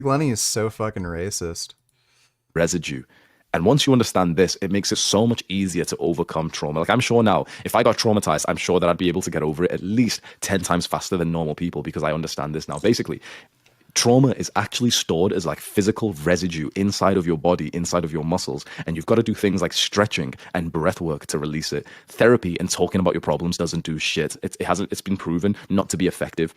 Lenny is so fucking racist. Residue. And once you understand this, it makes it so much easier to overcome trauma. Like, I'm sure now, if I got traumatized, I'm sure that I'd be able to get over it at least 10 times faster than normal people because I understand this now. Basically, trauma is actually stored as like physical residue inside of your body, inside of your muscles, and you've got to do things like stretching and breath work to release it. Therapy and talking about your problems doesn't do shit. It's been proven not to be effective.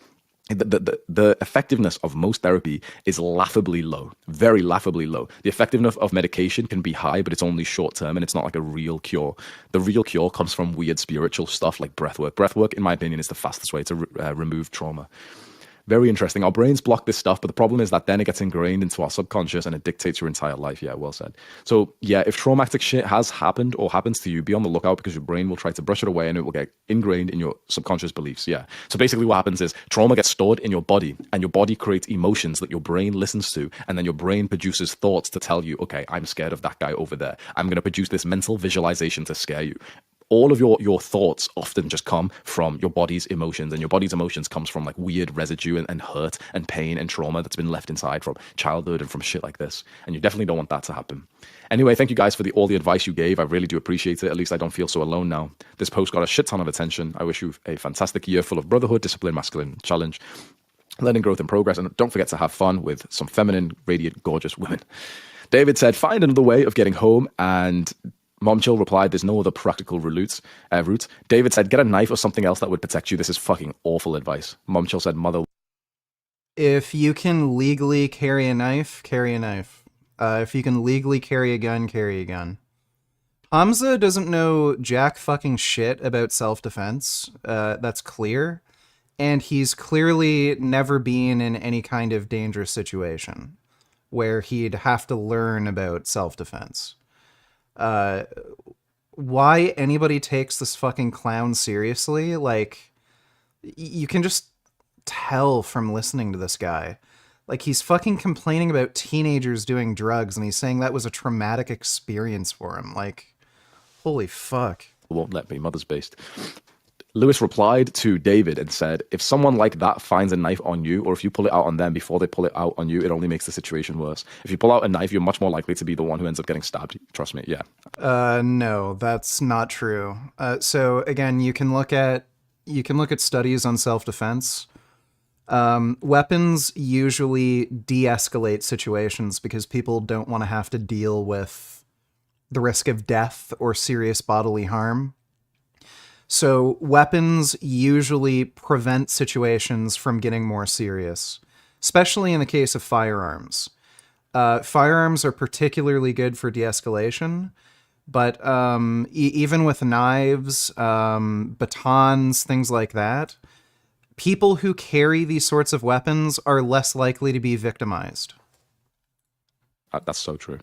The effectiveness of most therapy is laughably low, very laughably low. The effectiveness of medication can be high, but it's only short term and it's not like a real cure. The real cure comes from weird spiritual stuff like breath work. Breath work, in my opinion, is the fastest way to remove trauma. Very interesting. Our brains block this stuff, but the problem is that then it gets ingrained into our subconscious and it dictates your entire life. Yeah, well said. So, yeah, if traumatic shit has happened or happens to you, be on the lookout because your brain will try to brush it away and it will get ingrained in your subconscious beliefs. Yeah. So basically, what happens is trauma gets stored in your body and your body creates emotions that your brain listens to. And then your brain produces thoughts to tell you, okay, I'm scared of that guy over there. I'm going to produce this mental visualization to scare you. All of your thoughts often just come from your body's emotions, and your body's emotions comes from like weird residue and hurt and pain and trauma that's been left inside from childhood and from shit like this. And you definitely don't want that to happen. Anyway, thank you guys for all the advice you gave. I really do appreciate it. At least I don't feel so alone now. This post got a shit ton of attention. I wish you a fantastic year full of brotherhood, discipline, masculine challenge, learning, growth, and progress. And don't forget to have fun with some feminine, radiant, gorgeous women. David said, find another way of getting home, and Mom Chill replied, there's no other practical route. David said, get a knife or something else that would protect you. This is fucking awful advice. Mom Chill said, mother. If you can legally carry a knife, carry a knife. If you can legally carry a gun, carry a gun. Hamza doesn't know jack fucking shit about self-defense. That's clear. And he's clearly never been in any kind of dangerous situation where he'd have to learn about self-defense. Why anybody takes this fucking clown seriously? Like, you can just tell from listening to this guy. Like, he's fucking complaining about teenagers doing drugs, and he's saying that was a traumatic experience for him. Like, holy fuck. Won't let me, mother's based. Lewis replied to David and said, if someone like that finds a knife on you, or if you pull it out on them before they pull it out on you, it only makes the situation worse. If you pull out a knife, you're much more likely to be the one who ends up getting stabbed. Trust me, yeah. No, that's not true. So again, you can look at studies on self-defense. Weapons usually de-escalate situations because people don't want to have to deal with the risk of death or serious bodily harm. So weapons usually prevent situations from getting more serious, especially in the case of firearms. Firearms are particularly good for de-escalation, but even with knives, batons, things like that, people who carry these sorts of weapons are less likely to be victimized. That's so true.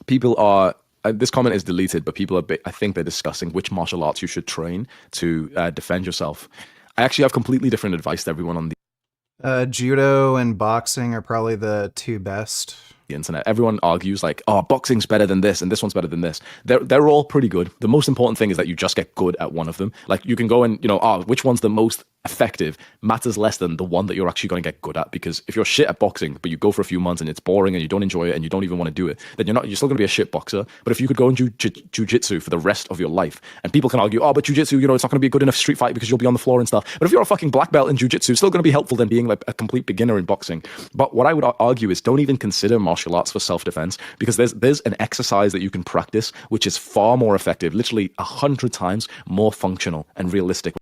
People are this comment is deleted, but people are I think they're discussing which martial arts you should train to defend yourself. I actually have completely different advice to everyone on Judo and boxing are probably the two best. the internet. Everyone argues like, oh, boxing's better than this and this one's better than this. They're all pretty good. The most important thing is that you just get good at one of them. Like, you can go and, which one's the most effective matters less than the one that you're actually going to get good at. Because if you're shit at boxing, but you go for a few months and it's boring and you don't enjoy it and you don't even want to do it, then you're still going to be a shit boxer. But if you could go and do jujitsu for the rest of your life, and people can argue, oh, but jujitsu, it's not going to be a good enough street fight because you'll be on the floor and stuff. But if you're a fucking black belt in jujitsu, it's still going to be helpful than being like a complete beginner in boxing. But what I would argue is, don't even consider martial arts for self-defense, because there's an exercise that you can practice which is far more effective, literally 100 times more functional and realistic.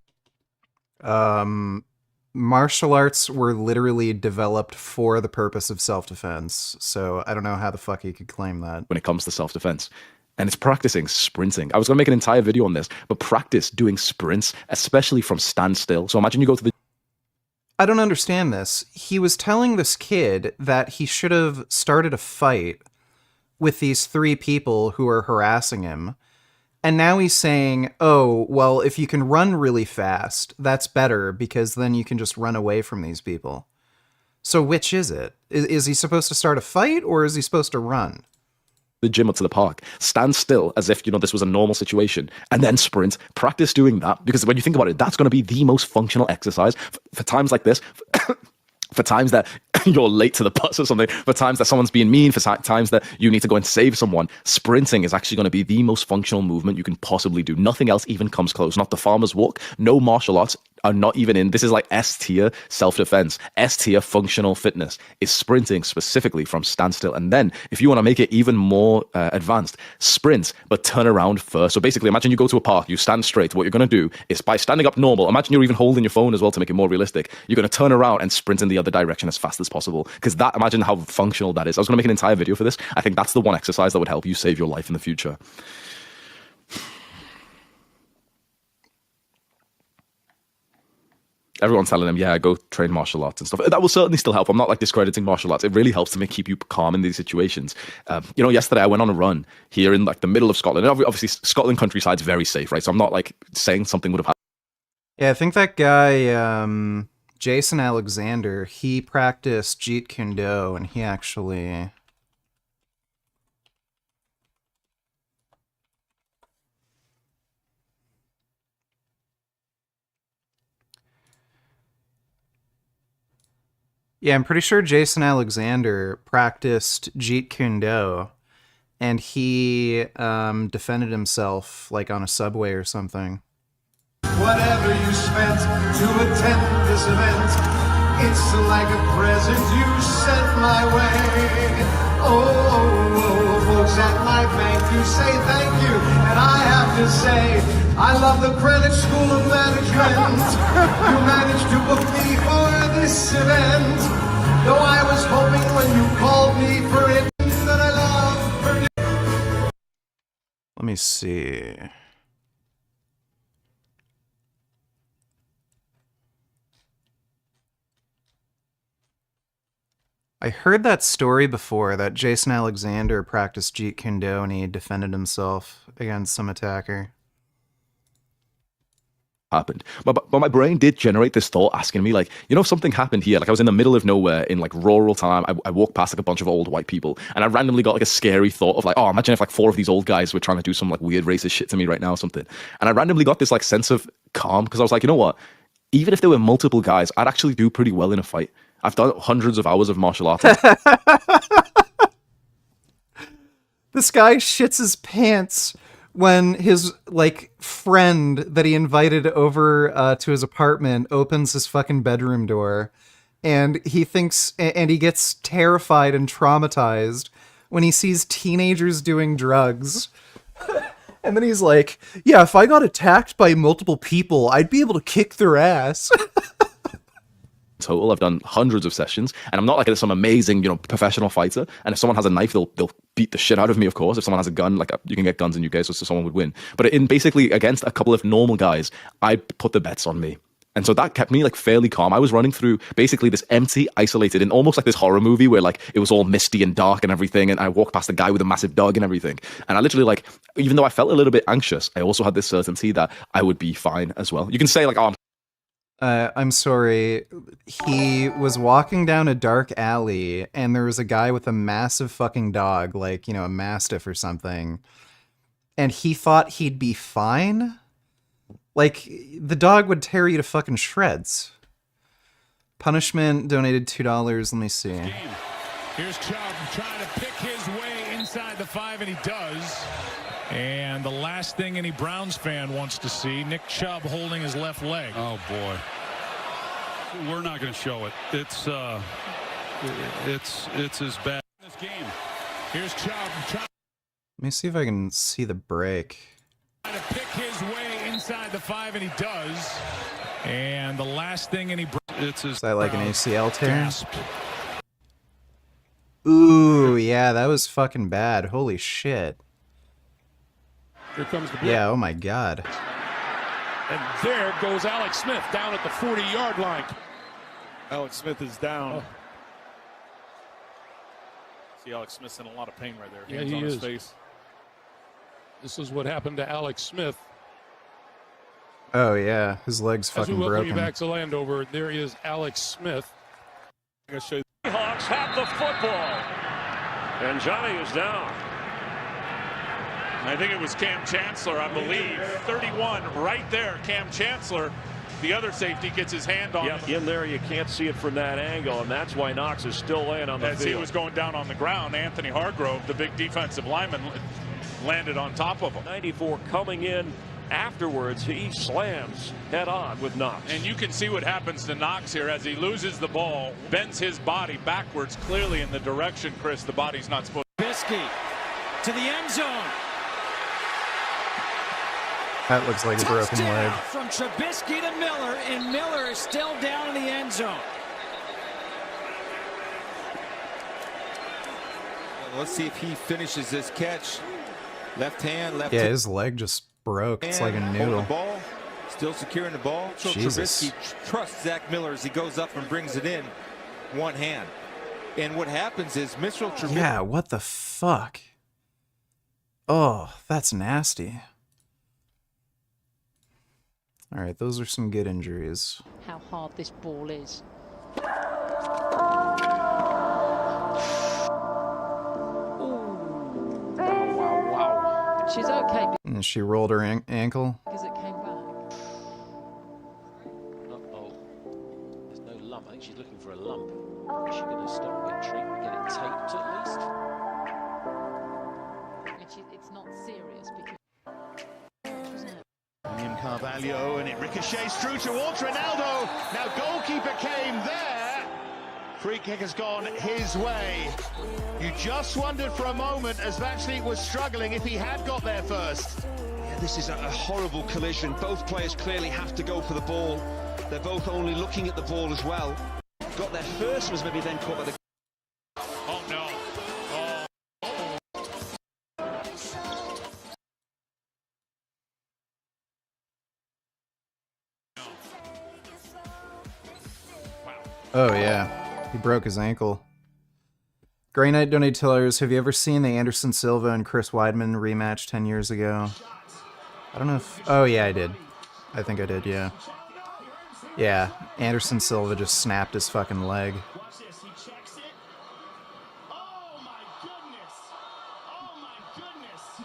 Martial arts were literally developed for the purpose of self-defense, so I don't know how the fuck you could claim that. When it comes to self-defense. And it's practicing sprinting. I was going to make an entire video on this, but practice doing sprints, especially from standstill. So imagine you go to the... I don't understand this. He was telling this kid that he should have started a fight with these three people who are harassing him. And now he's saying, oh, well, if you can run really fast, that's better because then you can just run away from these people. So which is it? Is he supposed to start a fight or is he supposed to run? the gym or to the park, stand still as if, this was a normal situation, and then sprint. Practice doing that, because when you think about it, that's going to be the most functional exercise for times like this. For times that you're late to the bus or something, for times that someone's being mean, for times that you need to go and save someone, sprinting is actually going to be the most functional movement you can possibly do. Nothing else even comes close. Not the farmer's walk. No martial arts are not even in. This is like S tier self-defense. S tier functional fitness is sprinting specifically from standstill. And then if you want to make it even more advanced, sprint, but turn around first. So basically, imagine you go to a park, you stand straight. What you're going to do is, by standing up normal, imagine you're even holding your phone as well to make it more realistic. You're going to turn around and sprint in the other direction as fast as possible. Because imagine how functional that is. I was going to make an entire video for this. I think that's the one exercise that would help you save your life in the future. Everyone's telling them, yeah, go train martial arts and stuff. That will certainly still help. I'm not like discrediting martial arts. It really helps to keep you calm in these situations. Yesterday I went on a run here in like the middle of Scotland. And obviously, Scotland countryside's very safe, right? So I'm not like saying something would have happened. Yeah, I think that guy, Jason Alexander, he practiced Jeet Kune Do, and he actually... Yeah, I'm pretty sure Jason Alexander practiced Jeet Kune Do, and he defended himself like on a subway or something. Whatever you spent to attend this event, it's like a present you sent my way. Folks at my bank, you say thank you, and I have to say, I love the Credit School of Management. You managed to book me for this event, though I was hoping when you called me for it that I love. Let me see. I heard that story before, that Jason Alexander practiced Jeet Kune Do and he defended himself against some attacker. Happened. But my brain did generate this thought asking me, like, something happened here. Like, I was in the middle of nowhere in like rural time. I walked past like a bunch of old white people, and I randomly got like a scary thought of like, oh, imagine if like 4 of these old guys were trying to do some like weird racist shit to me right now or something. And I randomly got this like sense of calm, because I was like, you know what? Even if there were multiple guys, I'd actually do pretty well in a fight. I've done hundreds of hours of martial arts. This guy shits his pants when his like friend that he invited over to his apartment opens his fucking bedroom door, and he gets terrified and traumatized when he sees teenagers doing drugs. And then he's like, yeah, if I got attacked by multiple people, I'd be able to kick their ass. Total, I've done hundreds of sessions, and I'm not like some amazing, professional fighter. And if someone has a knife, they'll beat the shit out of me. Of course, if someone has a gun, you can get guns in UK, so someone would win. But in basically against a couple of normal guys, I put the bets on me, and so that kept me like fairly calm. I was running through basically this empty, isolated, and almost like this horror movie where like it was all misty and dark and everything. And I walked past a guy with a massive dog and everything, and I literally like, even though I felt a little bit anxious, I also had this certainty that I would be fine as well. You can say like, oh, I'm sorry. He was walking down a dark alley, and there was a guy with a massive fucking dog, like, a mastiff or something. And he thought he'd be fine? Like, the dog would tear you to fucking shreds. Punishment donated $2. Let me see. Here's Chubb trying to pick his way inside the 5, and he does. And the last thing any Browns fan wants to see, Nick Chubb holding his left leg. Oh boy, we're not going to show it. It's as bad in this game. Here's Chubb trying Let me see if I can see the break. to pick his way inside the 5, and he does. And the last thing any Is that like an ACL tear? gasped. Ooh, yeah, that was fucking bad. Holy shit. Here comes the blitz. Yeah, oh my god. And there goes Alex Smith down at the 40-yard line. Alex Smith is down. See, Alex Smith's in a lot of pain right there. Yeah, Hands he on his is. face. This is what happened to Alex Smith. Oh yeah, his leg's As we fucking welcome you broken. back to Landover, there is Alex Smith. I'm gonna show you. Seahawks have the football. And Johnny is down. I think it was Cam Chancellor, I believe. 31 right there, Cam Chancellor. The other safety gets his hand on Yep, in there you can't see it from that angle, and that's why Knox is still laying on the as field. he was going down on the ground. Anthony Hargrove, the big defensive lineman, landed on top of him. 94 coming in afterwards. He slams head on with Knox. And you can see what happens to Knox here as he loses the ball, bends his body backwards, clearly in the direction, Chris, the body's not supposed to. Trubisky to the end zone. That looks like a broken Touchdown leg. from Trubisky to Miller, and Miller is still down in the end zone. Let's see if he finishes this catch. Left hand, left. Yeah, his leg just broke. It's like a holding noodle. the ball, still securing the ball. So Jesus. Trubisky trusts Zach Miller as he goes up and brings it in one hand. And what happens is Mitchell Trubisky. Yeah, what the fuck? Oh, that's nasty. All right, those are some good injuries. How hard this ball is. Wow. She's okay And she rolled her ankle. because it came back. Uh-oh. There's no lump. I think she's looking for a lump. Is she going to stop and get treatment, get it taped at least? It's not serious because. William Carvalho, and it ricochets through towards Ronaldo. Now goalkeeper came there. Free kick has gone his way. You just wondered for a moment as Vanschlik was struggling if he had got there first. Yeah, this is a horrible collision. Both players clearly have to go for the ball. They're both only looking at the ball as well. Got there first, was maybe then caught by the... Oh, no. Oh, yeah. He broke his ankle. Grey Knight Donate Tellers, have you ever seen the Anderson Silva and Chris Weidman rematch 10 years ago? I don't know if... Oh, yeah, I did. I think I did, yeah. Yeah, Anderson Silva just snapped his fucking leg.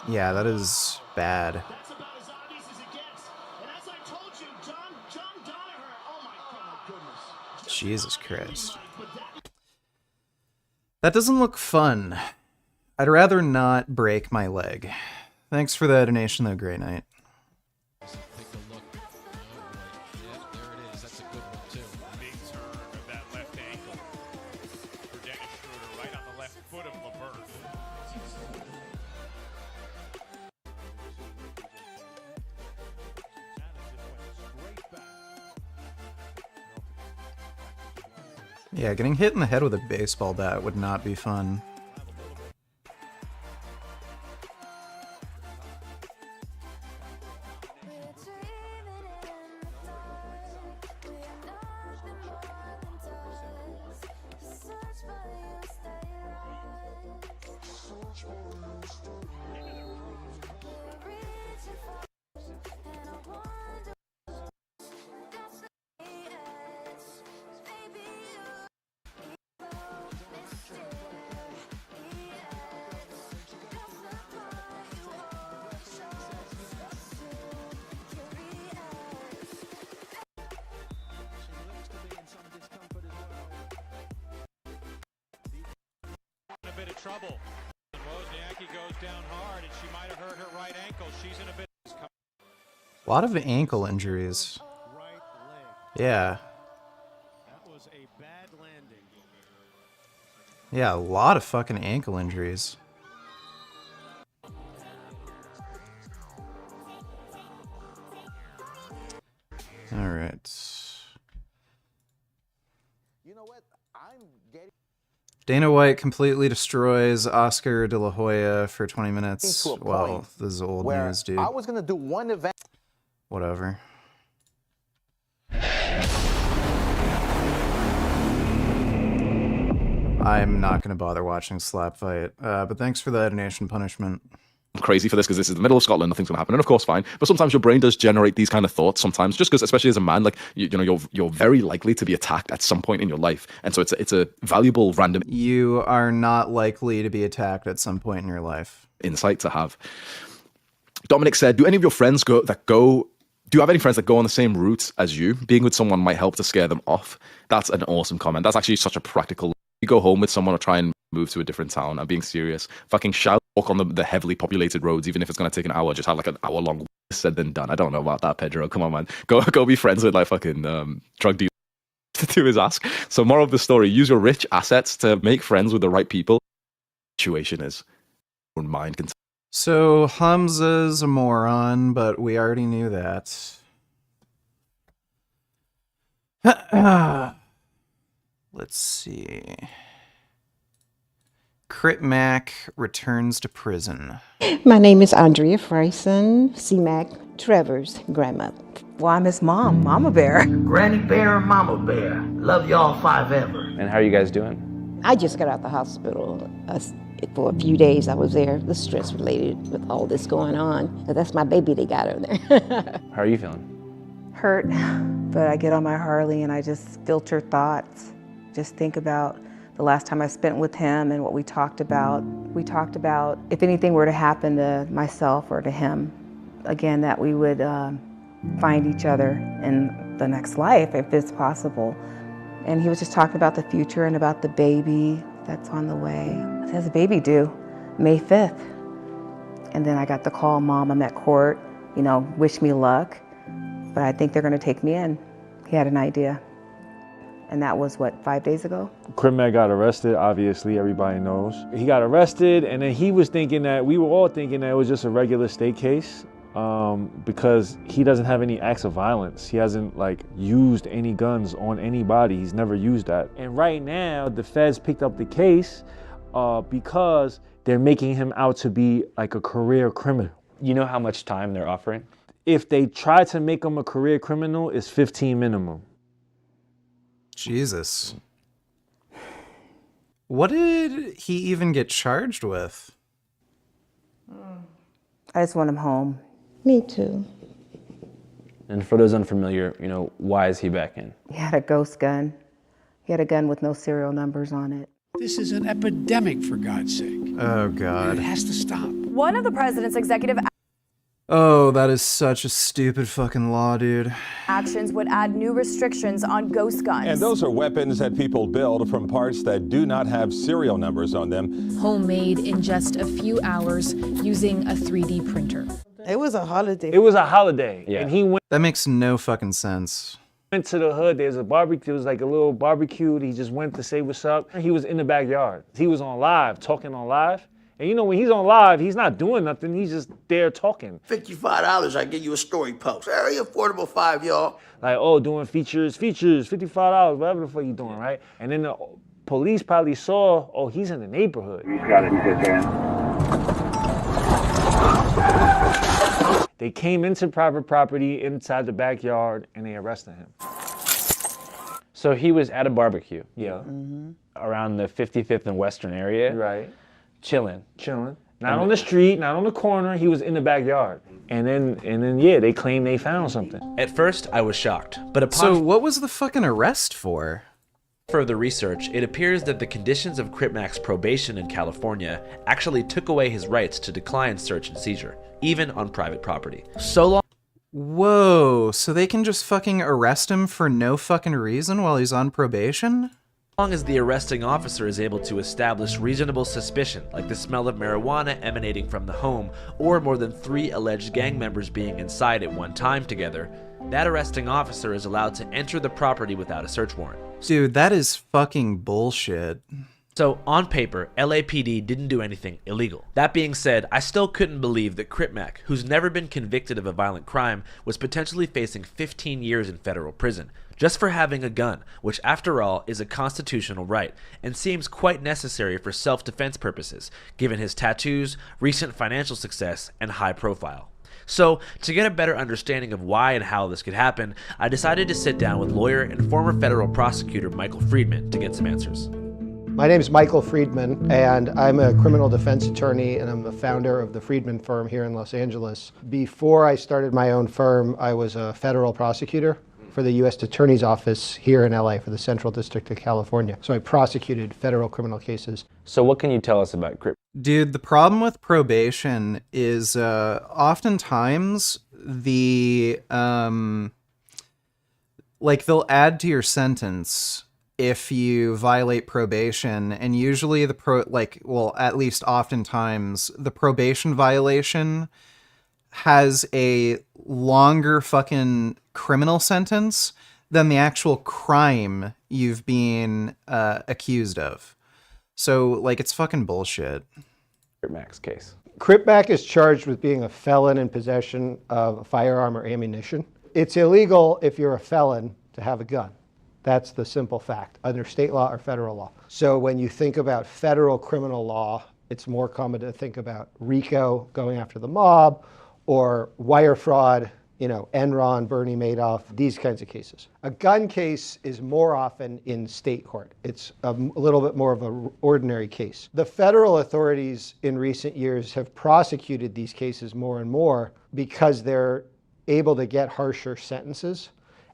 Yeah, that is bad. Jesus Christ. That doesn't look fun. I'd rather not break my leg. Thanks for the donation though, Grey Knight. Take a look. Oh, boy. Yeah, there it is. That's a good one, too. Big turn of that left ankle for Dennis Schroeder, right on the left foot of Levert. Yeah, getting hit in the head with a baseball bat would not be fun. A bit of trouble. Wozniacki goes down hard, and she might have hurt her right ankle. She's in a bit. A lot of ankle injuries. Yeah. That was a bad landing. Yeah, a lot of fucking ankle injuries. All right. You know what? I'm getting... Dana White completely destroys Oscar De La Hoya for 20 minutes. To a Well, point this is old where news, dude. I was going to do one event. Whatever. I'm not going to bother watching Slap Fight, but thanks for the donation punishment. I'm crazy for this because this is the middle of Scotland, nothing's going to happen, and of course fine, but sometimes your brain does generate these kind of thoughts sometimes, just because, especially as a man, like you know, you're very likely to be attacked at some point in your life, and so it's a valuable random You are not likely to be attacked at some point in your life. insight to have. Dominic said, do any of your friends do you have any friends that go on the same route as you? Being with someone might help to scare them off. That's an awesome comment. That's actually such a practical. You go home with someone or try and move to a different town. I'm being serious. Fucking shout, walk on the heavily populated roads, even if it's going to take an hour. Just have like an hour long said then done. I don't know about that, Pedro. Come on, man. Go be friends with like fucking drug dealers. To do his ask. So moral of the story, use your rich assets to make friends with the right people. Situation is your mind can. So Hamza's a moron, but we already knew that. Let's see. Crip Mac returns to prison. My name is Andrea Freyson, C-Mac Trevor's grandmother. Well, I'm his mom, Mama Bear. Granny Bear and Mama Bear. Love y'all 5 ever. And how are you guys doing? I just got out the hospital. For a few days I was there. The stress related with all this going on. But that's my baby they got over there. How are you feeling? Hurt, but I get on my Harley and I just filter thoughts. Just think about the last time I spent with him and what we talked about. We talked about if anything were to happen to myself or to him, again, that we would find each other in the next life if it's possible. And he was just talking about the future and about the baby that's on the way. He has a baby due May 5th. And then I got the call, Mom, I'm at court, you know, wish me luck, but I think they're gonna take me in. He had an idea. And that was, what, 5 days ago? Crip Mac got arrested, obviously, everybody knows. He got arrested, and then he was thinking that, we were all thinking that it was just a regular state case because he doesn't have any acts of violence. He hasn't, like, used any guns on anybody. He's never used that. And right now, the feds picked up the case because they're making him out to be, like, a career criminal. You know how much time they're offering? If they try to make him a career criminal, it's 15 minimum. Jesus. What did he even get charged with? I just want him home. Me too. And for those unfamiliar, you know, why is he back in? He had a ghost gun. He had a gun with no serial numbers on it. This is an epidemic, for God's sake. Oh, God. It has to stop. One of the president's executive Oh, that is such a stupid fucking law, dude. actions would add new restrictions on ghost guns. And those are weapons that people build from parts that do not have serial numbers on them. Homemade in just a few hours using a 3D printer. It was a holiday. It was a holiday. Yeah. And he went That makes no fucking sense. to the hood. There's a barbecue. It was like a little barbecue. He just went to say what's up. He was in the backyard. He was on live, talking on live. And you know, when he's on live, he's not doing nothing. He's just there talking. $55, I give you a story post. Very affordable 5, y'all. Like, oh, doing features, $55, whatever the fuck you doing, right? And then the police probably saw, oh, he's in the neighborhood. He's got it, he's his hand. They came into private property inside the backyard and they arrested him. So he was at a barbecue. Yeah. Around the 55th and Western area. Right. Chilling. Not on the street, not on the corner. He was in the backyard. And then, yeah, they claimed they found something. At first, I was shocked, but upon So what was the fucking arrest for? further research, it appears that the conditions of Crip Mac's probation in California actually took away his rights to decline search and seizure, even on private property. So long. Whoa, so they can just fucking arrest him for no fucking reason while he's on probation? Long as the arresting officer is able to establish reasonable suspicion, like the smell of marijuana emanating from the home, or more than 3 alleged gang members being inside at one time together, that arresting officer is allowed to enter the property without a search warrant. Dude, that is fucking bullshit. So, on paper, LAPD didn't do anything illegal. That being said, I still couldn't believe that Crip Mac, who's never been convicted of a violent crime, was potentially facing 15 years in federal prison, just for having a gun, which after all is a constitutional right, and seems quite necessary for self-defense purposes, given his tattoos, recent financial success, and high profile. So, to get a better understanding of why and how this could happen, I decided to sit down with lawyer and former federal prosecutor Michael Friedman to get some answers. My name is Michael Friedman, and I'm a criminal defense attorney, and I'm the founder of the Friedman firm here in Los Angeles. Before I started my own firm, I was a federal prosecutor for the U.S. Attorney's Office here in LA for the Central District of California. So I prosecuted federal criminal cases. So what can you tell us about Crip? Dude, the problem with probation is oftentimes like they'll add to your sentence if you violate probation, and usually at least oftentimes the probation violation has a longer fucking criminal sentence than the actual crime you've been accused of. So, like, it's fucking bullshit. Max case. Cripmac is charged with being a felon in possession of a firearm or ammunition. It's illegal if you're a felon to have a gun. That's the simple fact, under state law or federal law. So when you think about federal criminal law, it's more common to think about RICO, going after the mob, or wire fraud, Enron, Bernie Madoff, these kinds of cases. A gun case is more often in state court. It's a little bit more of an ordinary case. The federal authorities in recent years have prosecuted these cases more and more because they're able to get harsher sentences.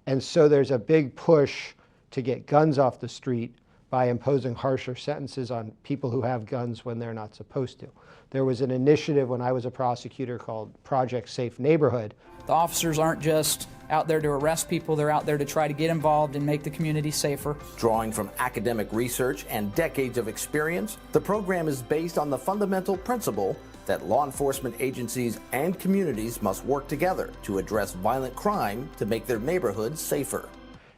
And so there's a big push to get guns off the street by imposing harsher sentences on people who have guns when they're not supposed to. There was an initiative when I was a prosecutor called Project Safe Neighborhood. The officers aren't just out there to arrest people, they're out there to try to get involved and make the community safer. Drawing from academic research and decades of experience, the program is based on the fundamental principle that law enforcement agencies and communities must work together to address violent crime to make their neighborhoods safer.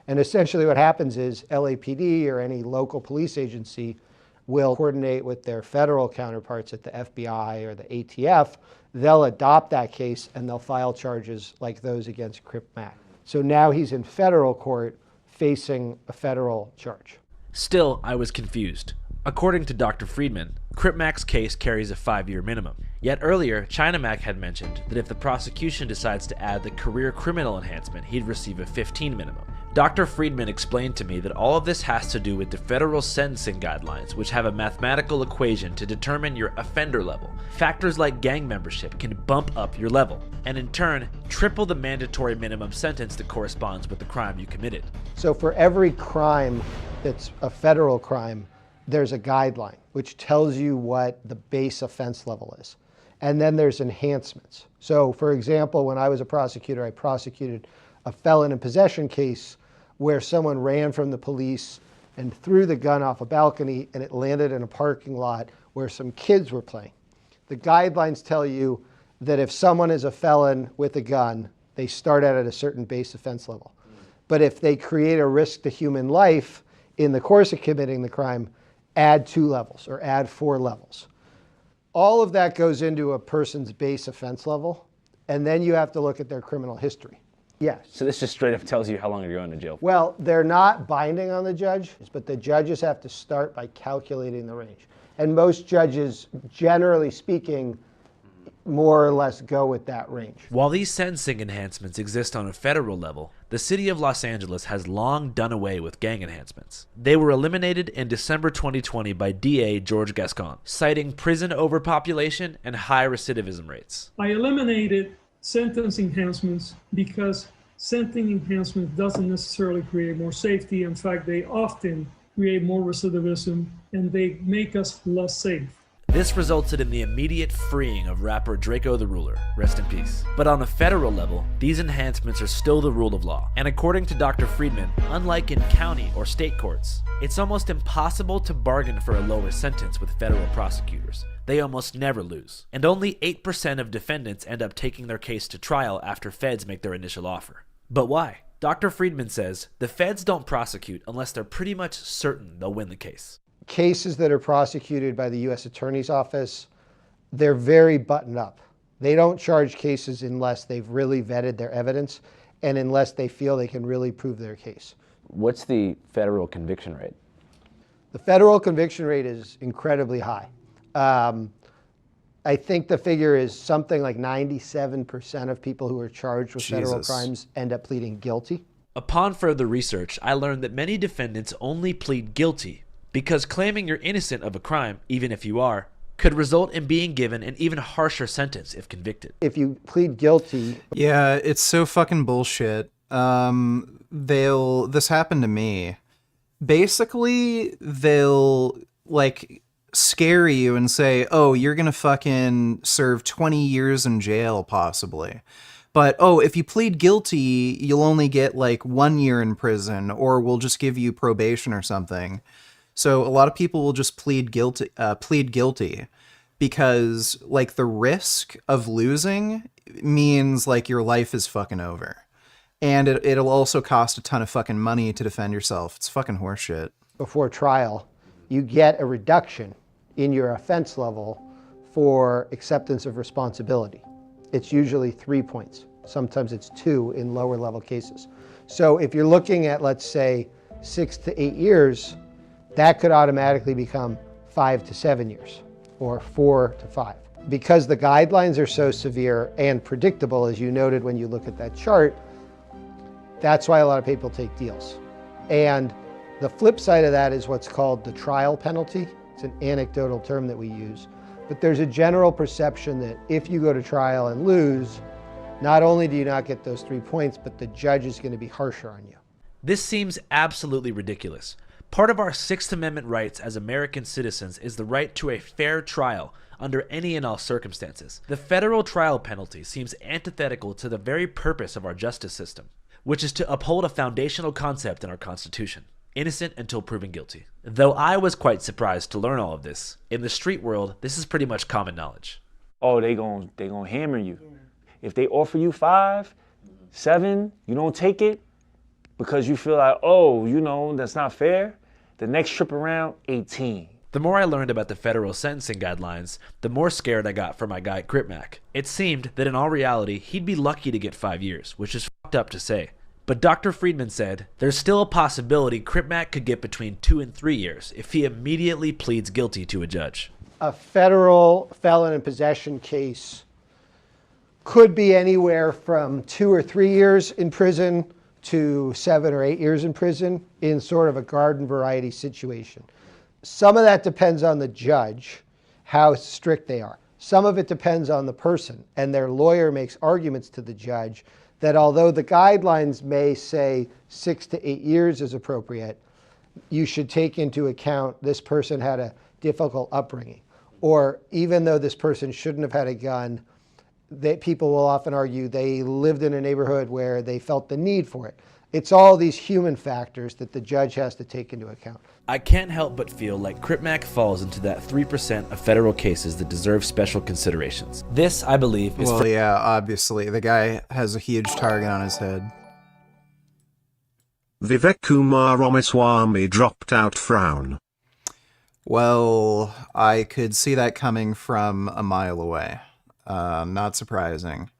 And essentially what happens is LAPD or any local police agency will coordinate with their federal counterparts at the FBI or the ATF. They'll adopt that case and they'll file charges like those against Cripmac. So now he's in federal court facing a federal charge. Still, I was confused. According to Dr. Friedman, Cripmac's case carries a 5-year minimum. Yet earlier, Chinamak had mentioned that if the prosecution decides to add the career criminal enhancement, he'd receive a 15 minimum. Dr. Friedman explained to me that all of this has to do with the federal sentencing guidelines, which have a mathematical equation to determine your offender level. Factors like gang membership can bump up your level, and in turn, triple the mandatory minimum sentence that corresponds with the crime you committed. So for every crime that's a federal crime, there's a guideline which tells you what the base offense level is. And then there's enhancements. So for example, when I was a prosecutor, I prosecuted a felon in possession case where someone ran from the police and threw the gun off a balcony and it landed in a parking lot where some kids were playing. The guidelines tell you that if someone is a felon with a gun, they start out at a certain base offense level. But if they create a risk to human life in the course of committing the crime, add 2 levels or add 4 levels. All of that goes into a person's base offense level, and then you have to look at their criminal history. Yes. So this just straight up tells you how long you're going to jail for. Well, they're not binding on the judge, but the judges have to start by calculating the range. And most judges, generally speaking, more or less go with that range. While these sentencing enhancements exist on a federal level, the city of Los Angeles has long done away with gang enhancements. They were eliminated in December 2020 by DA George Gascon, citing prison overpopulation and high recidivism rates. I eliminated sentence enhancements because sentencing enhancement doesn't necessarily create more safety. In fact, they often create more recidivism and they make us less safe. This resulted in the immediate freeing of rapper Draco the Ruler, rest in peace. But on a federal level, these enhancements are still the rule of law. And according to Dr. Friedman, unlike in county or state courts, it's almost impossible to bargain for a lower sentence with federal prosecutors. They almost never lose. And only 8% of defendants end up taking their case to trial after feds make their initial offer. But why? Dr. Friedman says the feds don't prosecute unless they're pretty much certain they'll win the case. Cases that are prosecuted by the U.S. Attorney's Office, they're very buttoned up. They don't charge cases unless they've really vetted their evidence and unless they feel they can really prove their case. What's the federal conviction rate? The federal conviction rate is incredibly high. I think the figure is something like 97% of people who are charged with federal crimes end up pleading guilty. Upon further research, I learned that many defendants only plead guilty because claiming you're innocent of a crime, even if you are, could result in being given an even harsher sentence if convicted. If you plead guilty... Yeah, it's so fucking bullshit. This happened to me. Basically, they'll, like, scare you and say, oh, you're going to fucking serve 20 years in jail, possibly. But, oh, if you plead guilty, you'll only get like 1 year in prison, or we'll just give you probation or something. So a lot of people will just plead guilty because like the risk of losing means like your life is fucking over. And it'll also cost a ton of fucking money to defend yourself. It's fucking horseshit. Before trial, you get a reduction in your offense level for acceptance of responsibility. It's usually 3 points. Sometimes it's 2 in lower level cases. So if you're looking at, let's say, 6 to 8 years, that could automatically become 5 to 7 years or 4 to 5. Because the guidelines are so severe and predictable, as you noted when you look at that chart, that's why a lot of people take deals. And the flip side of that is what's called the trial penalty. It's an anecdotal term that we use. But there's a general perception that if you go to trial and lose, not only do you not get those 3 points, but the judge is going to be harsher on you. This seems absolutely ridiculous. Part of our Sixth Amendment rights as American citizens is the right to a fair trial under any and all circumstances. The federal trial penalty seems antithetical to the very purpose of our justice system, which is to uphold a foundational concept in our Constitution: innocent until proven guilty. Though I was quite surprised to learn all of this. In the street world, this is pretty much common knowledge. Oh, they gonna hammer you. If they offer you 5, 7, you don't take it because you feel like, oh, you know, that's not fair. The next trip around, 18. The more I learned about the federal sentencing guidelines, the more scared I got for my guy Cripmac. It seemed that in all reality, he'd be lucky to get 5 years, which is fucked up to say. But Dr. Friedman said, there's still a possibility Cripmac could get between 2 and 3 years if he immediately pleads guilty to a judge. A federal felon in possession case could be anywhere from 2 or 3 years in prison to 7 or 8 years in prison in sort of a garden variety situation. Some of that depends on the judge, how strict they are. Some of it depends on the person, and their lawyer makes arguments to the judge that although the guidelines may say 6 to 8 years is appropriate, you should take into account this person had a difficult upbringing. Or even though this person shouldn't have had a gun, people will often argue they lived in a neighborhood where they felt the need for it. It's all these human factors that the judge has to take into account. I can't help but feel like Cripmac falls into that 3% of federal cases that deserve special considerations. This, I believe, is... Well, yeah, obviously. The guy has a huge target on his head. Vivek Kumar Ramaswamy dropped out frown. Well, I could see that coming from a mile away. Not surprising.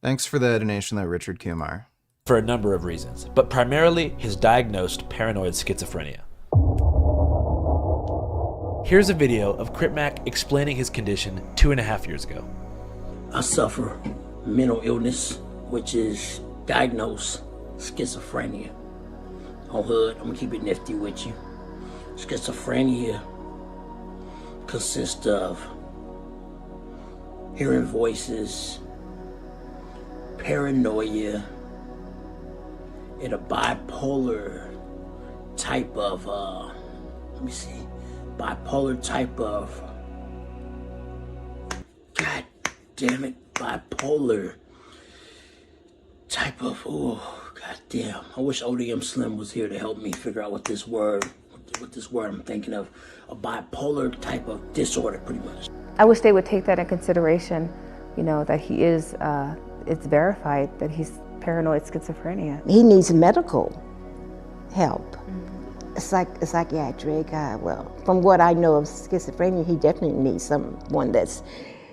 Thanks for the donation though, Richard Kumar. For a number of reasons, but primarily his diagnosed paranoid schizophrenia. Here's a video of Cripmac explaining his condition 2.5 years ago. I suffer mental illness, which is diagnosed schizophrenia. On hood, I'm gonna keep it nifty with you. Schizophrenia consists of hearing voices, paranoia, and a bipolar type of, bipolar type of, god damn it, bipolar type of, oh, god damn. I wish ODM Slim was here to help me figure out what this word I'm thinking of, a bipolar type of disorder, pretty much. I wish they would take that in consideration, you know, that he is, it's verified that he's paranoid schizophrenia. He needs medical help. Psychiatric, well, from what I know of schizophrenia, he definitely needs someone that's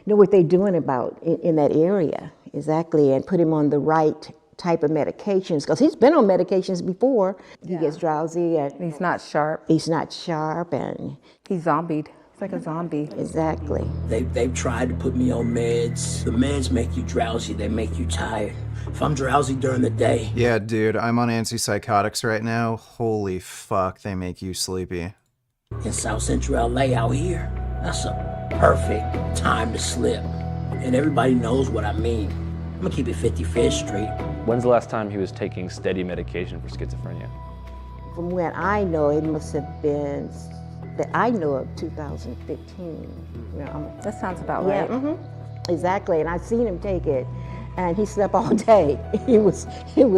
know what they're doing about in that area, exactly, and put him on the right type of medications, because he's been on medications before. He gets drowsy and he's not sharp. He's not sharp and he's zombied. It's like a zombie. Exactly. They've tried to put me on meds. The meds make you drowsy, they make you tired. If I'm drowsy during the day. Yeah, dude, I'm on antipsychotics right now. Holy fuck, they make you sleepy. In South Central LA out here, that's a perfect time to slip. And everybody knows what I mean. I'm gonna keep it 55th Street. When's the last time he was taking steady medication for schizophrenia? From what I know, it must have been that I know of 2015. You know, that sounds about yeah, right. Exactly. And I've seen him take it, and he slept all day. He would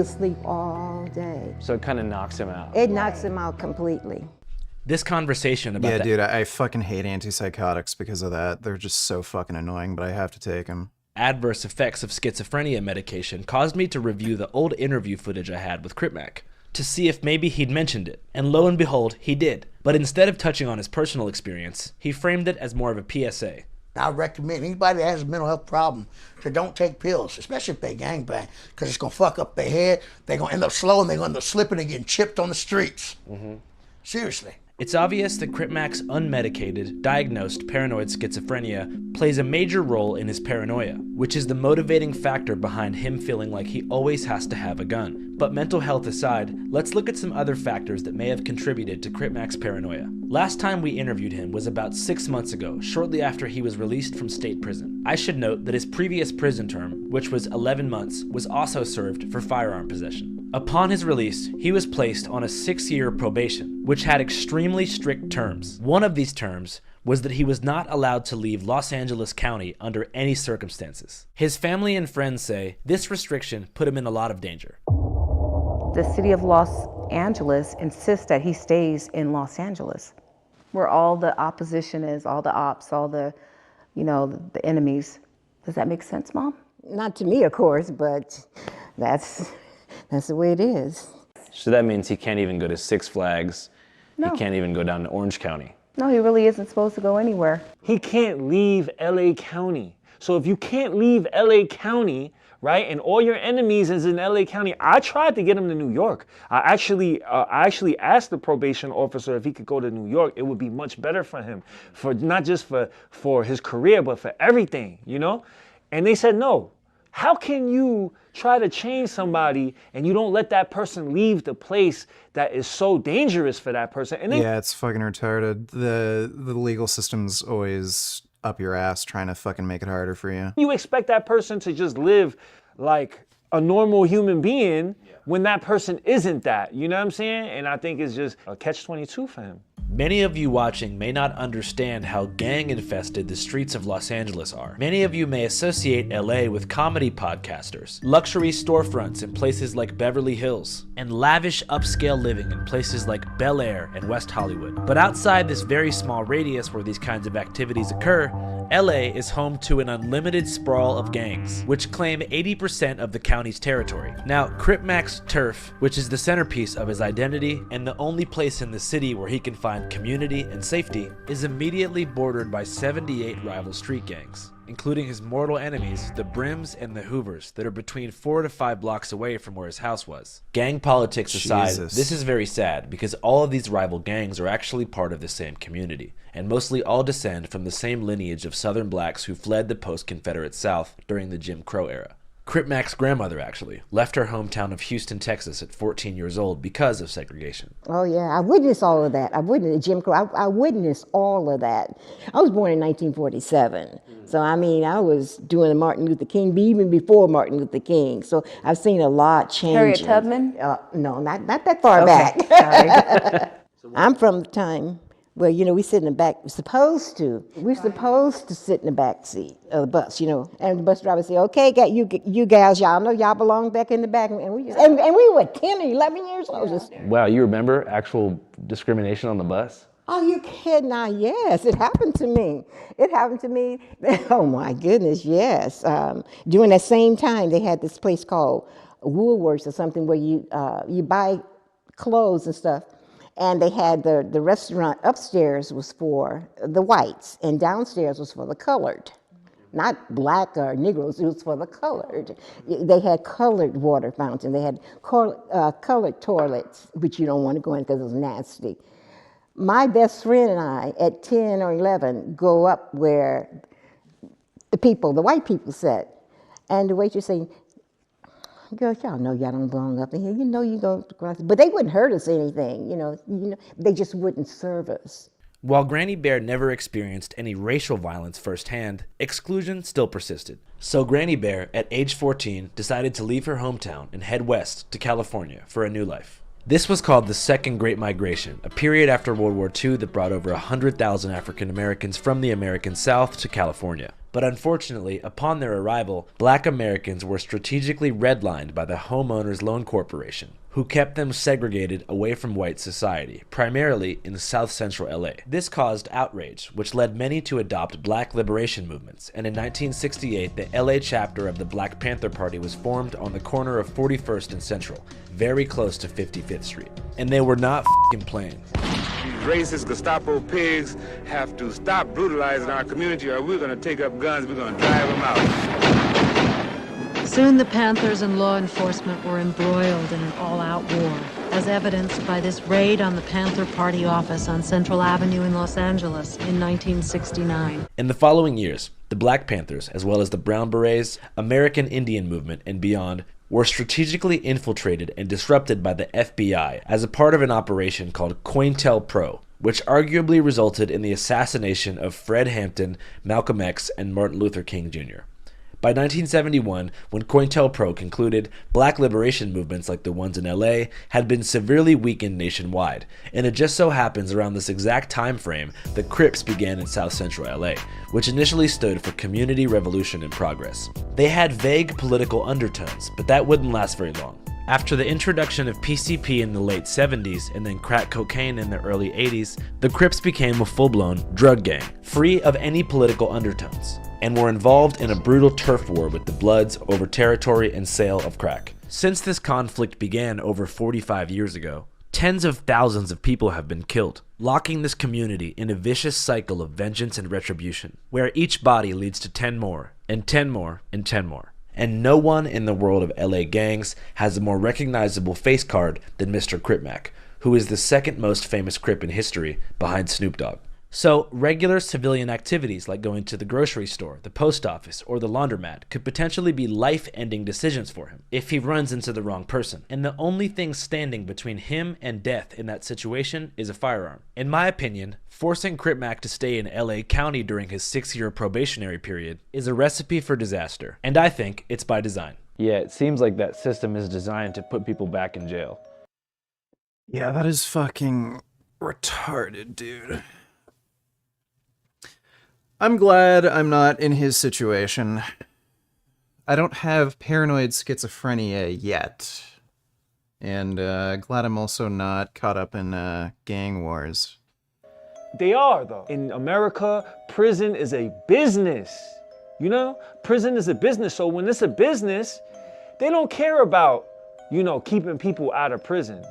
sleep all day. So it kind of knocks him out. It knocks him out completely. This conversation about Yeah, that dude, I fucking hate antipsychotics because of that. They're just so fucking annoying, but I have to take them. adverse effects of schizophrenia medication caused me to review the old interview footage I had with Cripmac to see if maybe he'd mentioned it, and lo and behold, he did. But instead of touching on his personal experience, he framed it as more of a PSA. I recommend anybody that has a mental health problem to don't take pills, especially if they gangbang, because it's going to fuck up their head. They're going to end up slow, and they're going to end up slipping and getting chipped on the streets. Seriously. It's obvious that Cripmac's unmedicated, diagnosed paranoid schizophrenia plays a major role in his paranoia, which is the motivating factor behind him feeling like he always has to have a gun. But mental health aside, let's look at some other factors that may have contributed to Cripmac's paranoia. Last time we interviewed him was about 6 months ago, shortly after he was released from state prison. I should note that his previous prison term, which was 11 months, was also served for firearm possession. Upon his release, he was placed on a 6-year probation, which had extremely strict terms. One of these terms was that he was not allowed to leave Los Angeles County under any circumstances. His family and friends say this restriction put him in a lot of danger. The city of Los Angeles insists that he stays in Los Angeles, where all the opposition is, all the ops, all the, the enemies. Does that make sense, Mom? Not to me, of course, but that's the way it is. So that means he can't even go to Six Flags. No. He can't even go down to Orange County. No, he really isn't supposed to go anywhere. He can't leave LA County. So if you can't leave LA County, right, and all your enemies is in LA County, I tried to get him to New York. I actually asked the probation officer if he could go to New York. It would be much better for him, for not just for his career, but for everything, And they said no. How can you try to change somebody and you don't let that person leave the place that is so dangerous for that person? And then, yeah, it's fucking retarded. The legal system's always up your ass trying to fucking make it harder for you. you expect that person to just live like a normal human being when that person isn't that, you know what I'm saying? And I think it's just a catch-22 for him. Many of you watching may not understand how gang-infested the streets of Los Angeles are. Many of you may associate LA with comedy podcasters, luxury storefronts in places like Beverly Hills, and lavish upscale living in places like Bel Air and West Hollywood. But outside this very small radius where these kinds of activities occur, LA is home to an unlimited sprawl of gangs, which claim 80% of the county's territory. Now, Cripmac's turf, which is the centerpiece of his identity and the only place in the city where he can find community and safety, is immediately bordered by 78 rival street gangs, including his mortal enemies, the Brims and the Hoovers, that are between 4 to 5 blocks away from where his house was. Gang politics aside, Jesus. this is very sad because all of these rival gangs are actually part of the same community, and mostly all descend from the same lineage of Southern blacks who fled the post-Confederate South during the Jim Crow era. Cripmac's grandmother, actually, left her hometown of Houston, Texas at 14 years old because of segregation. Oh, yeah. I witnessed all of that. I witnessed Jim Crow. I witnessed all of that. I was born in 1947. So, I was doing the Martin Luther King, even before Martin Luther King. So, I've seen a lot change. Harriet Tubman? No, not that far back. Sorry. I'm from the time where, we sit in the back. We're supposed to sit in the back seat of the bus, and the bus driver say, okay, you gals, y'all know y'all belong back in the back. And we were 10 or 11 years old. Wow, you remember actual discrimination on the bus? Oh, you kidding? Now, yes, it happened to me. Oh, my goodness, yes. During that same time, they had this place called Woolworths or something where you buy clothes and stuff. And they had the restaurant upstairs was for the whites, and downstairs was for the colored. Not black or Negroes, it was for the colored. They had colored water fountain. They had colored toilets, which you don't want to go in because it was nasty. My best friend and I, at 10 or 11, go up where the white people sat. And the waitress saying, girls, y'all know y'all don't belong up in here. You don't. But they wouldn't hurt us anything, They just wouldn't serve us. While Granny Bear never experienced any racial violence firsthand, exclusion still persisted. So Granny Bear, at age 14, decided to leave her hometown and head west to California for a new life. This was called the Second Great Migration, a period after World War II that brought over 100,000 African Americans from the American South to California. But unfortunately, upon their arrival, black Americans were strategically redlined by the Homeowners Loan Corporation, who kept them segregated away from white society, primarily in South Central LA. This caused outrage, which led many to adopt black liberation movements, and in 1968, the LA chapter of the Black Panther Party was formed on the corner of 41st and Central, very close to 55th Street. And they were not f***ing playing. These racist Gestapo pigs have to stop brutalizing our community, or we're gonna take up guns, we're gonna drive them out. Soon the Panthers and law enforcement were embroiled in an all-out war, as evidenced by this raid on the Panther Party office on Central Avenue in Los Angeles in 1969. In the following years, the Black Panthers, as well as the Brown Berets, American Indian Movement, and beyond, were strategically infiltrated and disrupted by the FBI as a part of an operation called COINTELPRO, which arguably resulted in the assassination of Fred Hampton, Malcolm X, and Martin Luther King Jr. By 1971, when COINTELPRO concluded, black liberation movements like the ones in LA had been severely weakened nationwide, and it just so happens around this exact time frame the Crips began in South Central LA, which initially stood for Community Revolution in Progress. They had vague political undertones, but that wouldn't last very long. After the introduction of PCP in the late 70s and then crack cocaine in the early 80s, the Crips became a full-blown drug gang, free of any political undertones, and were involved in a brutal turf war with the Bloods over territory and sale of crack. Since this conflict began over 45 years ago, tens of thousands of people have been killed, locking this community in a vicious cycle of vengeance and retribution, where each body leads to 10 more, and 10 more, and 10 more. And no one in the world of LA gangs has a more recognizable face card than Mr. Cripmac, who is the second most famous Crip in history behind Snoop Dogg. So, regular civilian activities like going to the grocery store, the post office, or the laundromat could potentially be life-ending decisions for him if he runs into the wrong person. And the only thing standing between him and death in that situation is a firearm. In my opinion, forcing Cripmac to stay in LA County during his 6-year probationary period is a recipe for disaster. And I think it's by design. Yeah, it seems like that system is designed to put people back in jail. Yeah, that is fucking retarded, dude. I'm glad I'm not in his situation. I don't have paranoid schizophrenia yet. And glad I'm also not caught up in gang wars. They are, though. In America, prison is a business. You know? Prison is a business. So when it's a business, they don't care about, you know, keeping people out of prison.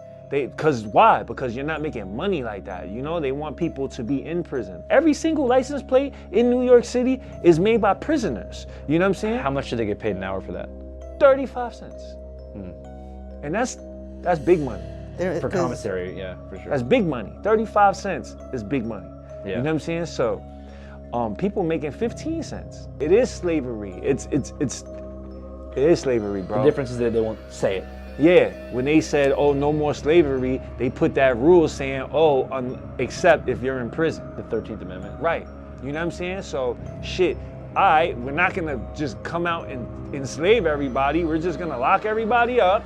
Why? Because you're not making money like that. You know, they want people to be in prison. Every single license plate in New York City is made by prisoners. You know what I'm saying? How much do they get paid an hour for that? 35 cents. And that's big money. For commissary, yeah, for sure. That's big money. 35 cents is big money. Yeah. You know what I'm saying? So, people making 15 cents. It is slavery. It is slavery, bro. The difference is that they won't say it. Yeah, when they said, oh, no more slavery, they put that rule saying, except if you're in prison. The 13th Amendment. Right. You know what I'm saying? So, shit, we're not gonna just come out and enslave everybody. We're just gonna lock everybody up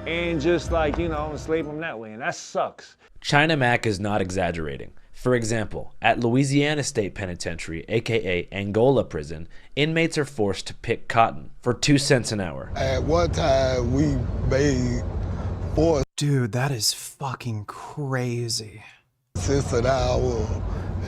and just enslave them that way. And that sucks. China Mac is not exaggerating. For example, at Louisiana State Penitentiary, aka Angola Prison, inmates are forced to pick cotton for 2 cents an hour. At one time, we made 4 Dude, that is fucking crazy. cents an hour,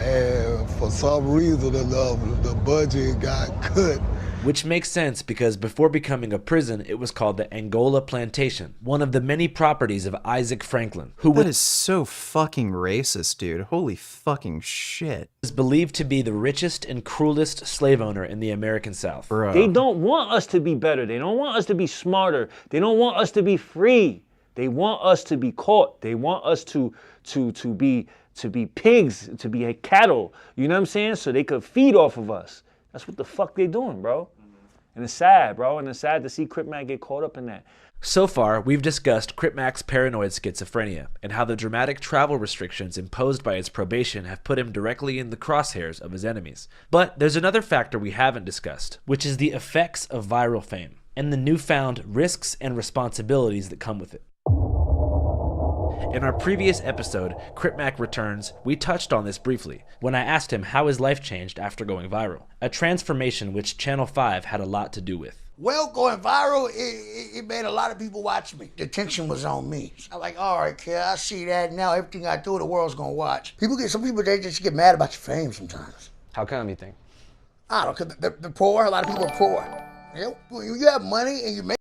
and for some reason or another, the budget got cut. Which makes sense because before becoming a prison, it was called the Angola Plantation, one of the many properties of Isaac Franklin, who That is so fucking racist, dude. Holy fucking shit. was believed to be the richest and cruelest slave owner in the American South. Bro. They don't want us to be better. They don't want us to be smarter. They don't want us to be free. They want us to be caught. They want us to be pigs, to be cattle. You know what I'm saying? So they could feed off of us. That's what the fuck they doing, bro. And it's sad, bro. And it's sad to see Cripmac get caught up in that. So far, we've discussed Cripmac's paranoid schizophrenia and how the dramatic travel restrictions imposed by his probation have put him directly in the crosshairs of his enemies. But there's another factor we haven't discussed, which is the effects of viral fame and the newfound risks and responsibilities that come with it. In our previous episode, Crip Mac Returns, we touched on this briefly when I asked him how his life changed after going viral, a transformation which Channel 5 had a lot to do with. Well, going viral, it made a lot of people watch me. The attention was on me. So I'm like, all right, kid, I see that now. Everything I do, the world's gonna watch. Some people, they just get mad about your fame sometimes. How come you think? I don't know, because they're poor. A lot of people are poor. You know, you have money and you make.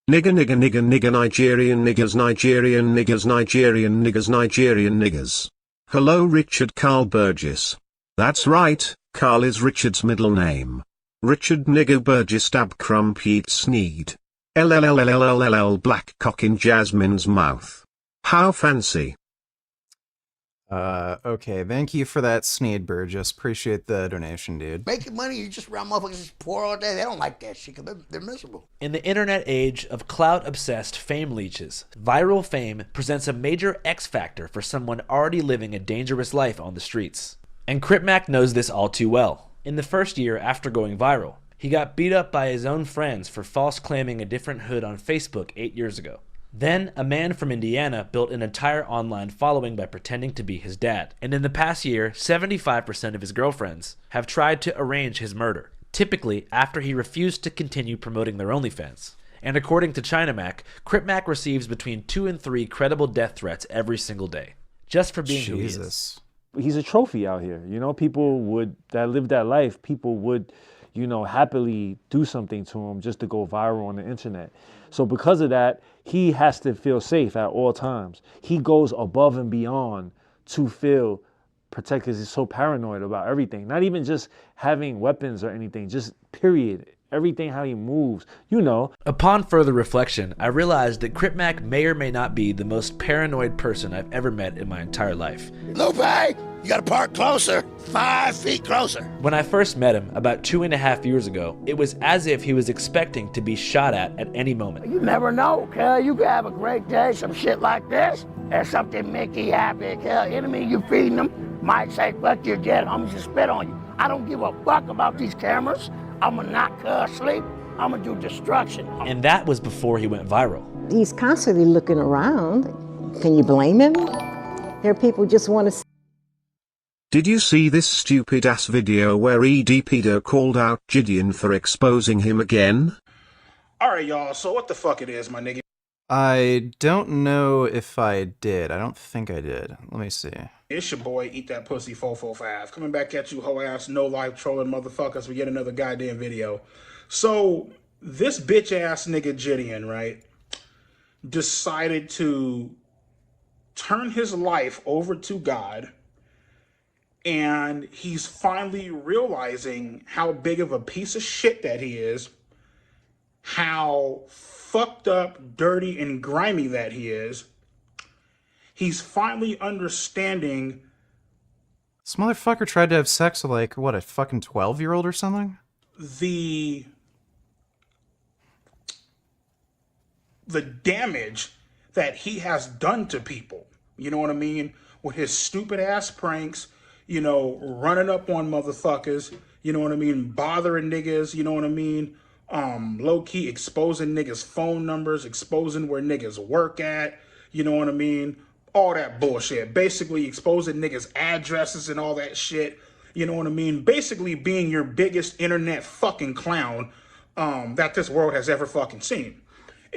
Nigga nigga nigga nigga Nigerian niggers Nigerian niggers Nigerian niggers Nigerian niggers. Hello Richard Carl Burgess. That's right, Carl is Richard's middle name. Richard Nigger Burgess Crump Pete Sneed. LLLLLLL black cock in Jasmine's mouth. How fancy. Okay, thank you for that, Sneed Burgess. Appreciate the donation, dude. Making money, you just around motherfuckers just poor all day. They don't like that shit because they're miserable. In the internet age of clout-obsessed fame leeches, viral fame presents a major X factor for someone already living a dangerous life on the streets. And Crip Mac knows this all too well. In the first year after going viral, he got beat up by his own friends for false claiming a different hood on Facebook 8 years ago. Then, a man from Indiana built an entire online following by pretending to be his dad. And in the past year, 75% of his girlfriends have tried to arrange his murder, typically after he refused to continue promoting their OnlyFans. And according to China Mac, Crip Mac receives between 2 and 3 credible death threats every single day, just for being who he is. He's a trophy out here. You know, people that live that life, people would, happily do something to him just to go viral on the internet. So because of that, he has to feel safe at all times. He goes above and beyond to feel protected because he's so paranoid about everything. Not even just having weapons or anything, just period. Everything, how he moves, Upon further reflection, I realized that Crip Mac may or may not be the most paranoid person I've ever met in my entire life. Lupe, you gotta park closer, 5 feet closer. When I first met him about 2.5 years ago, it was as if he was expecting to be shot at any moment. You never know, cuz. You could have a great day, some shit like this, and something make you happy, cuz. Enemy you feeding them might say, fuck you, dead homies just spit on you. I don't give a fuck about these cameras. I'm gonna knock cuz sleep. I'm gonna do destruction. And that was before he went viral. He's constantly looking around. Can you blame him? There are people just want to. Did you see this stupid ass video where EDPdo called out Gideon for exposing him again? Alright y'all, so what the fuck it is, my nigga? I don't know if I did. I don't think I did. Let me see. It's your boy, Eat That Pussy 445. Coming back at you, hoe ass, no life trolling motherfuckers with yet another goddamn video. So, this bitch ass nigga Gideon, right, decided to turn his life over to God, and he's finally realizing how big of a piece of shit that he is, how fucked up, dirty, and grimy that he is. He's finally understanding. This motherfucker tried to have sex with, a fucking 12-year-old or something? The damage that he has done to people. You know what I mean? With his stupid ass pranks, running up on motherfuckers, you know what I mean? Bothering niggas, you know what I mean? Low-key exposing niggas' phone numbers, exposing where niggas work at, you know what I mean? All that bullshit. Basically exposing niggas' addresses and all that shit. You know what I mean? Basically being your biggest internet fucking clown that this world has ever fucking seen.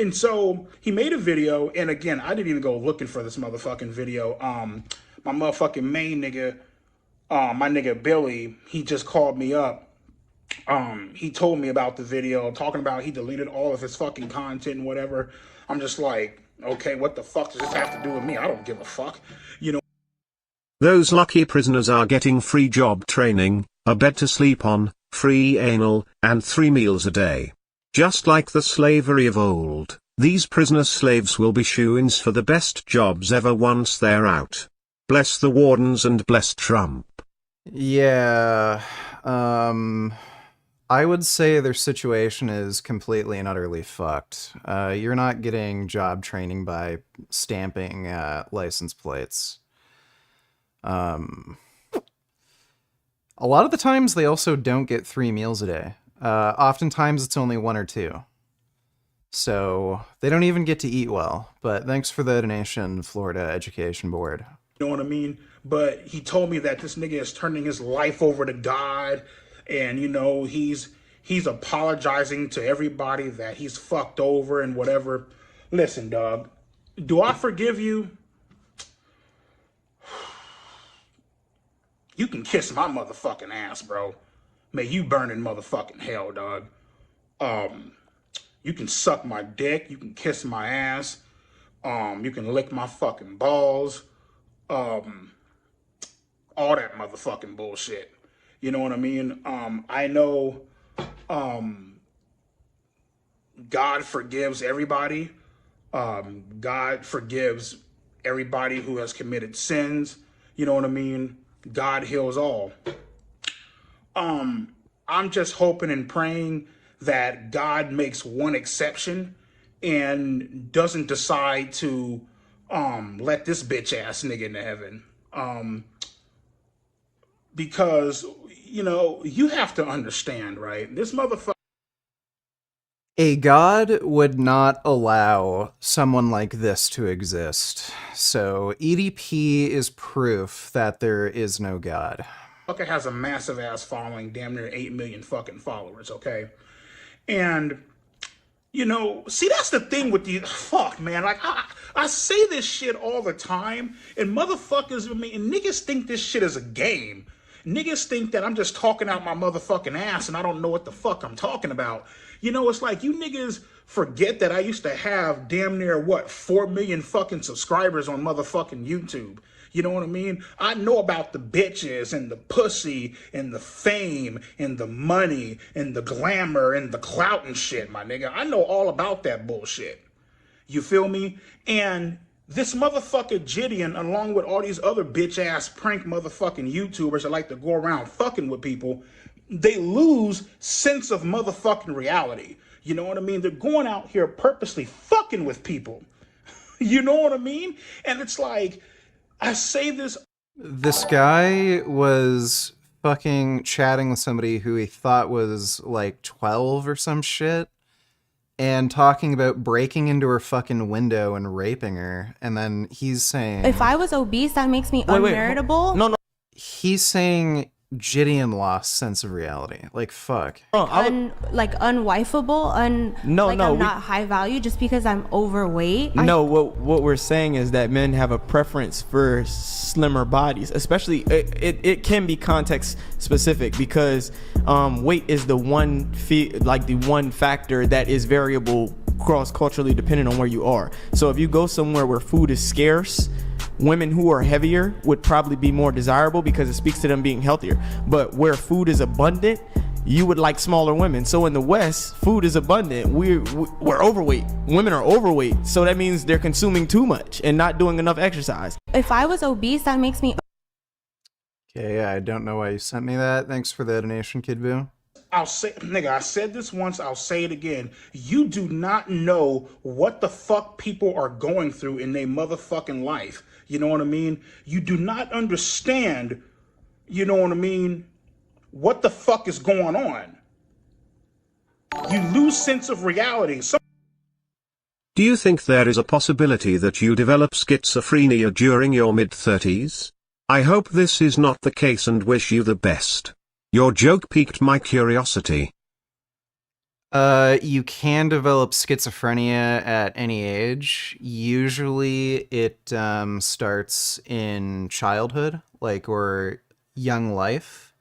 And so he made a video, and again, I didn't even go looking for this motherfucking video. My motherfucking main nigga, my nigga Billy, he just called me up. He told me about the video, talking about he deleted all of his fucking content and whatever. I'm just like, okay, what the fuck does this have to do with me? I don't give a fuck. Those lucky prisoners are getting free job training, a bed to sleep on, free anal, and 3 meals a day. Just like the slavery of old, these prisoner slaves will be shoo-ins for the best jobs ever once they're out. Bless the wardens and bless Trump. Yeah, I would say their situation is completely and utterly fucked. You're not getting job training by stamping license plates. A lot of the times they also don't get 3 meals a day. Oftentimes it's only 1 or 2. So they don't even get to eat well. But thanks for the donation, Florida Education Board. You know what I mean? But he told me that this nigga is turning his life over to God, and you know he's apologizing to everybody that he's fucked over and whatever. Listen, dog, do I forgive you? You can kiss my motherfucking ass, bro. May you burn in motherfucking hell, dog. You can suck my dick. You can kiss my ass. You can lick my fucking balls. All that motherfucking bullshit. You know what I mean? I know God forgives everybody. God forgives everybody who has committed sins. You know what I mean? God heals all. I'm just hoping and praying that God makes one exception and doesn't decide to let this bitch ass nigga into heaven. Because, you know, you have to understand, right? This motherfucker. A god would not allow someone like this to exist. So EDP is proof that there is no god. Fucker has a massive ass following, damn near 8 million fucking followers, okay? And, you know, see, that's the thing with the, fuck, man. Like, I say this shit all the time, and motherfuckers, I mean, and niggas think this shit is a game. Niggas think that I'm just talking out my motherfucking ass and I don't know what the fuck I'm talking about. You know, it's like you niggas forget that I used to have damn near, 4 million fucking subscribers on motherfucking YouTube. You know what I mean? I know about the bitches and the pussy and the fame and the money and the glamour and the clout and shit, my nigga. I know all about that bullshit. You feel me? And this motherfucker Gideon, along with all these other bitch-ass prank motherfucking YouTubers that like to go around fucking with people, they lose sense of motherfucking reality. You know what I mean? They're going out here purposely fucking with people. You know what I mean? And it's like, I say this. This guy was fucking chatting with somebody who he thought was like 12 or some shit, and talking about breaking into her fucking window and raping her. And then he's saying, if I was obese, that makes me unmeritable. No. He's saying Gideon lost sense of reality. Like, fuck. Like unwifeable, I'm not high value just because I'm overweight. What we're saying is that men have a preference for slimmer bodies, especially it can be context specific because weight is the one factor that is variable cross culturally depending on where you are. So if you go somewhere where food is scarce, women who are heavier would probably be more desirable because it speaks to them being healthier. But where food is abundant, you would like smaller women. So in the West, food is abundant. We're overweight. Women are overweight. So that means they're consuming too much and not doing enough exercise. If I was obese, that makes me... Okay, yeah, I don't know why you sent me that. Thanks for the donation, Kid Boo. I'll say, nigga, I said this once, I'll say it again. You do not know what the fuck people are going through in their motherfucking life. You know what I mean? You do not understand, you know what I mean, what the fuck is going on. You lose sense of reality. Do you think there is a possibility that you develop schizophrenia during your mid-30s? I hope this is not the case and wish you the best. Your joke piqued my curiosity. You can develop schizophrenia at any age. Usually it starts in childhood, or young life.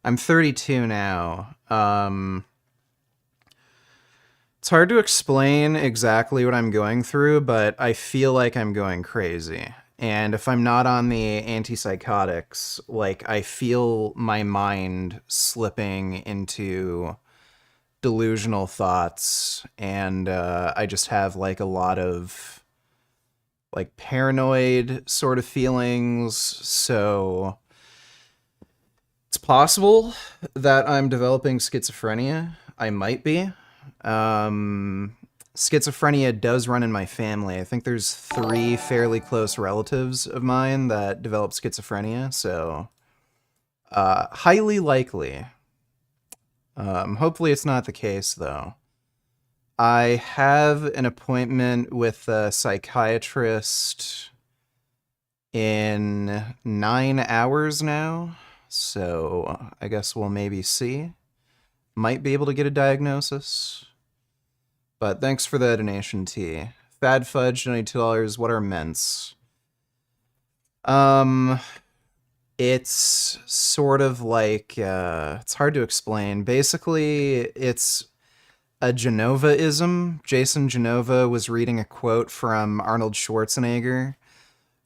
I'm 32 now. It's hard to explain exactly what I'm going through, but I feel like I'm going crazy. And if I'm not on the antipsychotics, I feel my mind slipping into delusional thoughts, and I just have a lot of paranoid sort of feelings. So it's possible that I'm developing schizophrenia. I might be. Schizophrenia does run in my family. I think there's 3 fairly close relatives of mine that develop schizophrenia, so highly likely. Hopefully it's not the case, though. I have an appointment with a psychiatrist in 9 hours now, so I guess we'll maybe see. Might be able to get a diagnosis. But thanks for the donation, T. Fad Fudge, $92. What are mints? It's sort of like, it's hard to explain. Basically, it's a Genova-ism. Jason Genova was reading a quote from Arnold Schwarzenegger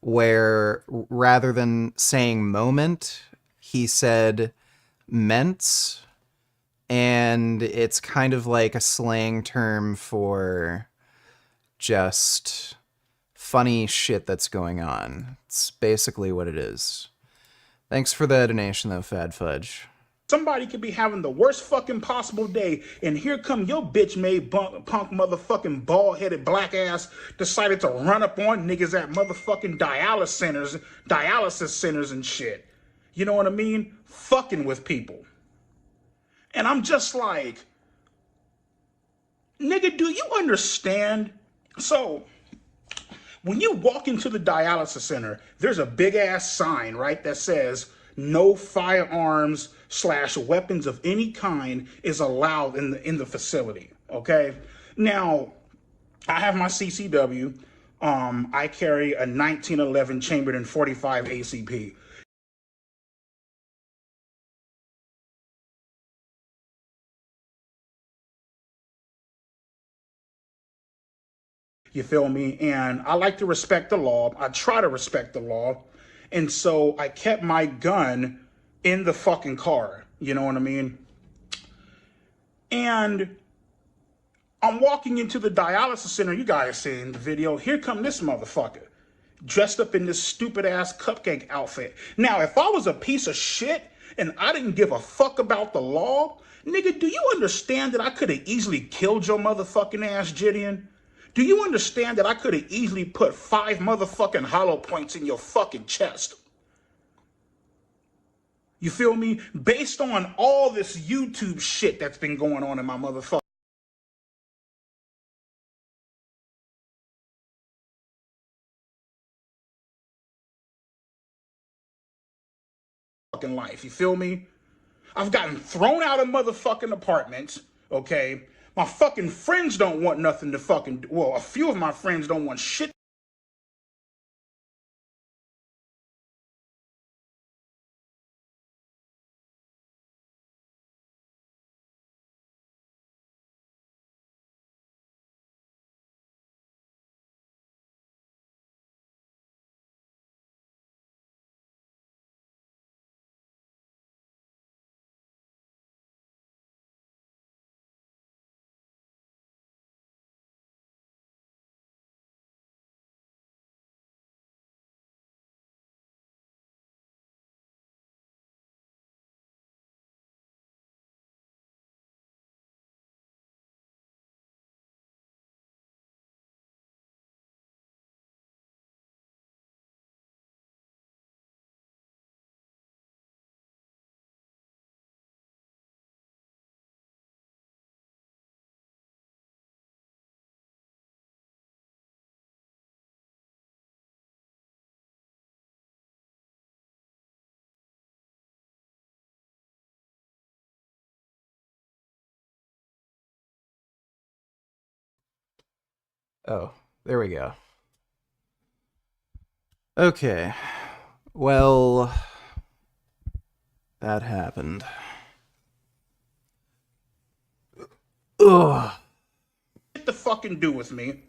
where rather than saying moment, he said ments, and it's kind of like a slang term for just funny shit that's going on. It's basically what it is. Thanks for the donation, though, Fad Fudge. Somebody could be having the worst fucking possible day, and here come your bitch-made punk motherfucking bald-headed black ass decided to run up on niggas at motherfucking dialysis centers and shit. You know what I mean? Fucking with people. And I'm just like, nigga, do you understand? So, when you walk into the dialysis center, there's a big-ass sign, right, that says, no firearms / weapons of any kind is allowed in the facility, okay? Now, I have my CCW. I carry a 1911 chambered in .45 ACP. You feel me? And I like to respect the law. I try to respect the law. And so I kept my gun in the fucking car. You know what I mean? And I'm walking into the dialysis center. You guys seen the video. Here come this motherfucker dressed up in this stupid ass cupcake outfit. Now, if I was a piece of shit and I didn't give a fuck about the law, nigga, do you understand that I could have easily killed your motherfucking ass, Gideon? Do you understand that I could have easily put 5 motherfucking hollow points in your fucking chest? You feel me? Based on all this YouTube shit that's been going on in my motherfucking life. You feel me? I've gotten thrown out of motherfucking apartments, okay? My fucking friends don't want nothing to fucking, well, a few of my friends don't want shit. Oh, there we go. Okay. Well, that happened. Ugh. What to fucking do with me?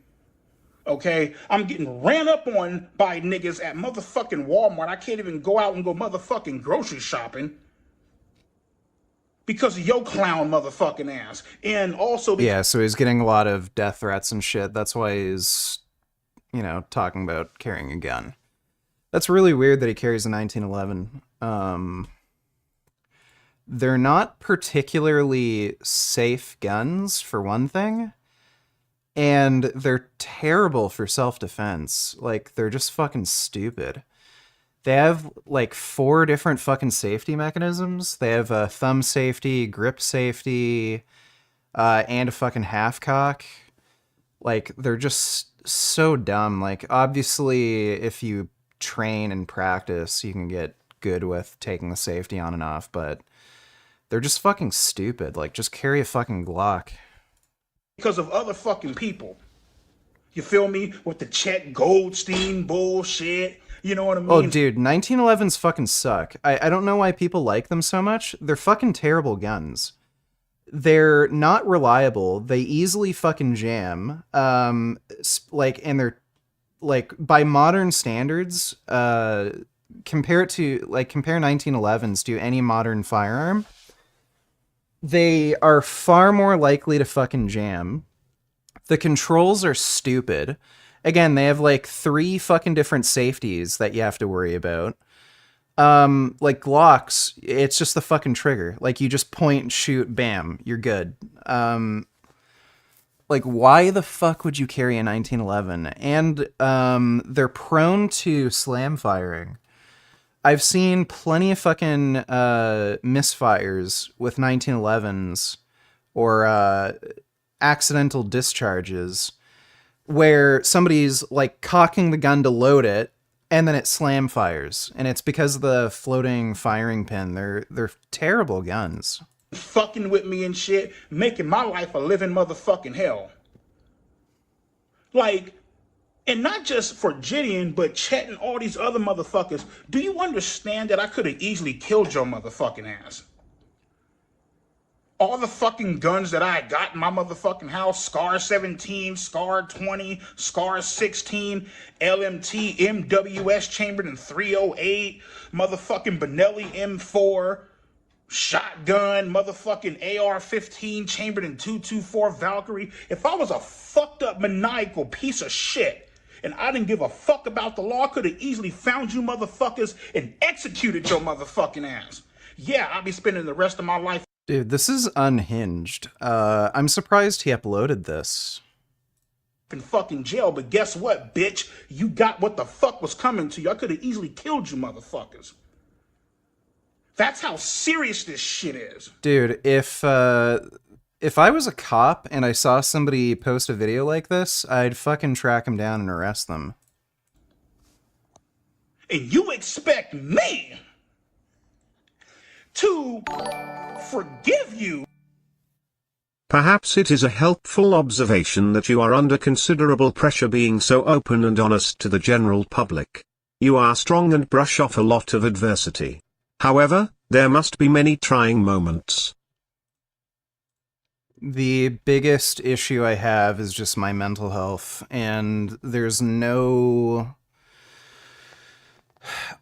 Okay? I'm getting ran up on by niggas at motherfucking Walmart. I can't even go out and go motherfucking grocery shopping because of your clown motherfucking ass. And also yeah, so he's getting a lot of death threats and shit. That's why he's, you know, talking about carrying a gun. That's really weird that he carries a 1911. They're not particularly safe guns, for one thing. And they're terrible for self-defense. Like, they're just fucking stupid. They have, like, 4 different fucking safety mechanisms. They have a thumb safety, grip safety, and a fucking half cock. Like, they're just so dumb. Like, obviously, if you train and practice, you can get good with taking the safety on and off, but they're just fucking stupid. Like, just carry a fucking Glock. Because of other fucking people. You feel me? With the Chet Goldstein bullshit. You know what I mean? Oh, dude, 1911s fucking suck. I don't know why people like them so much. They're fucking terrible guns. They're not reliable. They easily fucking jam. Like, and they're, like, by modern standards, compare 1911s to any modern firearm. They are far more likely to fucking jam. The controls are stupid. Again, they have like 3 fucking different safeties that you have to worry about. Like Glocks, it's just the fucking trigger. Like, you just point and shoot, bam, you're good. Like, why the fuck would you carry a 1911? And they're prone to slam firing. I've seen plenty of fucking misfires with 1911s or accidental discharges where somebody's like cocking the gun to load it and then it slam fires, and it's because of the floating firing pin. They're terrible guns. Fucking with me and shit, making my life a living motherfucking hell. Like, and not just for Gideon, but Chet and all these other motherfuckers. Do you understand that I could have easily killed your motherfucking ass? All the fucking guns that I got in my motherfucking house, Scar 17, Scar 20, Scar 16, LMT, MWS chambered in 308, motherfucking Benelli M4, shotgun, motherfucking AR-15 chambered in 224 Valkyrie. If I was a fucked up maniacal piece of shit and I didn't give a fuck about the law, I could have easily found you motherfuckers and executed your motherfucking ass. Yeah, I'll be spending the rest of my life. Dude, this is unhinged. I'm surprised he uploaded this. In fucking jail, but guess what, bitch? You got what the fuck was coming to you. I could have easily killed you motherfuckers. That's how serious this shit is. Dude, if I was a cop and I saw somebody post a video like this, I'd fucking track them down and arrest them. And you expect me to forgive you? Perhaps it is a helpful observation that you are under considerable pressure being so open and honest to the general public. You are strong and brush off a lot of adversity. However, there must be many trying moments. The biggest issue I have is just my mental health, and there's no...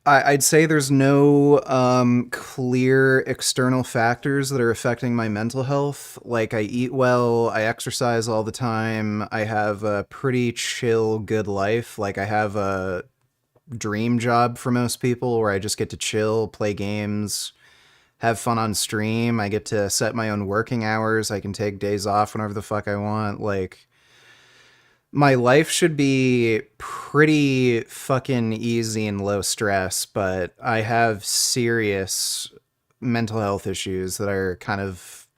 I'd say there's no clear external factors that are affecting my mental health. Like, I eat well, I exercise all the time, I have a pretty chill, good life. Like, I have a dream job for most people where I just get to chill, play games, have fun on stream. I get to set my own working hours. I can take days off whenever the fuck I want. Like, my life should be pretty fucking easy and low stress, but I have serious mental health issues that are kind of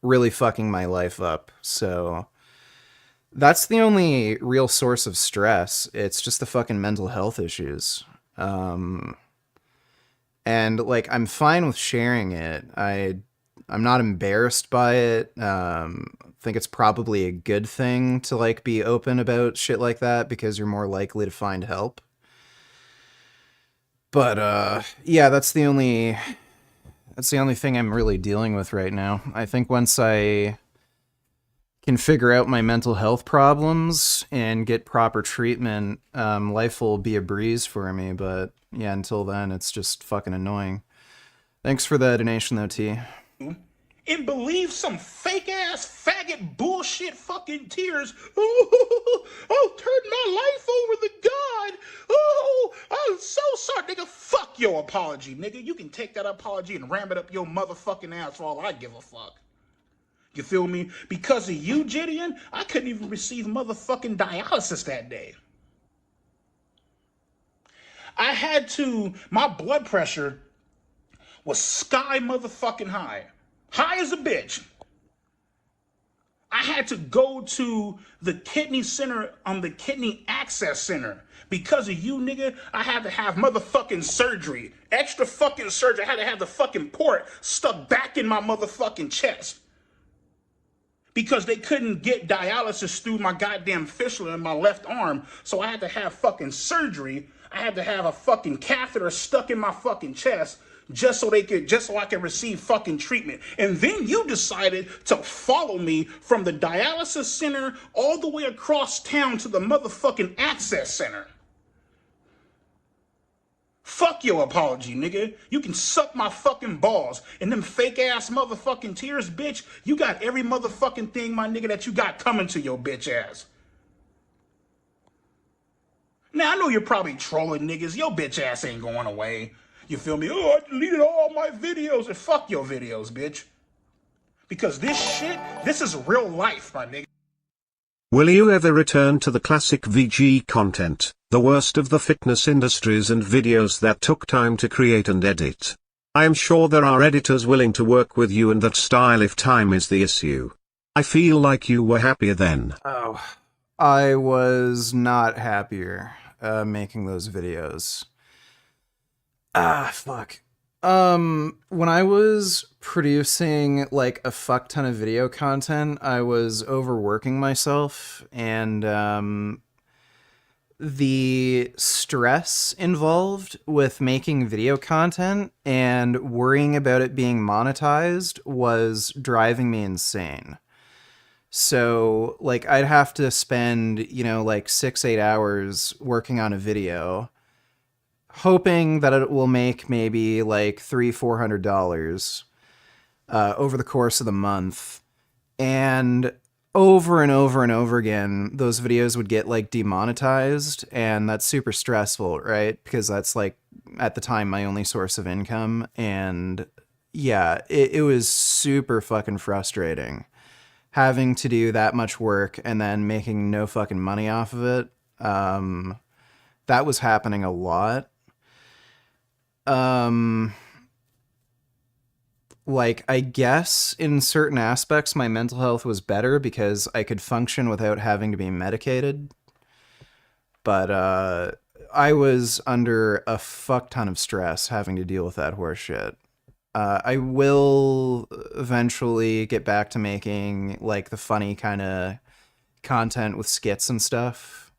really fucking my life up. So that's the only real source of stress. It's just the fucking mental health issues. And like, I'm fine with sharing it. I'm not embarrassed by it. I think it's probably a good thing to like be open about shit like that because you're more likely to find help. But yeah, that's the only thing I'm really dealing with right now. I think once I can figure out my mental health problems and get proper treatment, life will be a breeze for me. But yeah, until then, it's just fucking annoying. Thanks for the donation though, T. And believe some fake ass faggot bullshit fucking tears. Oh, I'll turn my life over to God. Oh, I'm so sorry, nigga. Fuck your apology, nigga. You can take that apology and ram it up your motherfucking ass for all I give a fuck. You feel me? Because of you, Gideon, I couldn't even receive motherfucking dialysis that day. I had to, my blood pressure was sky motherfucking high. High as a bitch. had to go to the kidney center the kidney access center. Because of you, nigga, I had to have motherfucking surgery. Extra fucking surgery. I had to have the fucking port stuck back in my motherfucking chest. Because they couldn't get dialysis through my goddamn fistula in my left arm. So I had to have fucking surgery. I had to have a fucking catheter stuck in my fucking chest just so I could receive fucking treatment. And then you decided to follow me from the dialysis center all the way across town to the motherfucking access center. Fuck your apology, nigga. You can suck my fucking balls. And them fake ass motherfucking tears, bitch, you got every motherfucking thing, my nigga, that you got coming to your bitch ass. Now, I know you're probably trolling niggas. Your bitch ass ain't going away. You feel me? Oh, I deleted all my videos. And fuck your videos, bitch. Because this shit, this is real life, my nigga. Will you ever return to the classic VG content, the worst of the fitness industries and videos that took time to create and edit? I am sure there are editors willing to work with you in that style if time is the issue. I feel like you were happier then. Oh, I was not happier making those videos. Fuck. When I was producing like a fuck ton of video content, I was overworking myself, and the stress involved with making video content and worrying about it being monetized was driving me insane. So, like, I'd have to spend, like 6-8 hours working on a video, hoping that it will make maybe like $300-400 over the course of the month. And over and over and over again, those videos would get like demonetized, and that's super stressful, right? Because that's like, at the time, my only source of income. And yeah, it was super fucking frustrating having to do that much work and then making no fucking money off of it. That was happening a lot. Like, I guess in certain aspects my mental health was better because I could function without having to be medicated. But I was under a fuck ton of stress having to deal with that horse shit. I will eventually get back to making like the funny kind of content with skits and stuff.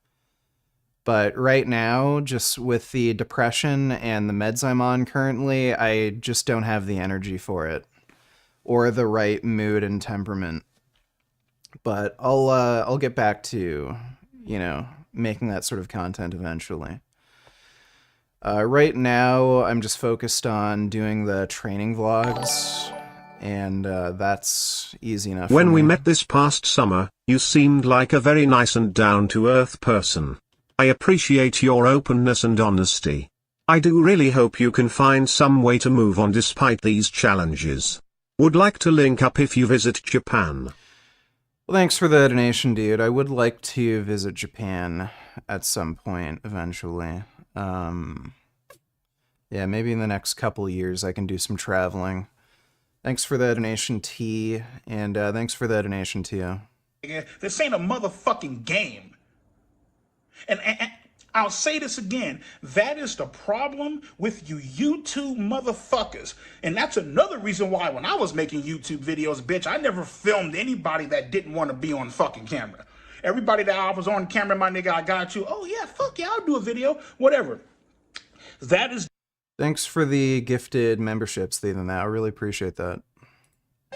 But right now, just with the depression and the meds I'm on currently, I just don't have the energy for it or the right mood and temperament. But I'll get back to, making that sort of content eventually. Right now, I'm just focused on doing the training vlogs, and that's easy enough. When we met this past summer, you seemed like a very nice and down-to-earth person. I appreciate your openness and honesty. I do really hope you can find some way to move on despite these challenges. Would like to link up if you visit Japan. Well, thanks for the donation, dude. I would like to visit Japan at some point eventually. Yeah, maybe in the next couple of years I can do some traveling. Thanks for the donation, T, and thanks for the donation, Tio. This ain't a motherfucking game. And I'll say this again. That is the problem with you YouTube motherfuckers. And that's another reason why when I was making YouTube videos, bitch, I never filmed anybody that didn't want to be on fucking camera. Everybody that I was on camera, my nigga, I got you. Oh yeah, fuck yeah, I'll do a video. Whatever. That is... Thanks for the gifted memberships, Stephen. I really appreciate that.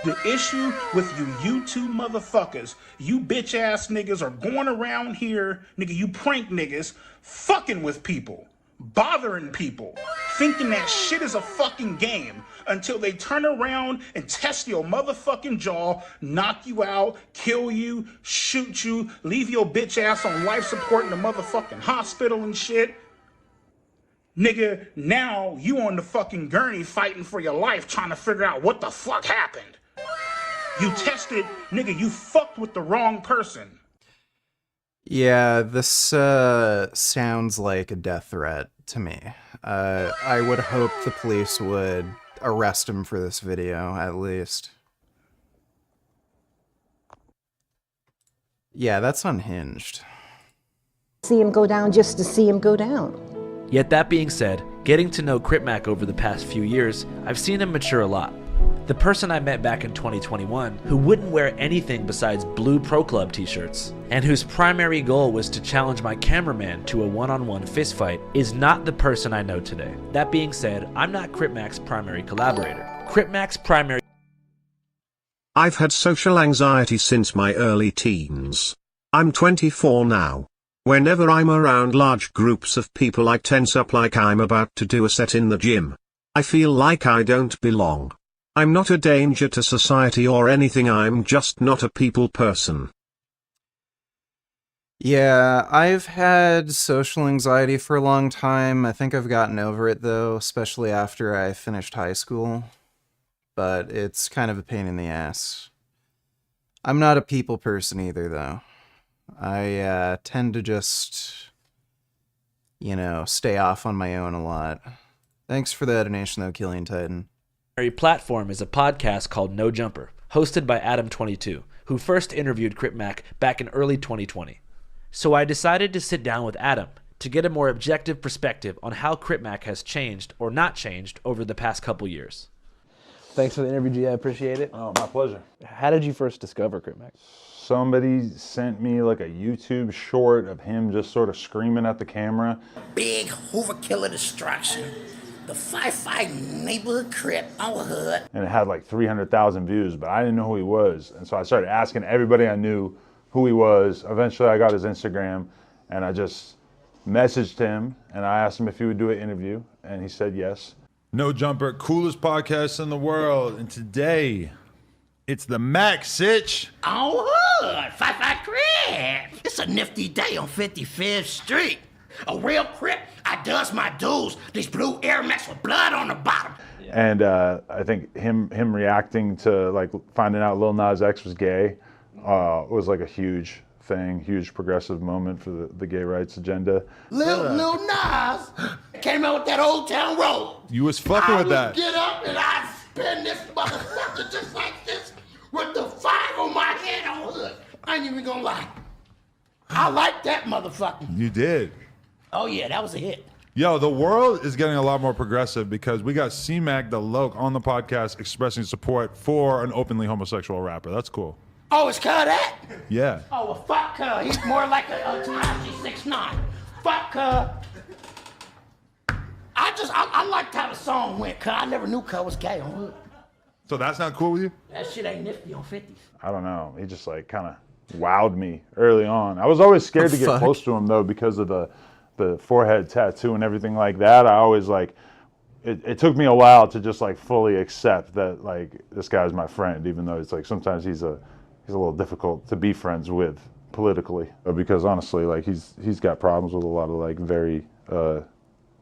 The issue with you YouTube motherfuckers, you bitch ass niggas are going around here, nigga, you prank niggas, fucking with people, bothering people, thinking that shit is a fucking game until they turn around and test your motherfucking jaw, knock you out, kill you, shoot you, leave your bitch ass on life support in the motherfucking hospital and shit. Nigga, now you on the fucking gurney fighting for your life trying to figure out what the fuck happened. You tested, nigga, you fucked with the wrong person. Yeah, this sounds like a death threat to me. I would hope the police would arrest him for this video, at least. Yeah, that's unhinged. See him go down just to see him go down. Yet that being said, getting to know Crip Mac over the past few years, I've seen him mature a lot. The person I met back in 2021, who wouldn't wear anything besides blue Pro Club t-shirts, and whose primary goal was to challenge my cameraman to a one-on-one fistfight, is not the person I know today. That being said, I'm not Crip Mac's primary collaborator. Crip Mac's primary... I've had social anxiety since my early teens. I'm 24 now. Whenever I'm around large groups of people I tense up like I'm about to do a set in the gym. I feel like I don't belong. I'm not a danger to society or anything, I'm just not a people person. Yeah, I've had social anxiety for a long time. I think I've gotten over it though, especially after I finished high school. But it's kind of a pain in the ass. I'm not a people person either though. I tend to just, stay off on my own a lot. Thanks for the donation though, Killian Titan. Platform is a podcast called No Jumper, hosted by Adam22, who first interviewed Crip Mac back in early 2020. So I decided to sit down with Adam to get a more objective perspective on how Crip Mac has changed or not changed over the past couple years. Thanks for the interview, G. I appreciate it. Oh, my pleasure. How did you first discover Crip Mac? Somebody sent me like a YouTube short of him just sort of screaming at the camera. Big Hoover killer distraction. The fight neighborhood Crip on hood. And it had like 300,000 views, but I didn't know who he was. And so I started asking everybody I knew who he was. Eventually I got his Instagram and I just messaged him and I asked him if he would do an interview and he said yes. No Jumper, coolest podcast in the world. And today, it's the Mac Sitch. On hood, fight Crip. It's a nifty day on 55th Street. A real Crip, I does my dues. These blue Air Max with blood on the bottom. And I think him reacting to like finding out Lil Nas X was gay was like a huge thing, huge progressive moment for the gay rights agenda. Lil Nas came out with that Old Town Road. You was fucking with that. I would get up and I'd spin this motherfucker just like this with the 5 on my head on hood. I ain't even gonna lie. I like that motherfucker. You did. Oh yeah, that was a hit. Yo, the world is getting a lot more progressive because we got C-Mac the Loke on the podcast expressing support for an openly homosexual rapper. That's cool. Oh, it's that? Yeah. Oh, well, fuck her. He's more like a Tash 6'9". Fuck her. I liked how the song went, cuz I never knew cuz was gay on hood. So that's not cool with you? That shit ain't nifty on 50s. I don't know. He just like kind of wowed me early on. I was always scared to get close to him though because of the forehead tattoo and everything like that. I always like, it took me a while to just like fully accept that like this guy's my friend, even though it's like sometimes he's a little difficult to be friends with politically, because honestly like he's got problems with a lot of like very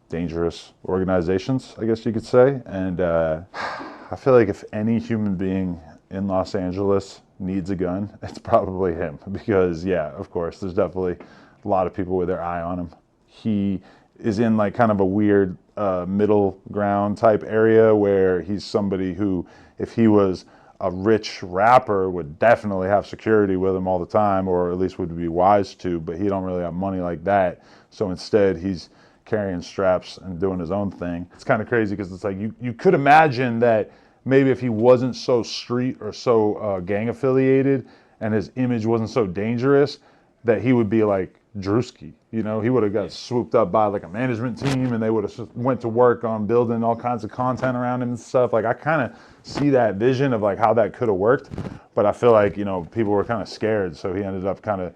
dangerous organizations, I guess you could say. And I feel like if any human being in Los Angeles needs a gun, it's probably him, because yeah, of course, there's definitely a lot of people with their eye on him. He is in like kind of a weird middle ground type area where he's somebody who, if he was a rich rapper, would definitely have security with him all the time, or at least would be wise to, but he don't really have money like that. So instead he's carrying straps and doing his own thing. It's kind of crazy because it's like you could imagine that maybe if he wasn't so street or so gang affiliated and his image wasn't so dangerous, that he would be like Drewski. You know, he would have got swooped up by like a management team and they would have went to work on building all kinds of content around him and stuff. Like I kind of see that vision of like how that could have worked, but I feel like, you know, people were kind of scared. So he ended up kind of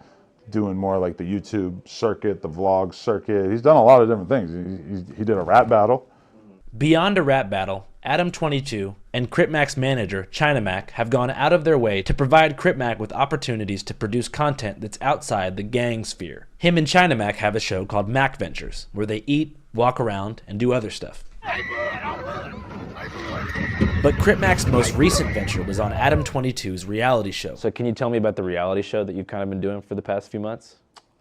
doing more like the YouTube circuit, the vlog circuit. He's done a lot of different things. He did a rap battle. Beyond a rap battle, Adam22 and Crip Mac's manager, China Mac, have gone out of their way to provide Crip Mac with opportunities to produce content that's outside the gang sphere. Him and China Mac have a show called Mac Ventures, where they eat, walk around, and do other stuff. But Crip Mac's most recent venture was on Adam22's reality show. So can you tell me about the reality show that you've kind of been doing for the past few months?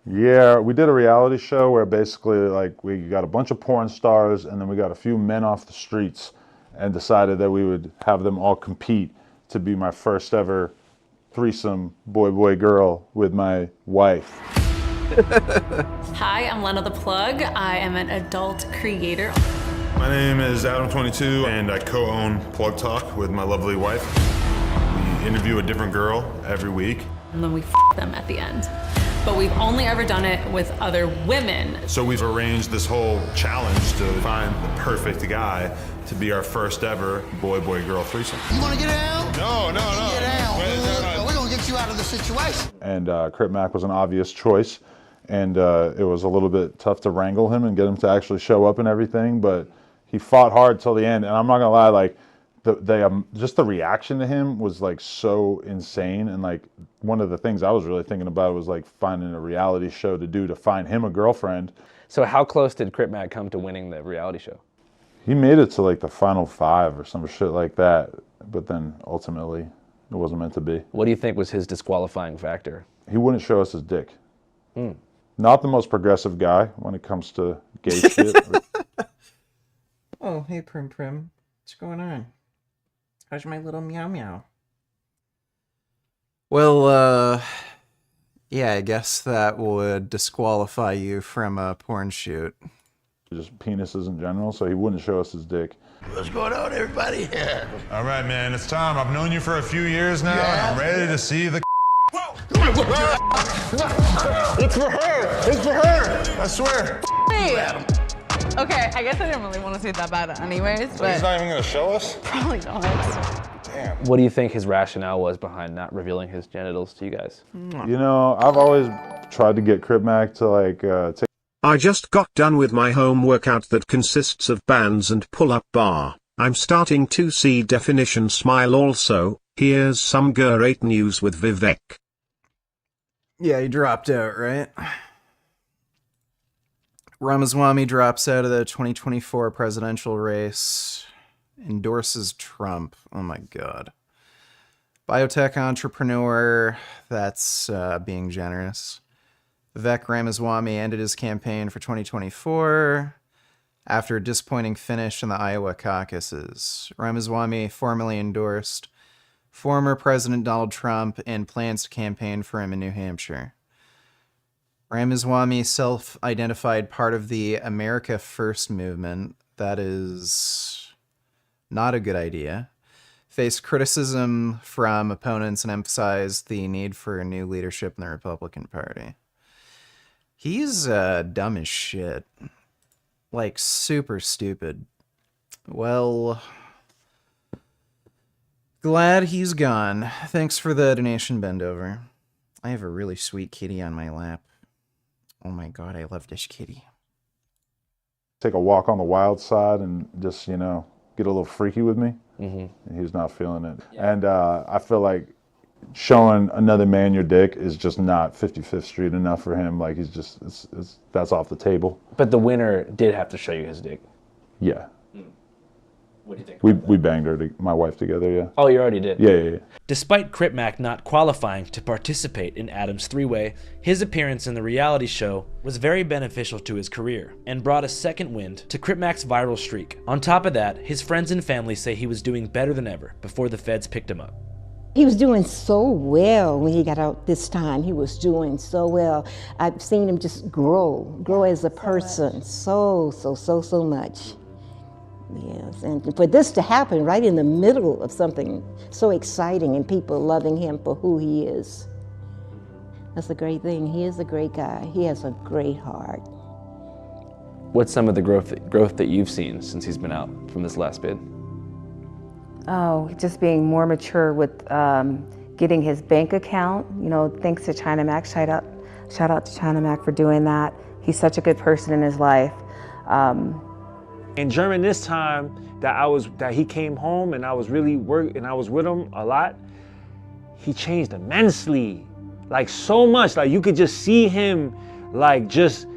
Yeah, we did a reality show where basically like we got a bunch of porn stars and then we got a few men off the streets and decided that we would have them all compete to be my first ever threesome boy girl with my wife. Hi, I'm Lena the Plug. I am an adult creator. My name is Adam22, and I co-own Plug Talk with my lovely wife. We interview a different girl every week. And then we them at the end. But we've only ever done it with other women. So we've arranged this whole challenge to find the perfect guy to be our first ever boy-girl threesome. You wanna get down? No. Get down. We're gonna get you out of the situation. And Crip Mac was an obvious choice, and it was a little bit tough to wrangle him and get him to actually show up and everything, but he fought hard till the end. And I'm not gonna lie, like, just the reaction to him was like so insane. And like one of the things I was really thinking about was like finding a reality show to do to find him a girlfriend. So how close did Crip Mac come to winning the reality show? He made it to like the final 5 or some shit like that, but then ultimately it wasn't meant to be. What do you think was his disqualifying factor? He wouldn't show us his dick. Not the most progressive guy when it comes to gay shit. Oh, hey Prim, what's going on? How's my little meow? Well, yeah, I guess that would disqualify you from a porn shoot. Just penises in general, so he wouldn't show us his dick. What's going on, everybody? All right, man, it's time. I've known you for a few years now, and I'm ready to see the It's for her! I swear. Hey. Okay, I guess I didn't really want to say that bad anyways, but... He's not even gonna show us? Probably not. Damn. What do you think his rationale was behind not revealing his genitals to you guys? You know, I've always tried to get Crip Mac to like take... I just got done with my home workout that consists of bands and pull-up bar. I'm starting to see definition smile also. Here's some great news with Vivek. Yeah, he dropped out, right? Ramaswamy drops out of the 2024 presidential race, endorses Trump. Oh my God. Biotech entrepreneur, that's being generous. Vivek Ramaswamy ended his campaign for 2024 after a disappointing finish in the Iowa caucuses. Ramaswamy formally endorsed former President Donald Trump and plans to campaign for him in New Hampshire. Ramaswamy self-identified part of the America First movement. That is not a good idea. Faced criticism from opponents and emphasized the need for new leadership in the Republican Party. He's dumb as shit. Like, super stupid. Well, glad he's gone. Thanks for the donation, Bendover. I have a really sweet kitty on my lap. Oh my God, I love this kitty. Take a walk on the wild side and just, you know, get a little freaky with me. And he's not feeling it. Yeah. And I feel like showing another man your dick is just not 55th Street enough for him. Like, he's just, that's off the table. But the winner did have to show you his dick. Yeah. What do you think? We banged my wife together, yeah. Oh, you already did? Yeah. Despite Crip Mac not qualifying to participate in Adam's three-way, his appearance in the reality show was very beneficial to his career and brought a second wind to Crip Mac's viral streak. On top of that, his friends and family say he was doing better than ever before the feds picked him up. He was doing so well when he got out this time. He was doing so well. I've seen him just grow as a person so much. Yes, and for this to happen right in the middle of something so exciting and people loving him for who he is, that's a great thing. He is a great guy. He has a great heart. What's some of the growth that you've seen since he's been out from this last bid? Oh, just being more mature with getting his bank account. You know, thanks to China Mac. Shout out to China Mac for doing that. He's such a good person in his life. And during this time that he came home and I was really and I was with him a lot, he changed immensely, like so much. Like you could just see him, like just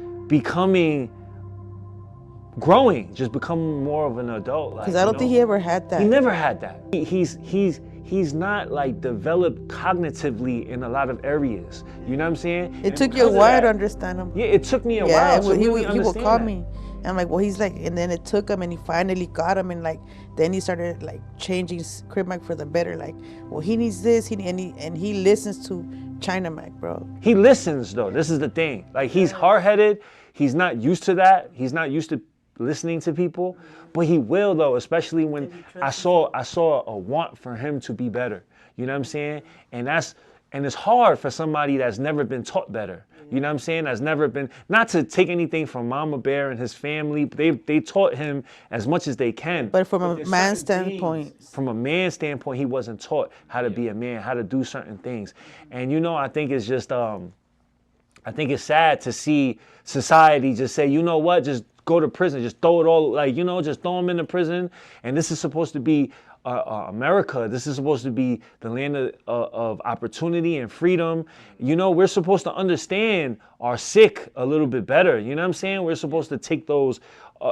growing, just becoming more of an adult. Because I don't think he ever had that. He never had that. He's not like developed cognitively in a lot of areas. You know what I'm saying? It took you a while to understand him. Yeah, it took me a while. He would call me. And I'm like, well, he's like, and then it took him and he finally got him. And like, then he started like changing Crip Mac for the better. Like, well, he needs this. And he listens to China Mac, bro. He listens though. This is the thing. Like he's hard-headed. He's not used to that. He's not used to listening to people, but he will though, especially when I saw a want for him to be better. You know what I'm saying? And it's hard for somebody that's never been taught better. You know what I'm saying? That's never been, not to take anything from Mama Bear and his family, but they taught him as much as they can. But from a man's standpoint. From a man's standpoint, he wasn't taught how to be a man, how to do certain things. And you know, I think it's just, I think it's sad to see society just say, you know what, just go to prison, just throw it all, like, you know, just throw them into prison. And this is supposed to be America. This is supposed to be the land of opportunity and freedom. You know, we're supposed to understand our sick a little bit better. You know what I'm saying? We're supposed to take those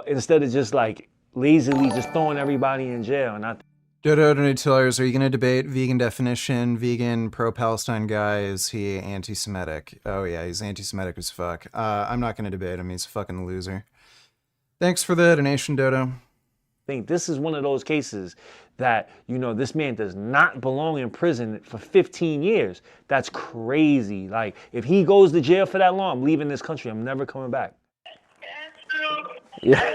instead of just like lazily just throwing everybody in jail. And Dodo Nutillers, are you going to debate vegan definition, vegan pro-Palestine guy? Is he anti-Semitic? Oh yeah, he's anti-Semitic as fuck. I'm not going to debate him. He's a fucking loser. Thanks for the donation, Dodo. I think this is one of those cases that, you know, this man does not belong in prison for 15 years. That's crazy. Like, if he goes to jail for that long, I'm leaving this country. I'm never coming back. Yeah. Can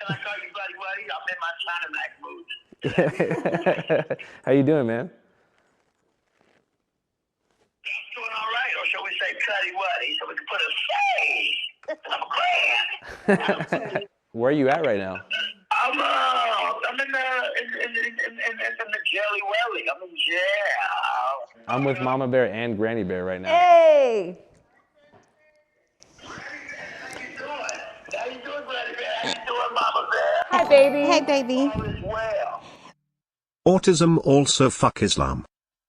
I call you buddy? I'm in my China Mac mood. How you doing, man? I'm doing all right, or shall we say Cuddy Wuddy, so we can put a say. I'm grand. Where are you at right now? I'm in the jelly welly. I'm in jail. I'm with Mama Bear and Granny Bear right now. Hey! How you doing, Granny Bear? How you doing, Mama Bear? Hi, baby. Hey, baby. All is well. Autism also fuck Islam.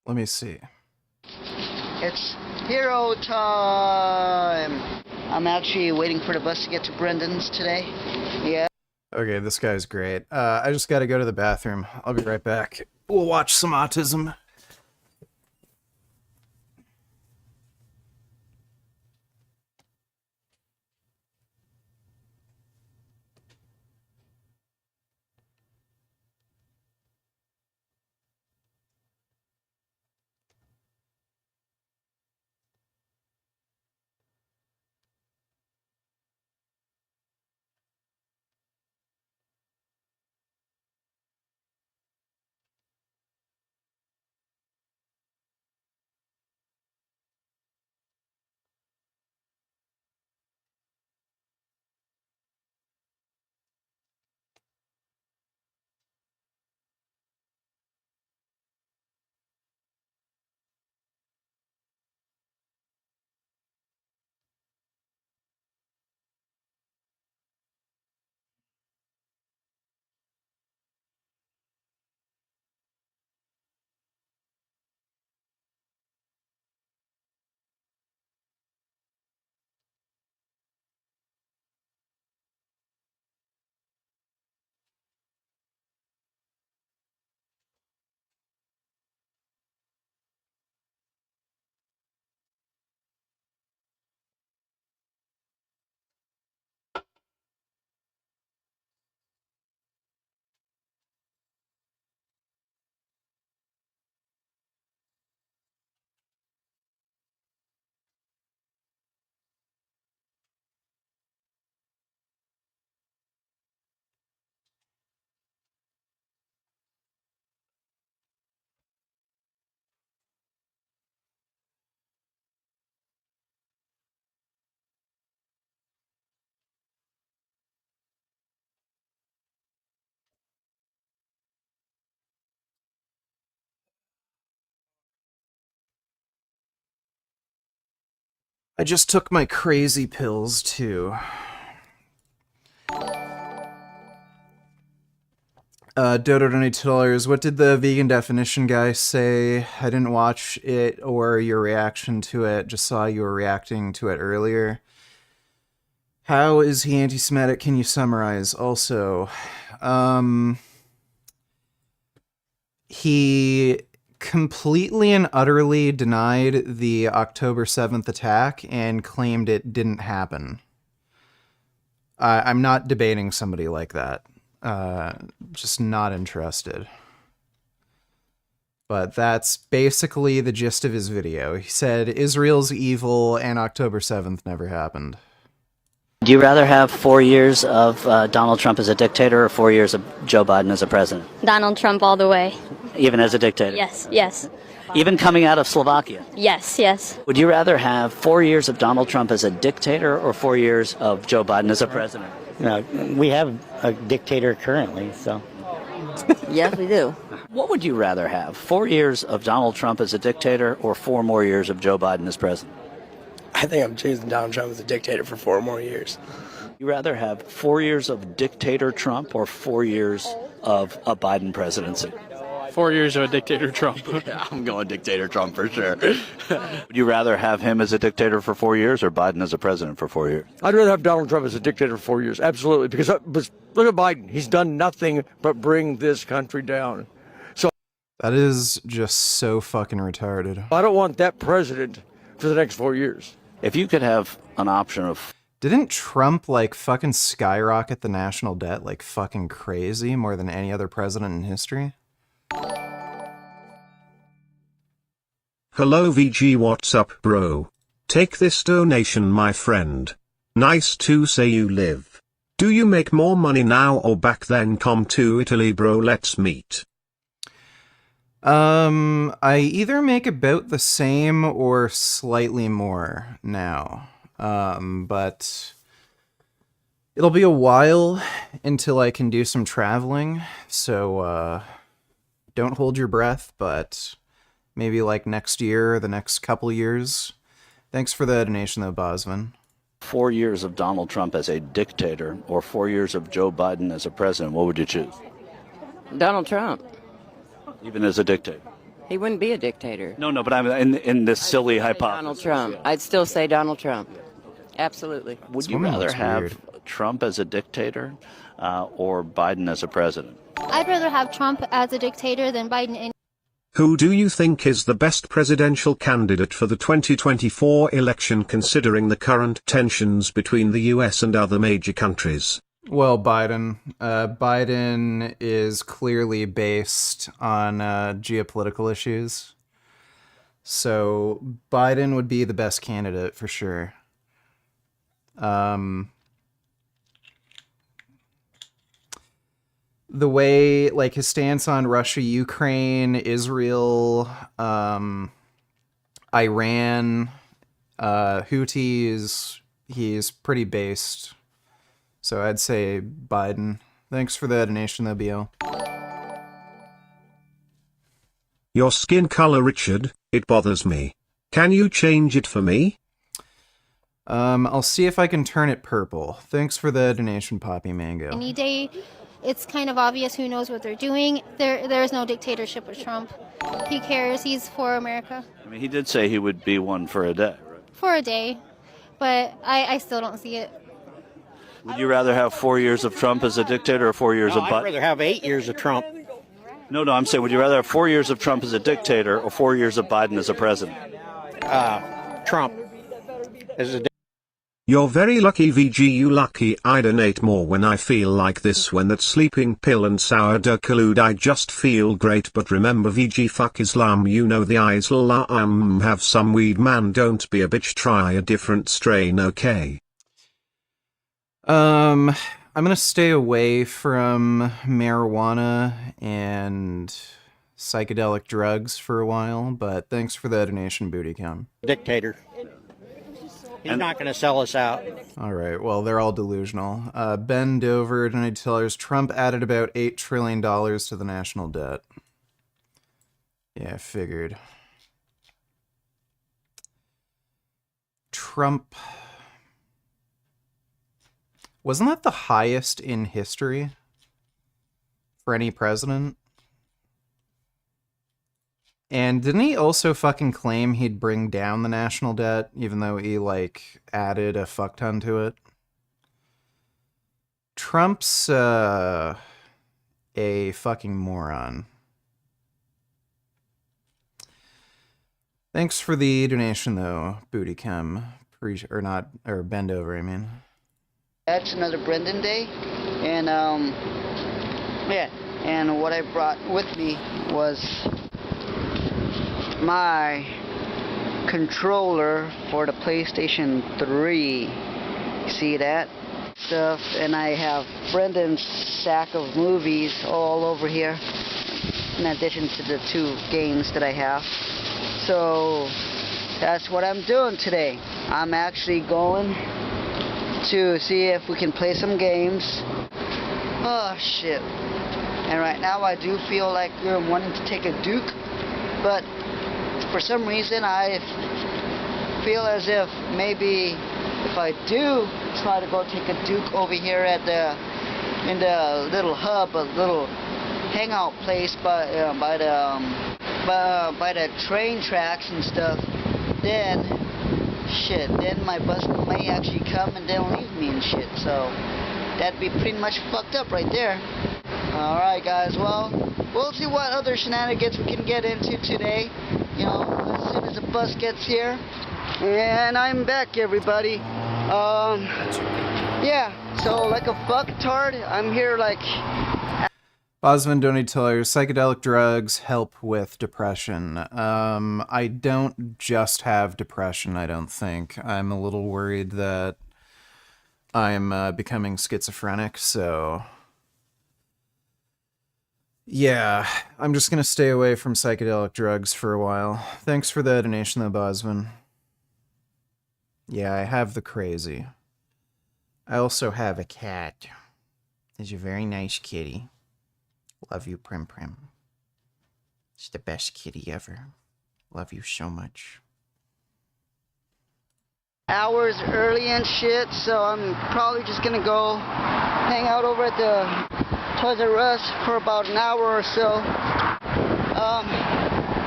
Let me see. It's hero time. I'm actually waiting for the bus to get to Brendan's today. Yeah. Okay, this guy's great. I just gotta go to the bathroom. I'll be right back. We'll watch some autism. I just took my crazy pills, too. Dodo $20. What did the vegan definition guy say? I didn't watch it or your reaction to it. Just saw you were reacting to it earlier. How is he anti-Semitic? Can you summarize? Also, he completely and utterly denied the October 7th attack and claimed it didn't happen. I'm not debating somebody like that. Just not interested. But that's basically the gist of his video. He said Israel's evil and October 7th never happened. Do you rather have 4 years of Donald Trump as a dictator or 4 years of Joe Biden as a president? Donald Trump all the way. Even as a dictator? Yes, yes. Even coming out of Slovakia? Yes, yes. Would you rather have 4 years of Donald Trump as a dictator or 4 years of Joe Biden as a president? We have a dictator currently, so. Yes, we do. What would you rather have? 4 years of Donald Trump as a dictator or 4 more years of Joe Biden as president? I think I'm choosing Donald Trump as a dictator for 4 more years. You rather have 4 years of dictator Trump or 4 years of a Biden presidency? 4 years of a dictator Trump. I'm going dictator Trump for sure. Would you rather have him as a dictator for 4 years or Biden as a president for 4 years? I'd rather have Donald Trump as a dictator for 4 years, absolutely. Because look at Biden. He's done nothing but bring this country down. So that is just so fucking retarded. I don't want that president for the next 4 years. If you could have an option of... Didn't Trump, like, fucking skyrocket the national debt like fucking crazy more than any other president in history? Hello VG, what's up bro? Take this donation my friend. Nice to say you live. Do you make more money now or back then? Come to Italy bro, let's meet. I either make about the same or slightly more now. But it'll be a while until I can do some traveling, so don't hold your breath, but maybe like next year or the next couple years. Thanks for the donation though, Bosman. 4 years of Donald Trump as a dictator or 4 years of Joe Biden as a president, what would you choose? Donald Trump. Even as a dictator? He wouldn't be a dictator. No, but I'm in this silly hypothesis. Donald Trump. I'd still say Donald Trump. Absolutely. Would you rather have Trump as a dictator or Biden as a president? I'd rather have Trump as a dictator than Biden. Who do you think is the best presidential candidate for the 2024 election considering the current tensions between the US and other major countries? Well, Biden. Biden is clearly based on geopolitical issues. So Biden would be the best candidate for sure. The way, like, his stance on Russia, Ukraine, Israel, Iran, Houthis, he's pretty based. So I'd say Biden. Thanks for the donation, though, BO. Your skin color, Richard, it bothers me. Can you change it for me? I'll see if I can turn it purple. Thanks for the donation, Poppy Mango. Any day, it's kind of obvious who knows what they're doing. There is no dictatorship with Trump. He cares. He's for America. I mean, he did say he would be one for a day, right? For a day. But I still don't see it. Would you rather have 4 years of Trump as a dictator or 4 years of Biden? I'd rather have 8 years of Trump. No, I'm saying, would you rather have 4 years of Trump as a dictator or 4 years of Biden as a president? Trump as a You're very lucky VG, you lucky. I donate more when I feel like this, when that sleeping pill and sourdough collude. I just feel great, but remember VG, fuck Islam, you know the Islam, have some weed man, don't be a bitch, try a different strain, okay? I'm gonna stay away from marijuana and psychedelic drugs for a while, but thanks for the donation, Booty Cam. dictator. He's not going to sell us out. All right, well, they're all delusional. Ben Dover, donated $2. Trump added about $8 trillion to the national debt. Yeah, I figured. Trump... Wasn't that the highest in history for any president? And didn't he also fucking claim he'd bring down the national debt, even though he, like, added a fuck ton to it? Trump's, a fucking moron. Thanks for the donation, though, Booty Chem. Or bend over, I mean. That's another Brendan day, and yeah, and what I brought with me was my controller for the PlayStation 3. See that stuff? And I have Brendan's sack of movies all over here, in addition to the 2 games that I have. So that's what I'm doing today. I'm actually going to see if we can play some games. Oh shit. And right now I do feel like we're wanting to take a Duke, but for some reason I feel as if maybe if I do try to go take a Duke over here at in the little hub, a little hangout place by the train tracks and stuff, then shit, then my bus may actually come and then leave me and shit. So that'd be pretty much fucked up right there. Alright guys, well, we'll see what other shenanigans we can get into today, you know, as soon as the bus gets here. And I'm back, everybody. Yeah, so like a fucktard, I'm here like... Bosman, don't need to tell you, psychedelic drugs help with depression. I don't just have depression, I don't think. I'm a little worried that I'm becoming schizophrenic, so... Yeah, I'm just gonna stay away from psychedelic drugs for a while. Thanks for the donation though, Bosman. Yeah, I have the crazy. I also have a cat. He's a very nice kitty. Love you, Prim Prim. It's the best kitty ever. Love you so much. Hours early and shit, so I'm probably just gonna go hang out over at the Toys R Us for about an hour or so.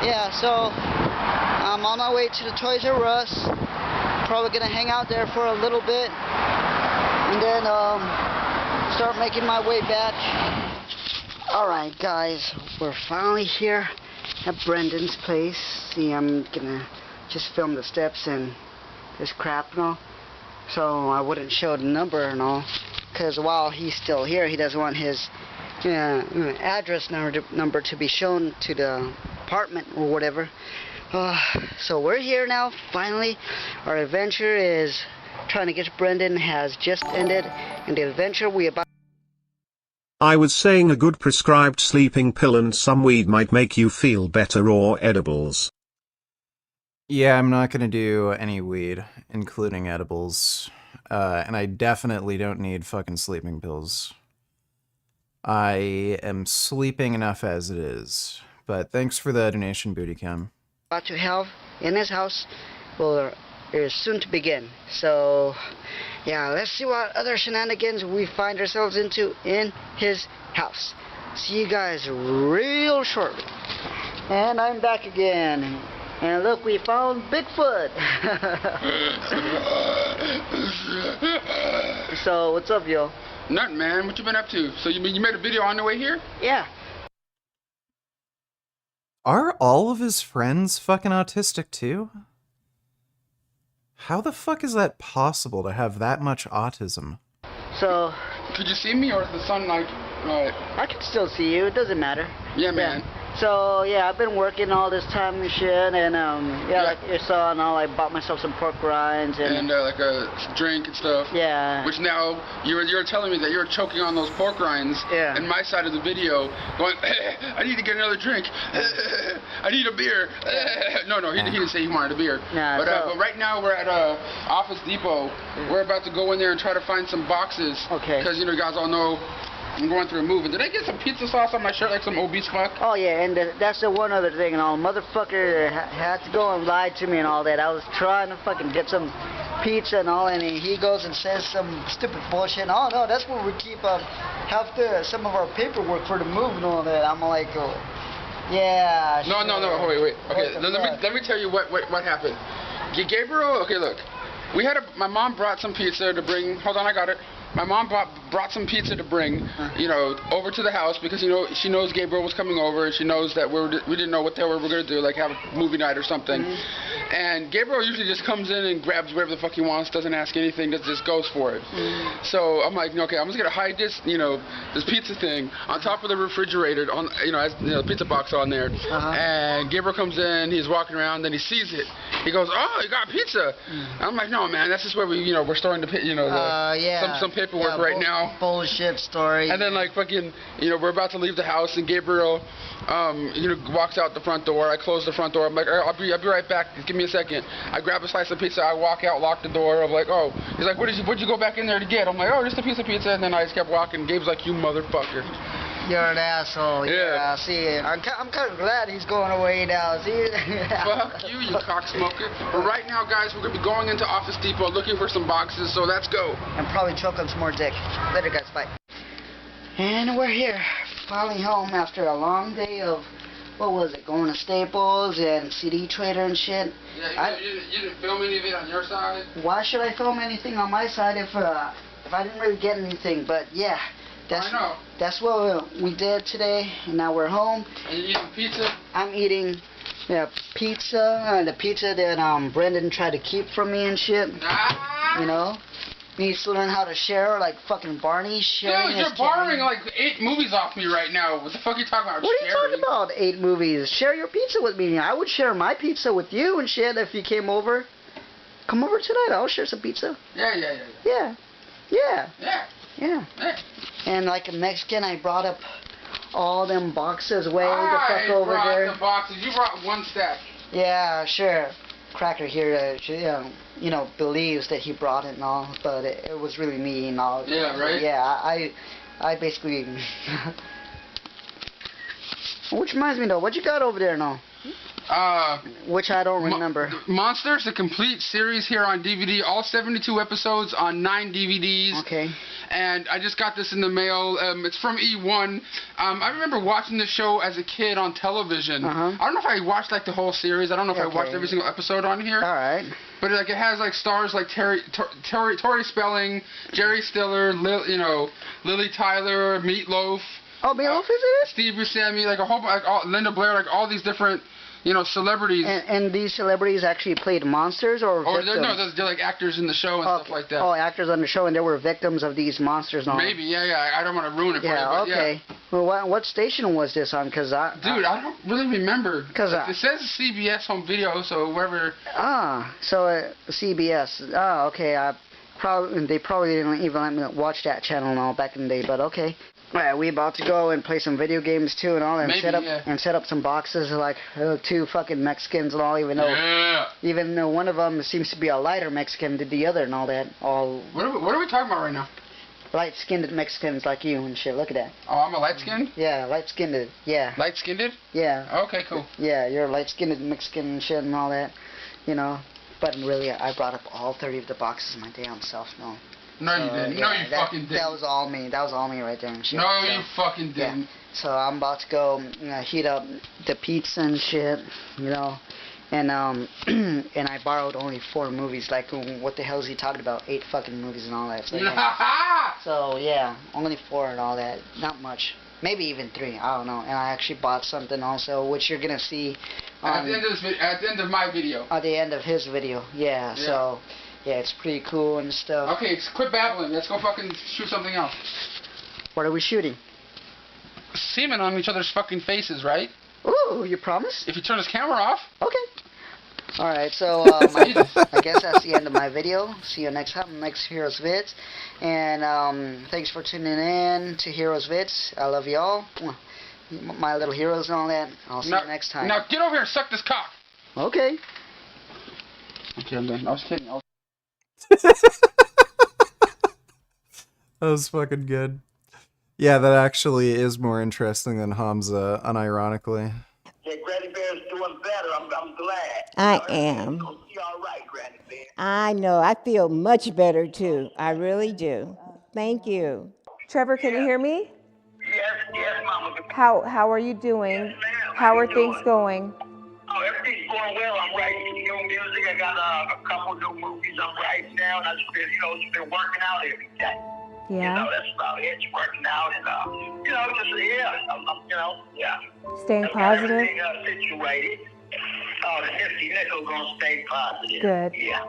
Yeah, so I'm on my way to the Toys R Us. Probably gonna hang out there for a little bit and then start making my way back. Alright guys, we're finally here at Brendan's place. See, I'm gonna just film the steps and this crap and all, so I wouldn't show the number and all, because while he's still here, he doesn't want his address number to be shown to the apartment or whatever. So we're here now, finally. Our adventure is trying to get to Brendan has just ended, and the adventure we about... I was saying a good prescribed sleeping pill and some weed might make you feel better, or edibles. Yeah, I'm not gonna do any weed, including edibles. And I definitely don't need fucking sleeping pills. I am sleeping enough as it is. But thanks for the donation, Booty Cam. About to have in his house is soon to begin. So, yeah, let's see what other shenanigans we find ourselves into in his house. See you guys real shortly. And I'm back again. And look, we found Bigfoot. So, what's up, yo? Nothing, man. What you been up to? So you made a video on the way here? Yeah. Are all of his friends fucking autistic too? How the fuck is that possible to have that much autism? So... Could you see me, or is the sunlight... I can still see you. It doesn't matter. Yeah, man. So, yeah, I've been working all this time and shit, and, yeah, like you saw and all, I bought myself some pork rinds and like a drink and stuff. Yeah. Which now, you're telling me that you're choking on those pork rinds. Yeah. And my side of the video, going, I need to get another drink. I need a beer. No, he didn't say he wanted a beer. Nah, but right now, we're at Office Depot. We're about to go in there and try to find some boxes. Okay. Because, you guys all know, I'm going through a move. And did I get some pizza sauce on my shirt like some obese fuck? Oh, yeah, and that's the one other thing and all. Motherfucker had to go and lie to me and all that. I was trying to fucking get some pizza and all, and he goes and says some stupid bullshit. Oh, no, that's where we keep some of our paperwork for the move and all that. I'm like, oh, yeah. No, wait. Okay, let me tell you what happened. Gabriel, okay, look. My mom brought some pizza to bring. Hold on, I got it. My mom brought some pizza to bring, over to the house because, she knows Gabriel was coming over and she knows that we didn't know what the hell we were going to do, like have a movie night or something. And Gabriel usually just comes in and grabs whatever the fuck he wants, doesn't ask anything, just goes for it. So I'm like, okay, I'm just gonna hide this, this pizza thing on top of the refrigerator, on, the pizza box on there. And Gabriel comes in, he's walking around, then he sees it. He goes, "Oh, you got pizza." I'm like, "No, man, that's just where we're storing some paperwork right now." Bullshit story. And then like fucking, we're about to leave the house, and Gabriel, walks out the front door. I close the front door. I'm like, I'll be right back. Give me a second. I grab a slice of pizza. I walk out, lock the door. I'm like, oh. He's like, what'd you go back in there to get? I'm like, oh, just a piece of pizza. And then I just kept walking. Gabe's like, you motherfucker. You're an asshole. Yeah. See, I'm kind of glad he's going away now. See? Fuck you, you cocksmoker. But right now, guys, we're gonna be going into Office Depot looking for some boxes. So let's go. And probably choke on some more dick. Later, guys. Bye. And we're here, finally home after a long day of, what was it, going to Staples and CD Trader and shit. Yeah, you didn't film any of it on your side? Why should I film anything on my side if I didn't really get anything? But yeah, that's what we did today, and now we're home. And you eating pizza? I'm eating pizza, the pizza that Brendan tried to keep from me and shit. Needs to learn how to share, like fucking Barney sharing. Dude, you're borrowing like 8 movies off me right now. What the fuck are you talking about? What are you talking about? 8 movies? Share your pizza with me. I would share my pizza with you and shit if you came over. Come over tonight. I'll share some pizza. Yeah. And like a Mexican, I brought up all them boxes way the fuck over there. The boxes. You brought one stack. Yeah, sure. Cracker here, believes that he brought it and all, but it was really me and all. Yeah, right? Yeah, I basically... Which reminds me though, what you got over there now? Which I don't remember. Monsters, the complete series here on DVD, all 72 episodes on 9 DVDs. Okay. And I just got this in the mail. It's from E1. I remember watching this show as a kid on television. I don't know if I watched like the whole series. I don't know if I watched every single episode on here. All right. But like it has like stars like Tori Spelling, Jerry Stiller, Lily Tyler, Meatloaf. Oh, Meatloaf is it? Steve Buscemi, like a whole Linda Blair, like all these different. Celebrities. And these celebrities actually played monsters or victims? They're like actors in the show and stuff like that. Oh, actors on the show, and they were victims of these monsters. And all. Maybe, yeah. I don't want to ruin it for you. But okay. Well, what station was this on? Dude, I don't really remember. It says CBS Home Video, so wherever. CBS. Oh, okay. They probably didn't even let me watch that channel and all back in the day, but okay. Alright, we about to go and play some video games too and all, and set up some boxes like 2 fucking Mexicans and all, even though one of them seems to be a lighter Mexican than the other and all that. What are we talking about right now? Light-skinned Mexicans like you and shit. Look at that. Oh, I'm a light-skinned? Yeah, light-skinned. Yeah. Light-skinned? Yeah. Okay, cool. Yeah, you're a light-skinned Mexican and shit and all that, But really, I brought up all 30 of the boxes my damn self. No. No, you didn't. No, you fucking didn't. That was all me. That was all me right there and shit. No, you fucking didn't. Yeah. So I'm about to go heat up the pizza and shit, And and I borrowed only 4 movies. Like, what the hell is he talking about? 8 fucking movies and all that. So yeah, only 4 and all that. Not much. Maybe even 3. I don't know. And I actually bought something also, which you're gonna see at the end of my video. At the end of his video. Yeah. So. Yeah, it's pretty cool and stuff. Okay, quit babbling. Let's go fucking shoot something else. What are we shooting? Semen on each other's fucking faces, right? Ooh, you promise? If you turn his camera off. Okay. Alright, so I guess that's the end of my video. See you next time, next Heroes Vids. And thanks for tuning in to Heroes Vids. I love you all. My little heroes and all that. I'll see you next time. Now get over here and suck this cock. Okay. Okay, I'm done. I was kidding. That was fucking good. Yeah, that actually is more interesting than Hamza, unironically. Yeah, Granny Bear's doing better. I'm glad. I am. You're all right, Granny Bear. I know. I feel much better, too. I really do. Thank you. Trevor, can you hear me? Yes, Mama. How are you doing? Yes, ma'am. How are things going? Oh, everything's going well. I'm writing new music. I got a couple new movies I'm writing now, and I've been, been working out every day. Yeah. That's about it. It's working out, and I'm Staying positive. Everything situated. Oh, the 50 nickel gonna stay positive. Good. Yeah.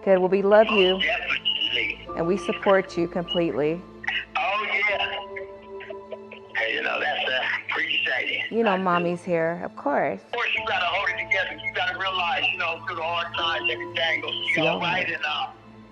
Good. Well, we love you, Definitely. and we support you completely. Oh, yeah. Hey, you know, that's appreciate it. You know, mommy's here, of course. Of course, you gotta hold it together. You gotta realize, you know, through the hard times, everything goes to all right. And,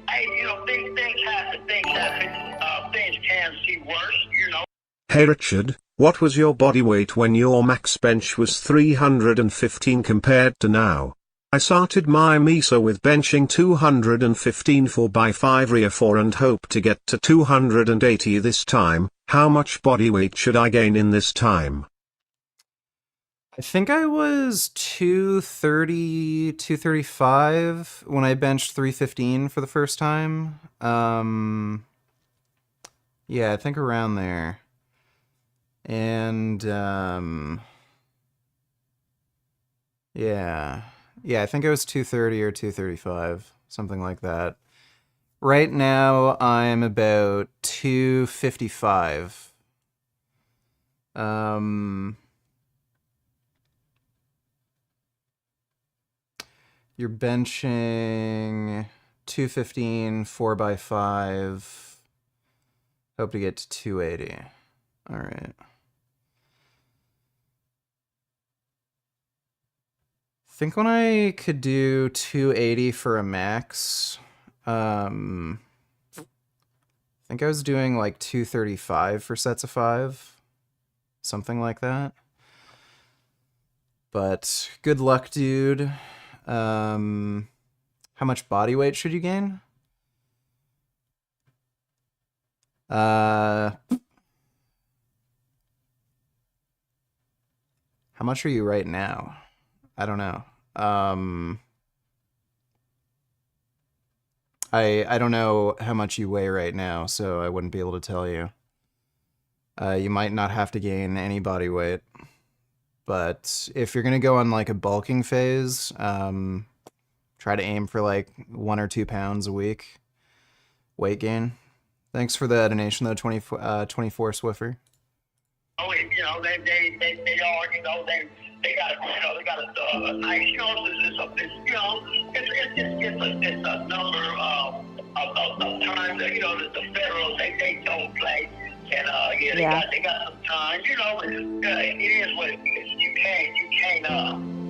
hey, you know, things happen. Things can see worse, you know. Hey Richard, what was your body weight when your max bench was 315 compared to now? I started my meso with benching 215 4x5 rear 4 and hope to get to 280 this time. How much body weight should I gain in this time? I think I was 230, 235 when I benched 315 for the first time. Yeah, I think around there. And, yeah, I think it was 230 or 235, something like that. Right now, I'm about 255. You're benching 215, 4x5. Hope to get to 280. All right. Think when I could do 280 for a max, I think I was doing like 235 for sets of 5, something like that. But good luck, dude. How much body weight should you gain? How much are you right now? I don't know. I don't know how much you weigh right now, so I wouldn't be able to tell you. You might not have to gain any body weight, but if you're gonna go on like a bulking phase, try to aim for like 1 or 2 pounds a week weight gain. Thanks for the donation though, 24 Swiffer. Oh, you know, they all, you know, they got, you know, they got a nice, you know, it's a number of times that, you know, that the federals, they don't play. And, they got some time, you know, it is what it is. You can't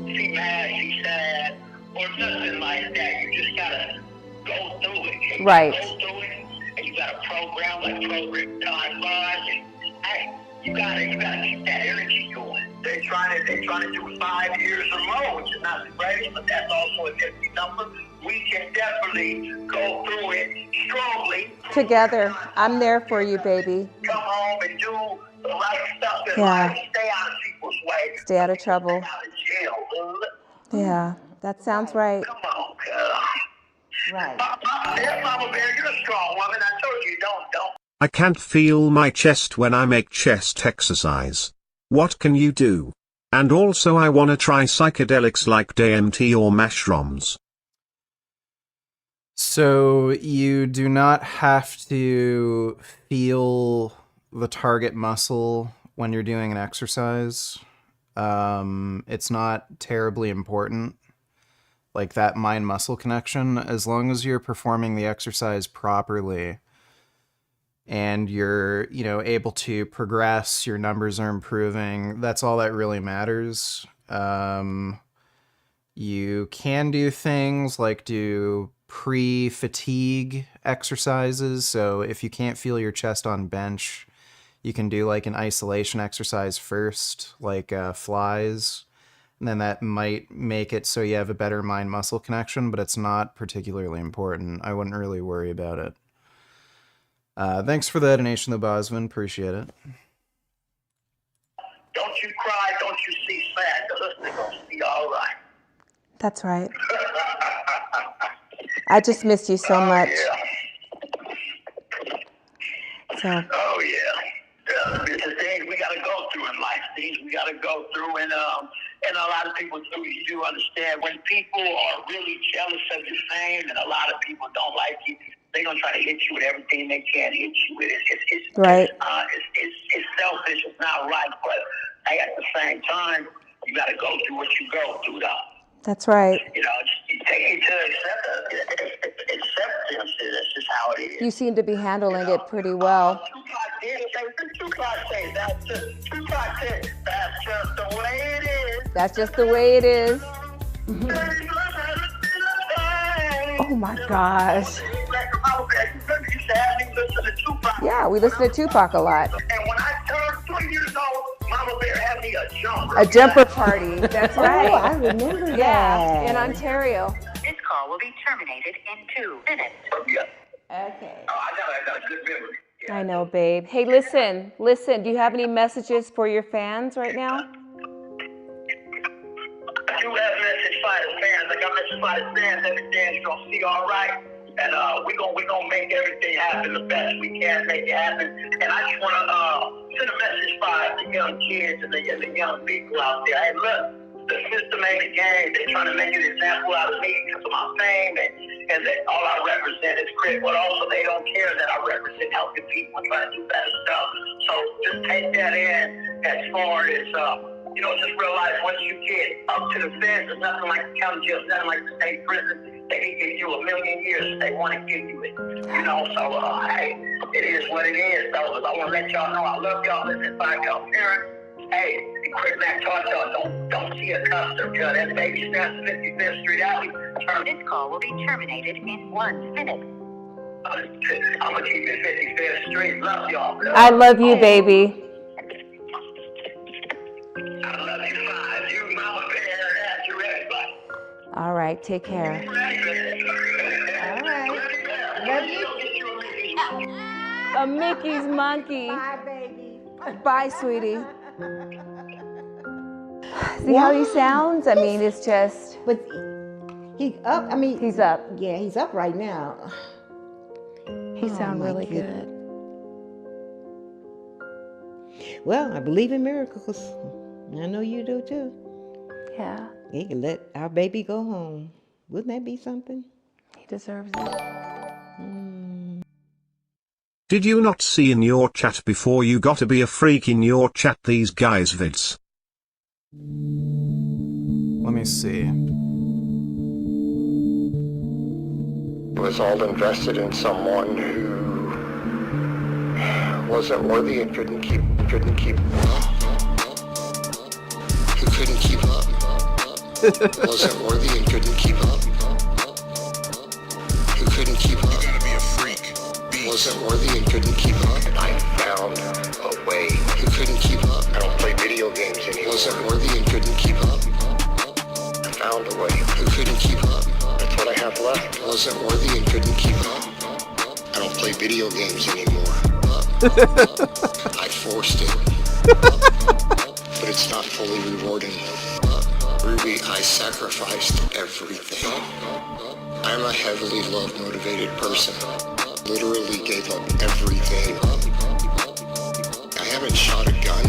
see mad, see sad, or nothing like that. You just gotta go through it. Right. Go through it, and you got a program time wise, and hey, you gotta keep that energy going. They're trying to do 5 years or more, which is not the greatest, but that's also a different number. We can definitely go through it strongly. Together. I'm there for you, baby. Come home and do the right stuff in Yeah. life. Stay out of people's way. Stay out of trouble. Stay out of jail. Yeah, that sounds right. Come on, girl. Right. Mama Bear, you're a strong woman. I told you, don't. I can't feel my chest when I make chest exercise. What can you do? And also I wanna try psychedelics like DMT or mushrooms. So you do not have to feel the target muscle when you're doing an exercise. It's not terribly important, like that mind-muscle connection, as long as you're performing the exercise properly and you're, you know, able to progress, your numbers are improving. That's all that really matters. You can do things like do pre-fatigue exercises. So if you can't feel your chest on bench, you can do like an isolation exercise first, like flies. And then that might make it so you have a better mind-muscle connection, but it's not particularly important. I wouldn't really worry about it. Thanks for the donation, though, Bosman. Appreciate it. Don't you cry, don't you see sad. The listeners gonna be all right. That's right. I just miss you so much. So. Oh yeah. It's the things we gotta go through in life. Things we gotta go through, and a lot of people you do understand when people are really jealous of your fame, and a lot of people don't like you. They're gonna try to hit you with everything they can hit you with. It's right. It's selfish. It's not right, but hey, at the same time, you gotta go through what you go through, though. That's right. You know, you take it to acceptance. That's just how it is. You seem to be handling it pretty well. Tupac said, that's just the way it is. That's just the way it is. Oh my gosh. Yeah, we listen to Tupac a lot. And when I turned 3 years old, Mama Bear had me a jumper. A jumper party. That's right. Oh, I remember that. Yeah, in Ontario. This call will be terminated in 2 minutes. Okay. Oh, I got a good memory. I know, babe. Hey, listen. Do you have any messages for your fans right now? I do have message for the fans. I got message for the fans. Everything's gonna be all right. And we gonna make everything happen the best we can make it happen. And I just wanna send a message for the young kids and the young people out there. Hey, look, the system ain't a game. They're trying to make an example out of me because of my fame and that all I represent is grit. But also they don't care that I represent helping people and trying to do better stuff. So just take that in as far as you know, just realize once you get up to the fence, there's nothing like the county jail, nothing like the state prison. They can give you 1,000,000 years if they want to give you it. You know, so hey, it is what it is, though. I want to let y'all know I love y'all. Listen, by y'all parents. Hey, quick back taught y'all, don't see a custom cut. That baby steps 55th Street Alley. This call will be terminated in 1 minute. I'm gonna keep it 55th Street. Love y'all. I love you, baby. I love you, five. You, Mama Bear, and you, everybody. All right, take care. All right. Love you. A Mickey's monkey. Bye, baby. Bye, sweetie. See how he sounds? I mean, it's just. But he's up. I mean, he's up. Yeah, he's up right now. He sounds really good. Well, I believe in miracles. I know you do too. Yeah. He can let our baby go home. Wouldn't that be something? He deserves it. Did you not see in your chat before you got to be a freak in your chat these guys' vids? Let me see. It was all invested in someone who wasn't worthy and couldn't keep up. Who couldn't keep up. Wasn't worthy and couldn't keep up. Who couldn't keep up. You gotta be a freak. Wasn't worthy and couldn't keep up. And I found a way. Who couldn't keep up. I don't play video games anymore. Wasn't worthy and couldn't keep up. I found a way. Who couldn't keep up. That's what I have left. Wasn't worthy and couldn't keep up. I don't play video games anymore. I forced it. But it's not fully rewarding. Ruby, I sacrificed everything. I'm a heavily love-motivated person. Literally gave up everything. I haven't shot a gun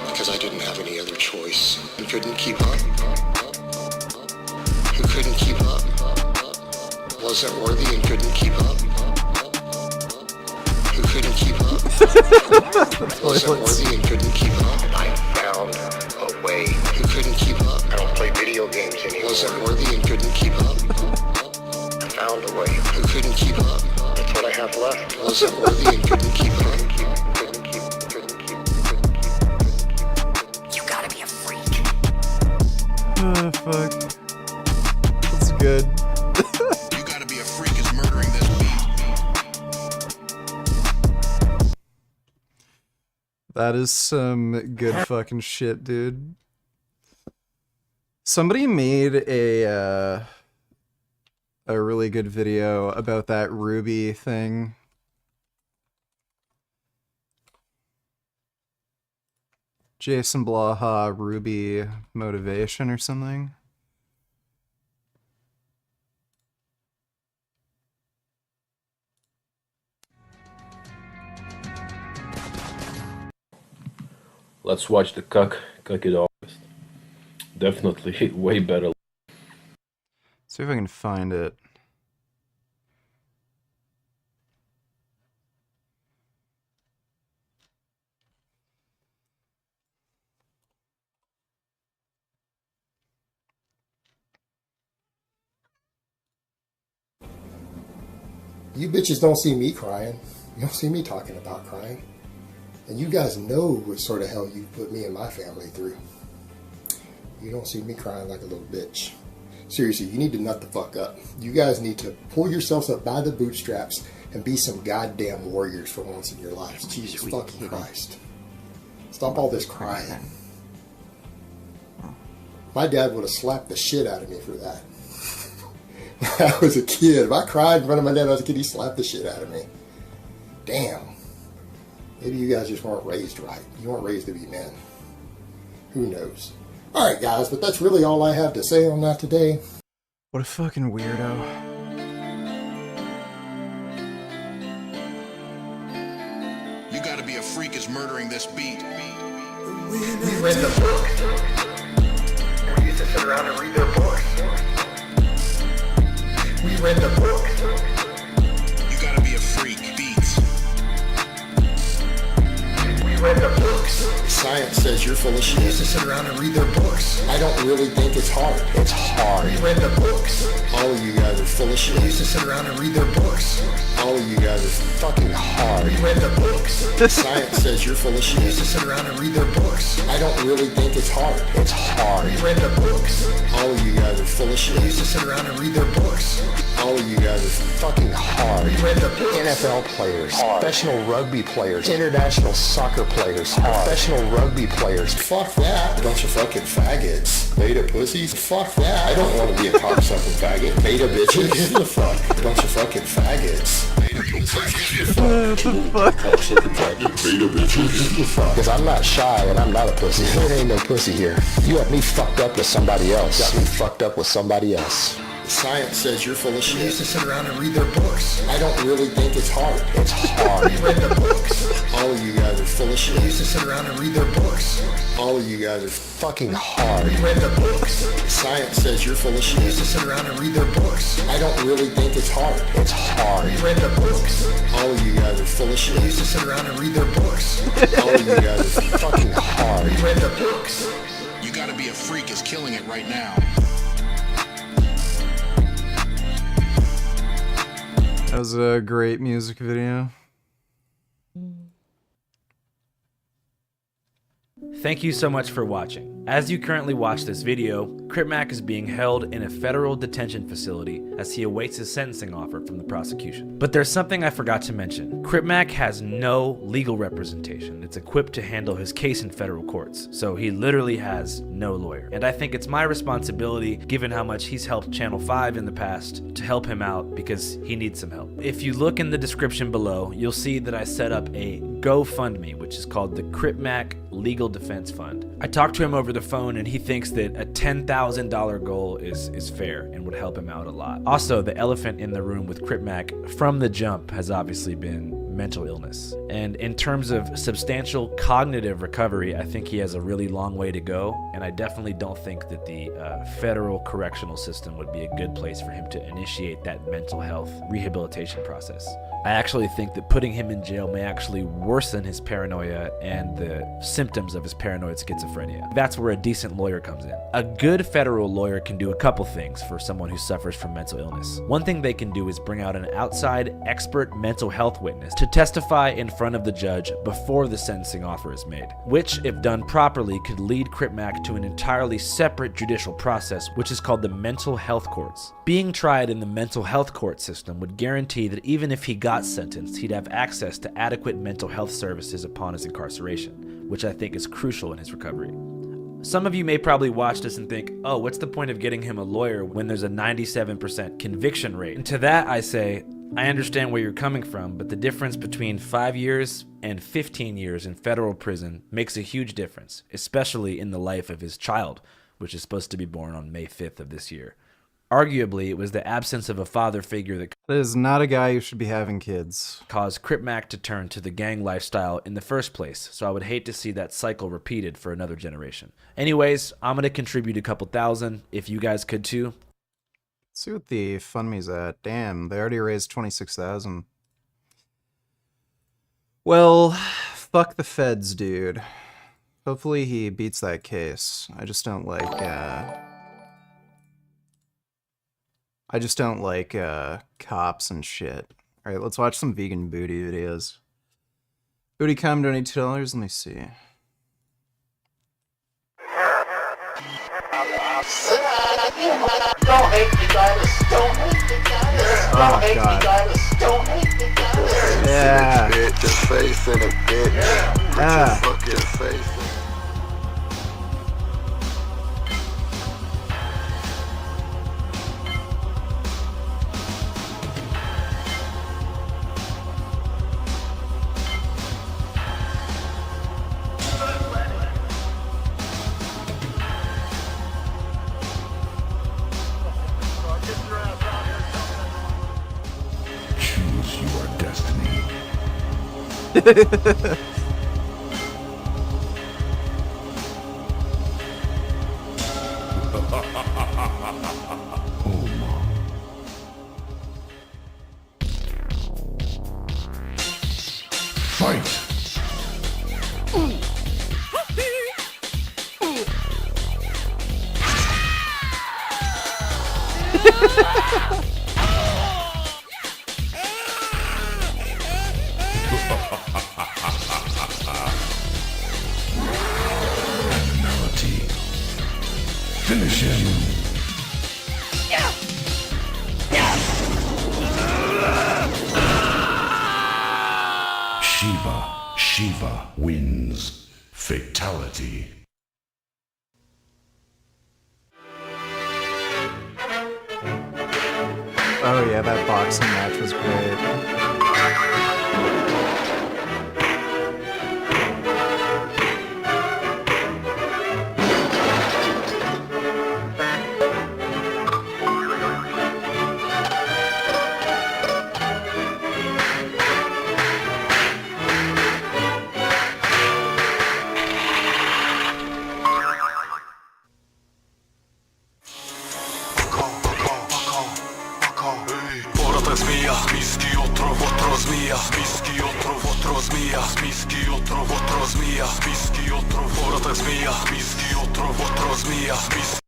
because I didn't have any other choice. And couldn't keep up. Who couldn't keep up. Wasn't worthy and couldn't keep up. Who couldn't keep up. Wasn't worthy and couldn't keep up. I found a way. Who couldn't keep up. I don't play video games anymore. Wasn't worthy and couldn't keep up. I found a way. Who couldn't keep up. That's what I have left. Wasn't worthy and couldn't keep up. You gotta be a freak. Oh, fuck. That's good. You gotta be a freak is murdering this beat. That is some good fucking shit, dude. Somebody made a really good video about that Ruby thing. Jason Blaha Ruby motivation or something. Let's watch the cuck it August. Definitely way better. See if I can find it. You bitches don't see me crying. You don't see me talking about crying. And you guys know what sort of hell you put me and my family through. You don't see me crying like a little bitch. Seriously, you need to nut the fuck up. You guys need to pull yourselves up by the bootstraps and be some goddamn warriors for once in your lives. Jesus fucking Christ. Stop all this crying. My dad would have slapped the shit out of me for that. When I was a kid, if I cried in front of my dad when I was a kid, he slapped the shit out of me. Damn. Maybe you guys just weren't raised right. You weren't raised to be men. Who knows? Alright guys, but that's really all I have to say on that today. What a fucking weirdo. You gotta be a freak is murdering this beat. We read the book. We used to sit around and read their books. We read the book. You gotta be a freak. Beats. We read the books. Science says you're full of shit. We used to sit around and read their books. I don't really think it's hard. It's hard. We read the books. All of you guys are full of shit. We used to sit around and read their books. All of you guys are fucking hard. We read the books. Science says you're full of shit. We used to sit around and read their books. I don't really think it's hard. It's hard. We read the books. All of you guys are full of shit. We used to sit around and read their books. All of you guys are fucking hard. We read the books. NFL players, hard. Professional rugby players, international soccer players, hard. Professional rugby players. Fuck that. Bunch of fucking faggots. Beta pussies. Fuck that. I don't want to be a cocksucking faggot. Beta bitches. Get the fuck. Bunch of fucking faggots. What the fuck? Beta bitches. Because I'm not shy and I'm not a pussy. There ain't no pussy here. You have me fucked up with somebody else. Got me fucked up with somebody else. Science says you're full of shit. We used to sit around and read their books. I don't really think it's hard. It's hard. We read the books. All of you guys are full of shit. We used to sit around and read their books. All of you guys are fucking hard. We read the books. Science says you're full of shit. We used to sit around and read their books. I don't really think it's hard. It's hard. We read the books. All of you guys are full of shit. We used to sit around and read their books. All of you guys are fucking hard. We read the books. You gotta be a freak is killing it right now. That was a great music video. Thank you so much for watching. As you currently watch this video, Crip Mac is being held in a federal detention facility as he awaits his sentencing offer from the prosecution. But there's something I forgot to mention. Crip Mac has no legal representation. It's equipped to handle his case in federal courts, so he literally has no lawyer. And I think it's my responsibility, given how much he's helped Channel 5 in the past, to help him out because he needs some help. If you look in the description below, you'll see that I set up a GoFundMe, which is called the Crip Mac Legal Defense Fund. I talked to him over the phone and he thinks that a $10,000 goal is fair and would help him out a lot. Also, the elephant in the room with Crip Mac from the jump has obviously been mental illness. And in terms of substantial cognitive recovery, I think he has a really long way to go, and I definitely don't think that the federal correctional system would be a good place for him to initiate that mental health rehabilitation process. I actually think that putting him in jail may actually worsen his paranoia and the symptoms of his paranoid schizophrenia. That's where a decent lawyer comes in. A good federal lawyer can do a couple things for someone who suffers from mental illness. One thing they can do is bring out an outside expert mental health witness to testify in front of the judge before the sentencing offer is made, which, if done properly, could lead Crip Mac to an entirely separate judicial process, which is called the mental health courts. Being tried in the mental health court system would guarantee that even if he got sentenced, he'd have access to adequate mental health services upon his incarceration, which I think is crucial in his recovery. Some of you may probably watch this and think, oh, what's the point of getting him a lawyer when there's a 97% conviction rate? And to that I say, I understand where you're coming from, but the difference between 5 years and 15 years in federal prison makes a huge difference, especially in the life of his child, which is supposed to be born on May 5th of this year. Arguably, it was the absence of a father figure that is not a guy who should be having kids. Caused Crip Mac to turn to the gang lifestyle in the first place, so I would hate to see that cycle repeated for another generation. Anyways, I'm going to contribute a couple thousand, if you guys could too. Let's see what the FundMe's at. Damn, they already raised 26,000. Well, fuck the feds, dude. Hopefully he beats that case. I just don't like cops and shit. All right, let's watch some vegan booty videos. Booty cum donate $2. Let me see. Oh god. Yeah. Bitch, your face in a bitch. Yeah. Fuck your face. Choose your destiny. Fight! Animality. Finish him. Shiva wins. Fatality. Oh yeah, that boxing match was great.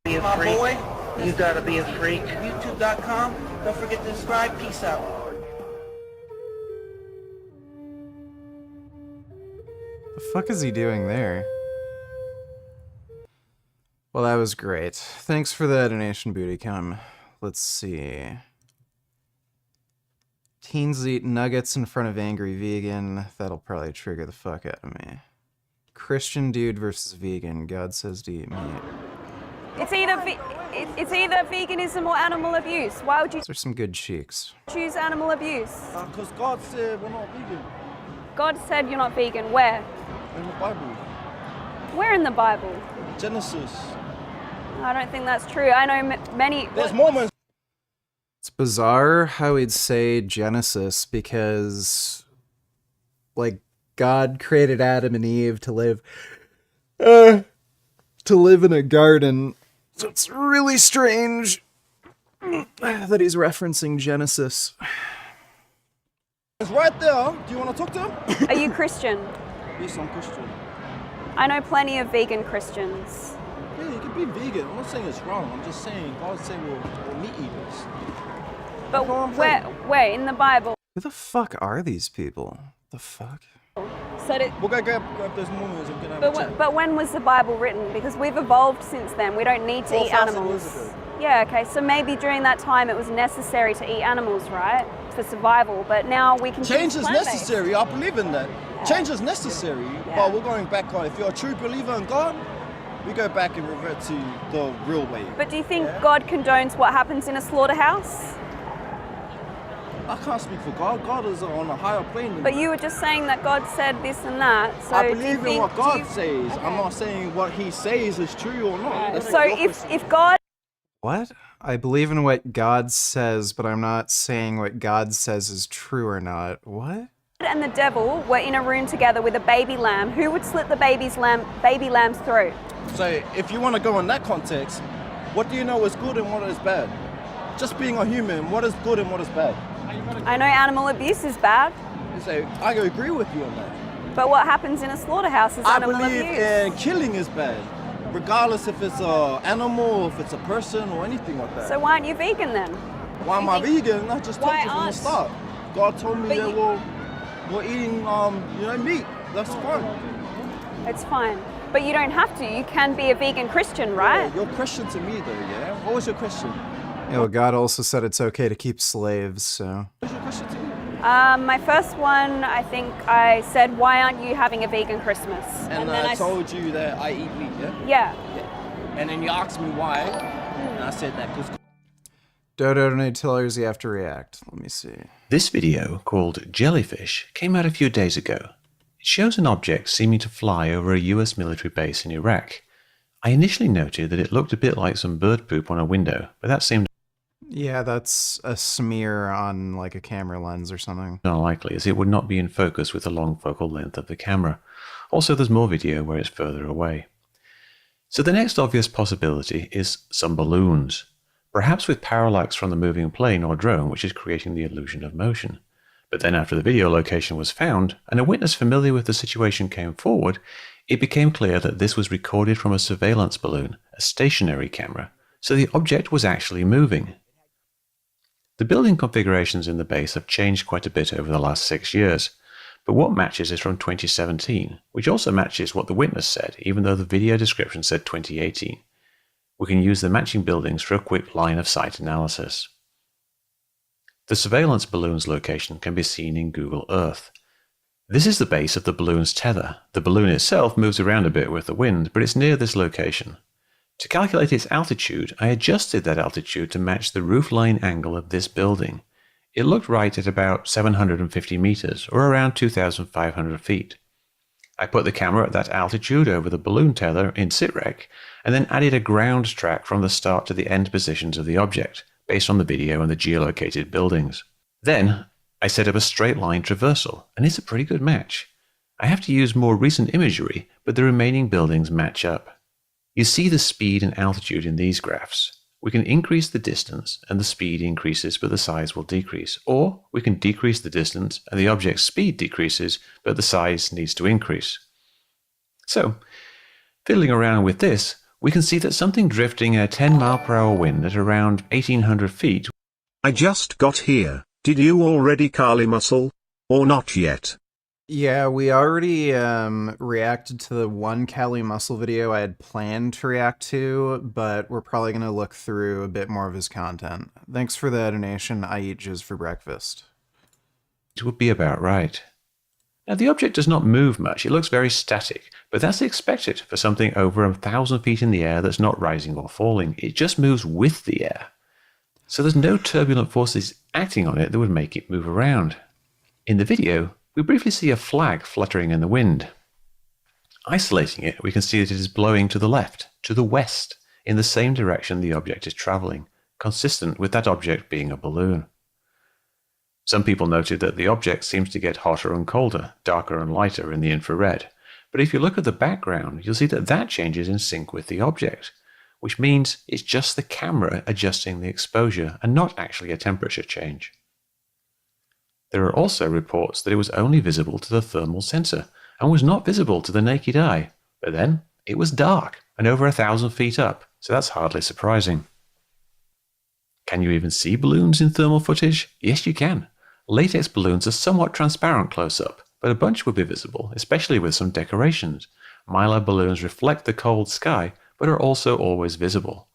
My boy, you gotta be a freak. YouTube.com. Don't forget to subscribe. Peace out. The fuck is he doing there? Well, that was great. Thanks for the donation, Booty Cum. Let's see. Teens eat nuggets in front of angry vegan. That'll probably trigger the fuck out of me. Christian dude versus vegan. God says to eat meat. It's either veganism or animal abuse. Why would you Those are some good cheeks. choose animal abuse? Because God said we're not vegan. God said you're not vegan. Where? In the Bible. Where in the Bible? Genesis. I don't think that's true. I know many. There's Mormons. It's bizarre how he'd say Genesis because, like, God created Adam and Eve to live in a garden. So it's really strange that he's referencing Genesis. It's right there. Do you want to talk to him? Are you Christian? Yes, I'm Christian. I know plenty of vegan Christians. Yeah, you can be vegan. I'm not saying it's wrong. I'm just saying God said we're meat eaters. But where in the Bible? Who the fuck are these people? The fuck? So We'll go grab those Mormons and get out of chat. but when was the Bible written? Because we've evolved since then. We don't need to eat 4,000 animals. years ago. Yeah, okay. So maybe during that time it was necessary to eat animals, right? For survival. But now we can Change choose is plant-based. necessary. I believe in that. Change is necessary, but we're going back on. If you're a true believer in God, we go back and revert to the real way. But do you think God condones what happens in a slaughterhouse? I can't speak for God. God is on a higher plane than But me. you were just saying that God said this and that. So I do you believe in think, what do God you- says. I'm not saying what He says is true or not. That's So the opposite. if God What? I believe in what God says, but I'm not saying what God says is true or not. What? and the devil were in a room together with a baby lamb, who would slit the baby lamb's throat? So if you want to go in that context, what do you know is good and what is bad? Just being a human, what is good and what is bad? I know animal abuse is bad, So I agree with you on that. but what happens in a slaughterhouse is I animal believe abuse. in killing is bad, regardless if it's an animal or if it's a person or anything like that. So why aren't you vegan then? Why am I vegan? I just told Why you from the aren't- start. God told me that we're eating, meat. That's fine. It's fine. But you don't have to. You can be a vegan Christian, right? Yeah, you're Christian to me, though, yeah? What was your question? Yeah, well, God also said it's okay to keep slaves, so. What was your question to me? My first one, I think I said, why aren't you having a vegan Christmas? And then I told you that I eat meat, yeah? Yeah. And then you asked me why, and I said that because... Don't tell us you have to react. Let me see. This video, called Jellyfish, came out a few days ago. It shows an object seeming to fly over a US military base in Iraq. I initially noted that it looked a bit like some bird poop on a window, but that seemed Yeah, that's a smear on like a camera lens or something. unlikely, as it would not be in focus with the long focal length of the camera. Also, there's more video where it's further away. So the next obvious possibility is some balloons, perhaps with parallax from the moving plane or drone, which is creating the illusion of motion. But then after the video location was found, and a witness familiar with the situation came forward, it became clear that this was recorded from a surveillance balloon, a stationary camera, so the object was actually moving. The building configurations in the base have changed quite a bit over the last 6 years, but what matches is from 2017, which also matches what the witness said, even though the video description said 2018. We can use the matching buildings for a quick line of sight analysis. The surveillance balloon's location can be seen in Google Earth. This is the base of the balloon's tether. The balloon itself moves around a bit with the wind, but it's near this location. To calculate its altitude, I adjusted that altitude to match the roofline angle of this building. It looked right at about 750 meters, or around 2,500 feet. I put the camera at that altitude over the balloon tether in sitrec, and then added a ground track from the start to the end positions of the object, based on the video and the geolocated buildings. Then, I set up a straight line traversal, and it's a pretty good match. I have to use more recent imagery, but the remaining buildings match up. You see the speed and altitude in these graphs. We can increase the distance, and the speed increases, but the size will decrease. Or, we can decrease the distance, and the object's speed decreases, but the size needs to increase. So, fiddling around with this, we can see that something drifting a 10-mile-per-hour wind at around 1,800 feet. I just got here. Did you already Carly muscle? Or not yet? Yeah, we already reacted to the one Cali Muscle video I had planned to react to, but we're probably going to look through a bit more of his content. Thanks for the donation. I eat jizz for breakfast. It would be about right. Now, the object does not move much. It looks very static, but that's expected for something over 1,000 feet in the air that's not rising or falling. It just moves with the air. So there's no turbulent forces acting on it that would make it move around. In the video, we briefly see a flag fluttering in the wind. Isolating it, we can see that it is blowing to the left, to the west, in the same direction the object is traveling, consistent with that object being a balloon. Some people noted that the object seems to get hotter and colder, darker and lighter in the infrared, but if you look at the background, you'll see that that changes in sync with the object, which means it's just the camera adjusting the exposure and not actually a temperature change. There are also reports that it was only visible to the thermal sensor and was not visible to the naked eye, but then it was dark and over 1,000 feet up, so that's hardly surprising. Can you even see balloons in thermal footage? Yes, you can. Latex balloons are somewhat transparent close up, but a bunch would be visible, especially with some decorations. Mylar balloons reflect the cold sky, but are also always visible.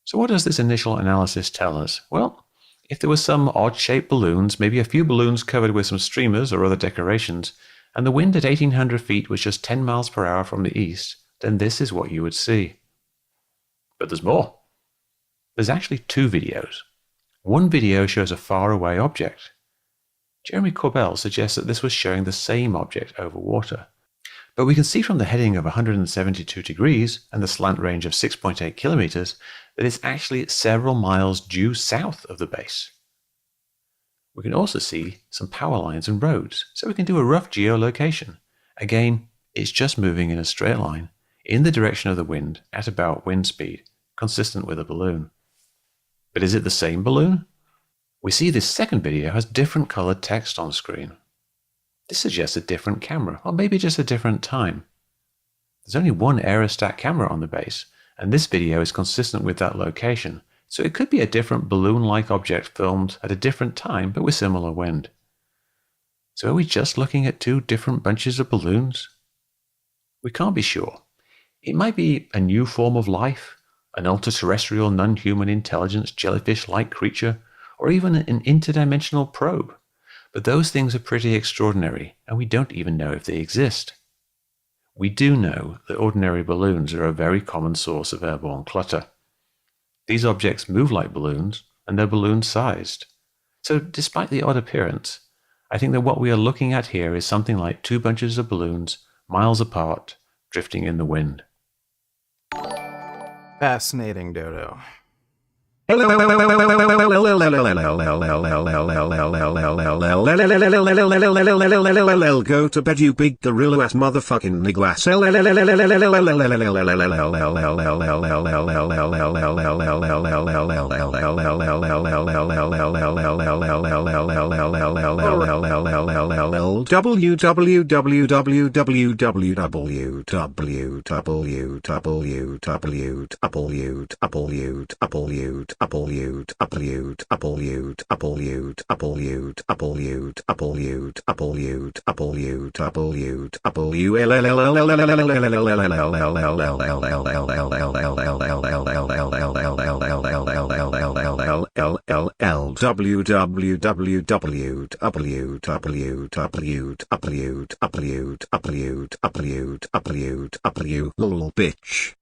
So what does this initial analysis tell us? Well, if there were some odd-shaped balloons, maybe a few balloons covered with some streamers or other decorations, and the wind at 1,800 feet was just 10 miles per hour from the east, then this is what you would see. But there's more. There's actually two videos. One video shows a faraway object. Jeremy Corbell suggests that this was showing the same object over water. But we can see from the heading of 172 degrees and the slant range of 6.8 kilometers that it's actually several miles due south of the base. We can also see some power lines and roads, so we can do a rough geolocation. Again, it's just moving in a straight line, in the direction of the wind at about wind speed, consistent with a balloon. But is it the same balloon? We see this second video has different colored text on screen. This suggests a different camera, or maybe just a different time. There's only one aerostat camera on the base, and this video is consistent with that location, So it could be a different balloon-like object filmed at a different time but with similar wind. So are we just looking at two different bunches of balloons? We can't be sure. It might be a new form of life, an ultra-terrestrial non-human intelligence jellyfish-like creature, or even an interdimensional probe. But those things are pretty extraordinary, and we don't even know if they exist. We do know that ordinary balloons are a very common source of airborne clutter. These objects move like balloons, and they're balloon-sized. So despite the odd appearance, I think that what we are looking at here is something like two bunches of balloons, miles apart, drifting in the wind. Fascinating, Dodo. Go to bed, you big gorilla ass motherfucking niggas. Little bitch.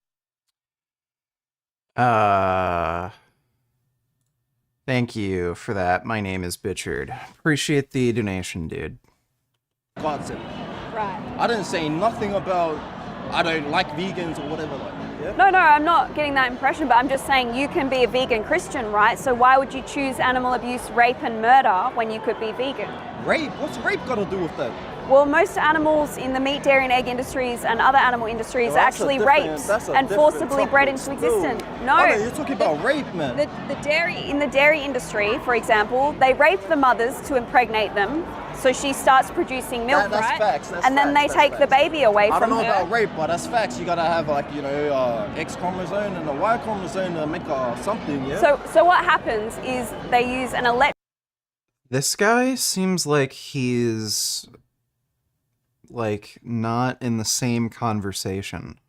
Thank you for that. My name is Bitchard. Appreciate the donation, dude. God said. Right. I didn't say nothing about I don't like vegans or whatever like that. Yeah? No, I'm not getting that impression, but I'm just saying you can be a vegan Christian, right? So why would you choose animal abuse, rape and murder when you could be vegan? Rape? What's rape got to do with that? Well, most animals in the meat, dairy and egg industries and other animal industries are actually raped and forcibly bred into existence. No. Oh, no, you're talking about rape, man. In the dairy industry, for example, they rape the mothers to impregnate them, so she starts producing milk, that's right? Facts, that's and then facts, they take the baby away from her. I don't know about rape, but that's facts. You gotta have like, X chromosome and a Y chromosome to make something, yeah? So what happens is they use an This guy seems like he's not in the same conversation.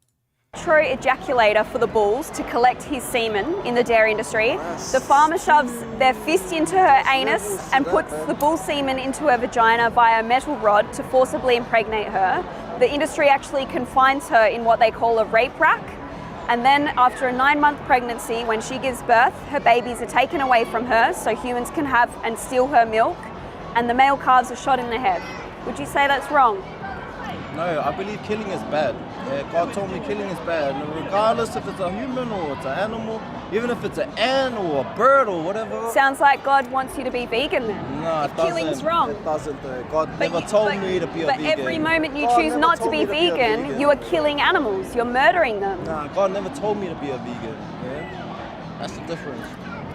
Ejaculator for the bulls to collect his semen in the dairy industry. The farmer shoves their fist into her anus and puts the bull semen into her vagina via a metal rod to forcibly impregnate her. The industry actually confines her in what they call a rape rack. And then after a 9-month pregnancy, when she gives birth, her babies are taken away from her so humans can have and steal her milk, and the male calves are shot in the head. Would you say that's wrong? No, I believe killing is bad. Yeah, God told me killing is bad. And regardless if it's a human or it's an animal, even if it's an ant or a bird or whatever. Sounds like God wants you to be vegan then. No, it doesn't. Killing's wrong. It doesn't. God never told me to be a vegan. But every moment you choose not to be vegan, you are killing animals. You're murdering them. Nah, God never told me to be a vegan. Yeah? That's the difference.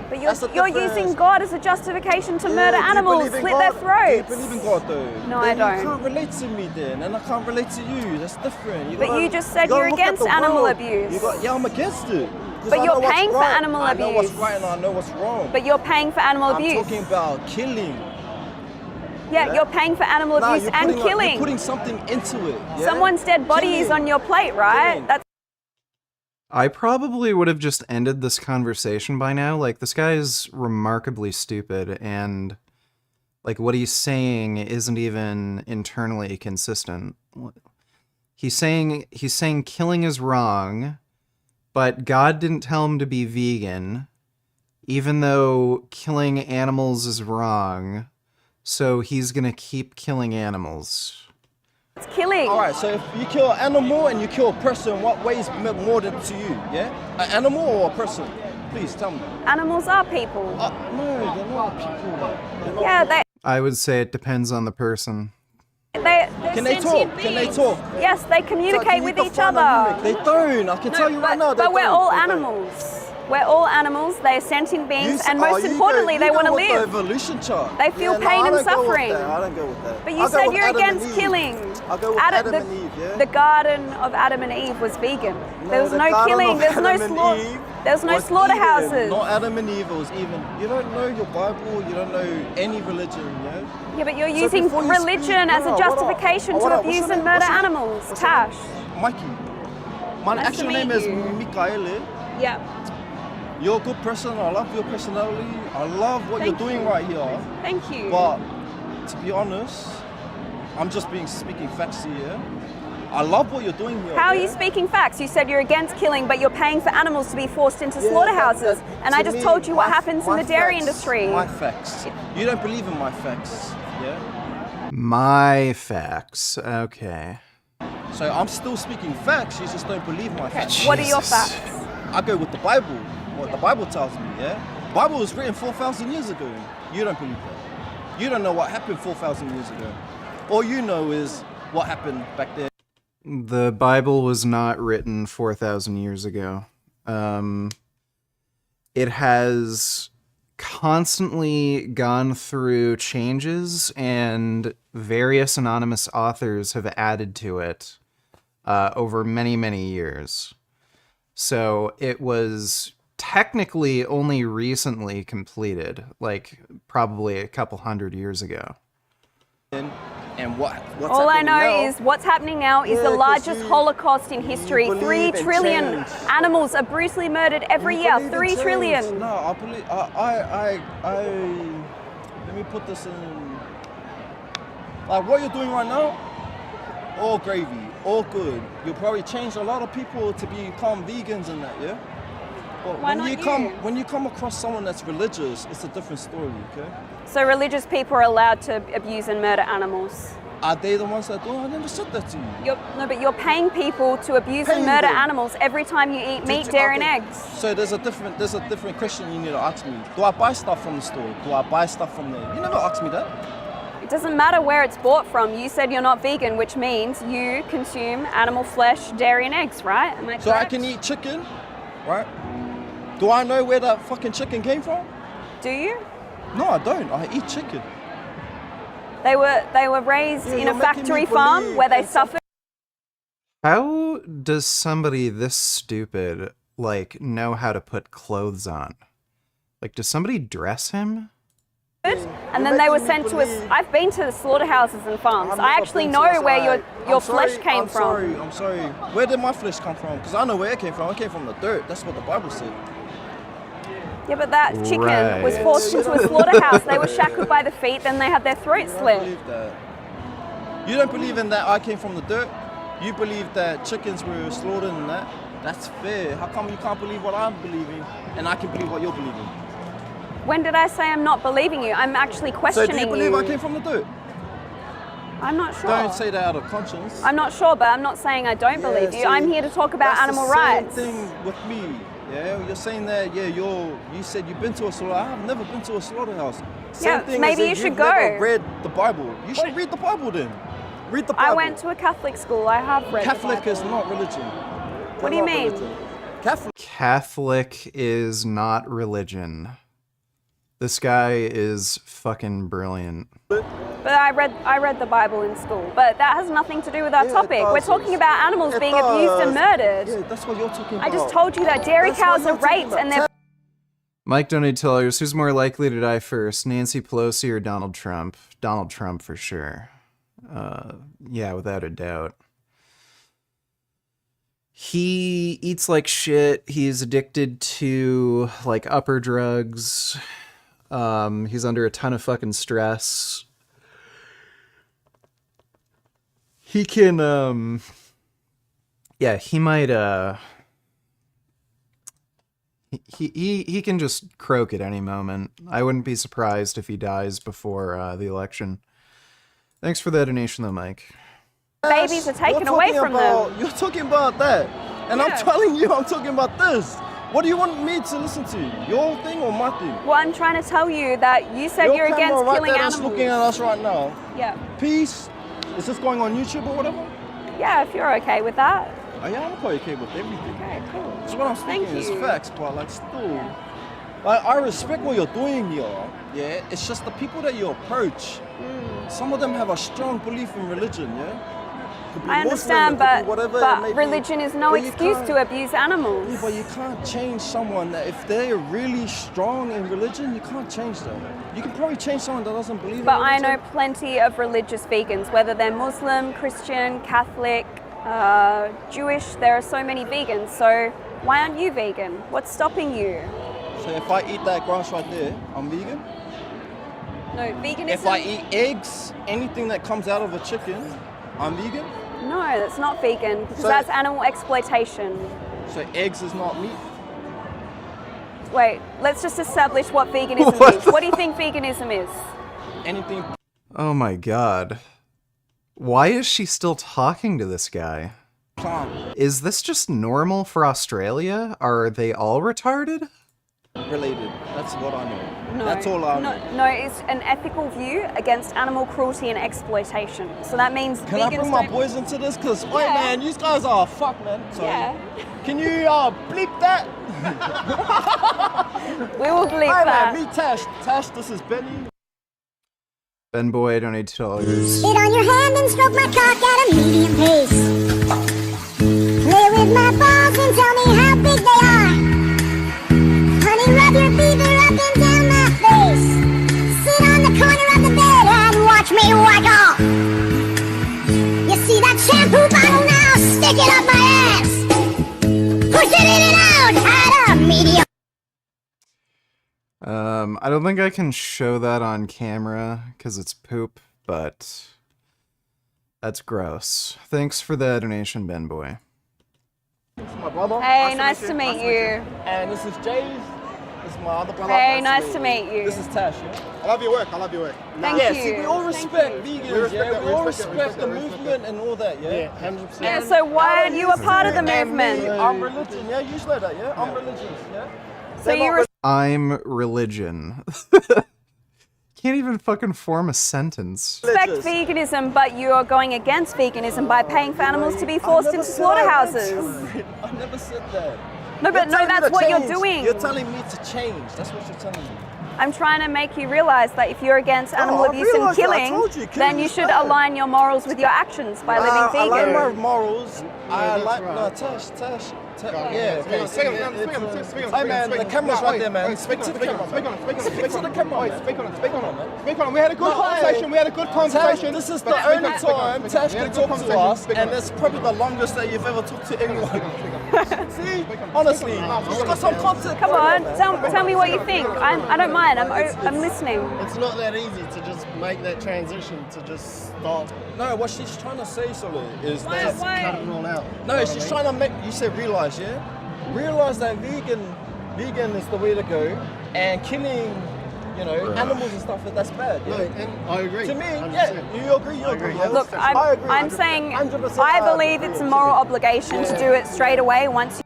But you're using God as a justification to murder animals, slit their throats. Do you believe in God though? No, then I don't. You can't relate to me then, and I can't relate to you. That's different. You just said you're against animal abuse. Yeah, I'm against it. But you're paying for animal abuse. I know what's right and I know what's wrong. But you're paying for animal abuse. I'm talking about killing. Yeah, you're paying for animal abuse and killing. You're putting something into it. Yeah? Someone's dead body is on your plate, right? That's. I probably would have just ended this conversation by now. Like, this guy is remarkably stupid, and what he's saying isn't even internally consistent. He's saying killing is wrong, but God didn't tell him to be vegan, even though killing animals is wrong, so he's gonna keep killing animals. It's killing. All right, so if you kill an animal and you kill a person, what weighs more than to you, yeah? An animal or a person? Please tell me. Animals are people. No, they're not people. Yeah, I would say it depends on the person. Can they talk? Can they talk? Yes, they communicate with each other. They don't. I can tell you right now. But we're all animals. We're all animals, they are sentient beings, and most importantly, they want to live. The evolution chart. They feel pain and suffering. I don't go with that. But you said you're against killing. I go with Adam and Eve, yeah? The Garden of Adam and Eve was vegan. There was no killing, there's no slaughter. There was no slaughterhouses. Not Adam and Eve, it was even. You don't know your Bible, you don't know any religion, yeah? Yeah, but you're using religion as a justification to abuse and murder animals. Tash. Mikey. My actual name is Mikaele. Yeah. You're a good person, I love your personality, I love what you're doing right here. Thank you. But, to be honest, I'm just speaking facts here. I love what you're doing here. How are you speaking facts? You said you're against killing, but you're paying for animals to be forced into slaughterhouses. And I just told you what happens in the dairy industry. My facts. You don't believe in my facts, yeah? My facts, okay. So I'm still speaking facts, you just don't believe my facts. What are your facts? I go with the Bible. What the Bible tells me, yeah? The Bible was written 4,000 years ago. You don't believe that. You don't know what happened 4,000 years ago. All you know is what happened back then. The Bible was not written 4,000 years ago. It has constantly gone through changes, and various anonymous authors have added to it over many, many years. So it was technically only recently completed, like probably a couple hundred years ago. And what's all I know now, is what's happening now is the largest Holocaust in history. 3 trillion animals are brutally murdered every year. 3 trillion. No, I believe. Let me put this in. Like what you're doing right now, all gravy, all good. You'll probably change a lot of people to become vegans and that, yeah. But when you come across someone that's religious, it's a different story, okay? So religious people are allowed to abuse and murder animals? Are they the ones that do? I never said that to you. No, but you're paying people to abuse and murder animals every time you eat meat, dairy, and eggs. So there's a different question you need to ask me. Do I buy stuff from the store? Do I buy stuff from there? You never asked me that. It doesn't matter where it's bought from. You said you're not vegan, which means you consume animal flesh, dairy, and eggs, right? Am I correct? So I can eat chicken, right? Do I know where that fucking chicken came from? Do you? No, I don't. I eat chicken. They were raised in a factory farm where they suffered. How does somebody this stupid, like, know how to put clothes on? Like, does somebody dress him? And then they were sent to us. I've been to the slaughterhouses and farms. I actually know where your flesh came from. I'm sorry. Where did my flesh come from? Because I know where it came from. It came from the dirt. That's what the Bible said. Yeah, but that chicken was forced into a slaughterhouse. They were shackled by the feet, then they had their throats slit. You don't believe in that I came from the dirt? You believe that chickens were slaughtered and that? That's fair. How come you can't believe what I'm believing and I can believe what you're believing? When did I say I'm not believing you? I'm actually questioning you. So do you believe I came from the dirt? I'm not sure. Don't say that out of conscience. I'm not sure, but I'm not saying I don't believe you. I'm here to talk about animal rights. That's the same thing with me. Yeah, you're saying that. Yeah, you said you've been to a slaughterhouse. I've never been to a slaughterhouse. Yeah, maybe you should go. Never read the Bible. You should read the Bible then. Read the Bible. I went to a Catholic school. I have read the Bible. Catholic is not religion. What do you mean? Catholic is not religion. This guy is fucking brilliant. But I read the Bible in school. But that has nothing to do with our topic. We're talking about animals being abused and murdered. Yeah, that's what you're talking about. I just told you that dairy cows are raped and they're... Mike donated $2. Who's more likely to die first, Nancy Pelosi or Donald Trump? Donald Trump for sure. Yeah, without a doubt. He eats like shit. He's addicted to like upper drugs. He's under a ton of fucking stress. He can, yeah, he might, he can just croak at any moment. I wouldn't be surprised if he dies before, the election. Thanks for the donation though, Mike. Babies are taken away from them. You're talking about that. And I'm telling you, I'm talking about this. What do you want me to listen to? Your thing or my thing? Well, I'm trying to tell you that you said you're against killing animals. That's looking at us right now. Yeah. Peace. Is this going on YouTube or whatever? Yeah, if you're okay with that. Oh, yeah, I'm okay with everything. Okay, cool. That's what I'm speaking Thank is you. facts, but like still, like I respect what you're doing here. Yeah, it's just the people that you approach. Some of them have a strong belief in religion. Yeah. Could be I Muslim, understand, it could but, be whatever it may but be. religion is no But you excuse can't- to abuse animals. Yeah, but you can't change someone that if they're really strong in religion, you can't change them. You can probably change someone that doesn't believe But in I religion. know plenty of religious vegans, whether they're Muslim, Christian, Catholic, Jewish. There are so many vegans. So why aren't you vegan? What's stopping you? So if I eat that grass right there, I'm vegan. No, veganism. If I eat eggs, anything that comes out of a chicken, I'm vegan. No, that's not vegan because So- that's animal exploitation. So eggs is not meat. Wait, let's just establish what veganism What is. the What do you think veganism is? Anything. Oh my god. Why is she still talking to this guy? Plant Is this just normal for Australia? Are they all retarded? related. That's what I know. No, That's all I know. no, it's an ethical view against animal cruelty and exploitation. So that means Can I vegans bring my don't- boys into this? Cause wait, Yeah. man, you guys are fuck, man. Sorry. Yeah. Can you bleep that? We will bleep Hi, that. man, meet Tash. Tash, this is Benny. Ben Boy, donate $2. Sit on your hand and stroke my cock at a medium pace. Play with my balls and tell me how big they are. Honey, rub your beaver up and down my face. Sit on the corner of the bed and watch me whack off. You see that shampoo bottle now? Stick it up my ass. Push it in and out at a medium. I don't think I can show that on camera because it's poop, but that's gross. Thanks for the donation, Ben Boy. This is my brother. Hey, nice to meet you. And this is Jay's. This is my other brother. Hey, nice to meet you. This is Tash. Yeah? I love your work. I love your work. Thank yeah, you. see, we all Thank respect you. vegans. We respect yeah, that, we all we respect respect that, the we respect movement and all that. Yeah, 100%. Yeah, so why aren't you a part of the movement? I'm religion. Yeah, you know that. Yeah, I'm religious. Yeah. So you I'm religion. Can't even fucking form a sentence. respect veganism, but you are going against veganism by paying for animals to be forced into slaughterhouses. I never said that. No, but You're telling me that's to what you're change. doing. You're telling me to change. That's what you're telling me. I'm trying to make you realize that if you're against animal I abuse and realised that. I killing, told you, then killing you is should bad. align your morals with your actions by living I like vegan. my morals. I that's like right. no Tash. Yeah, Okay. speak on Hey man, the camera's right there, man. Speak to the camera. Speak on it. Speak to the camera. Speak on it. Speak on it. Speak on it. We had a good conversation. We had a good Tash, conversation. this is But the speak only on it, speak on it, time speak on it. Tash We had can a good talk to conversation. us, Speak on and it. it's probably the longest that you've ever talked to anyone. See, honestly, just got some content. Come on, tell me what you think. I don't mind. I'm listening. It's not that easy to just make that transition to just start. No, what she's trying to say, Sully, is Why- that why- Cut it all out. no, she's trying to make you said realize, yeah, realize that vegan is the way to go, and killing, animals and stuff that's bad. Yeah? No, and I agree. To me, 100%. yeah, you agree. Yeah? Look, I agree. I'm saying 100% I believe it's a moral obligation to do it straight away once you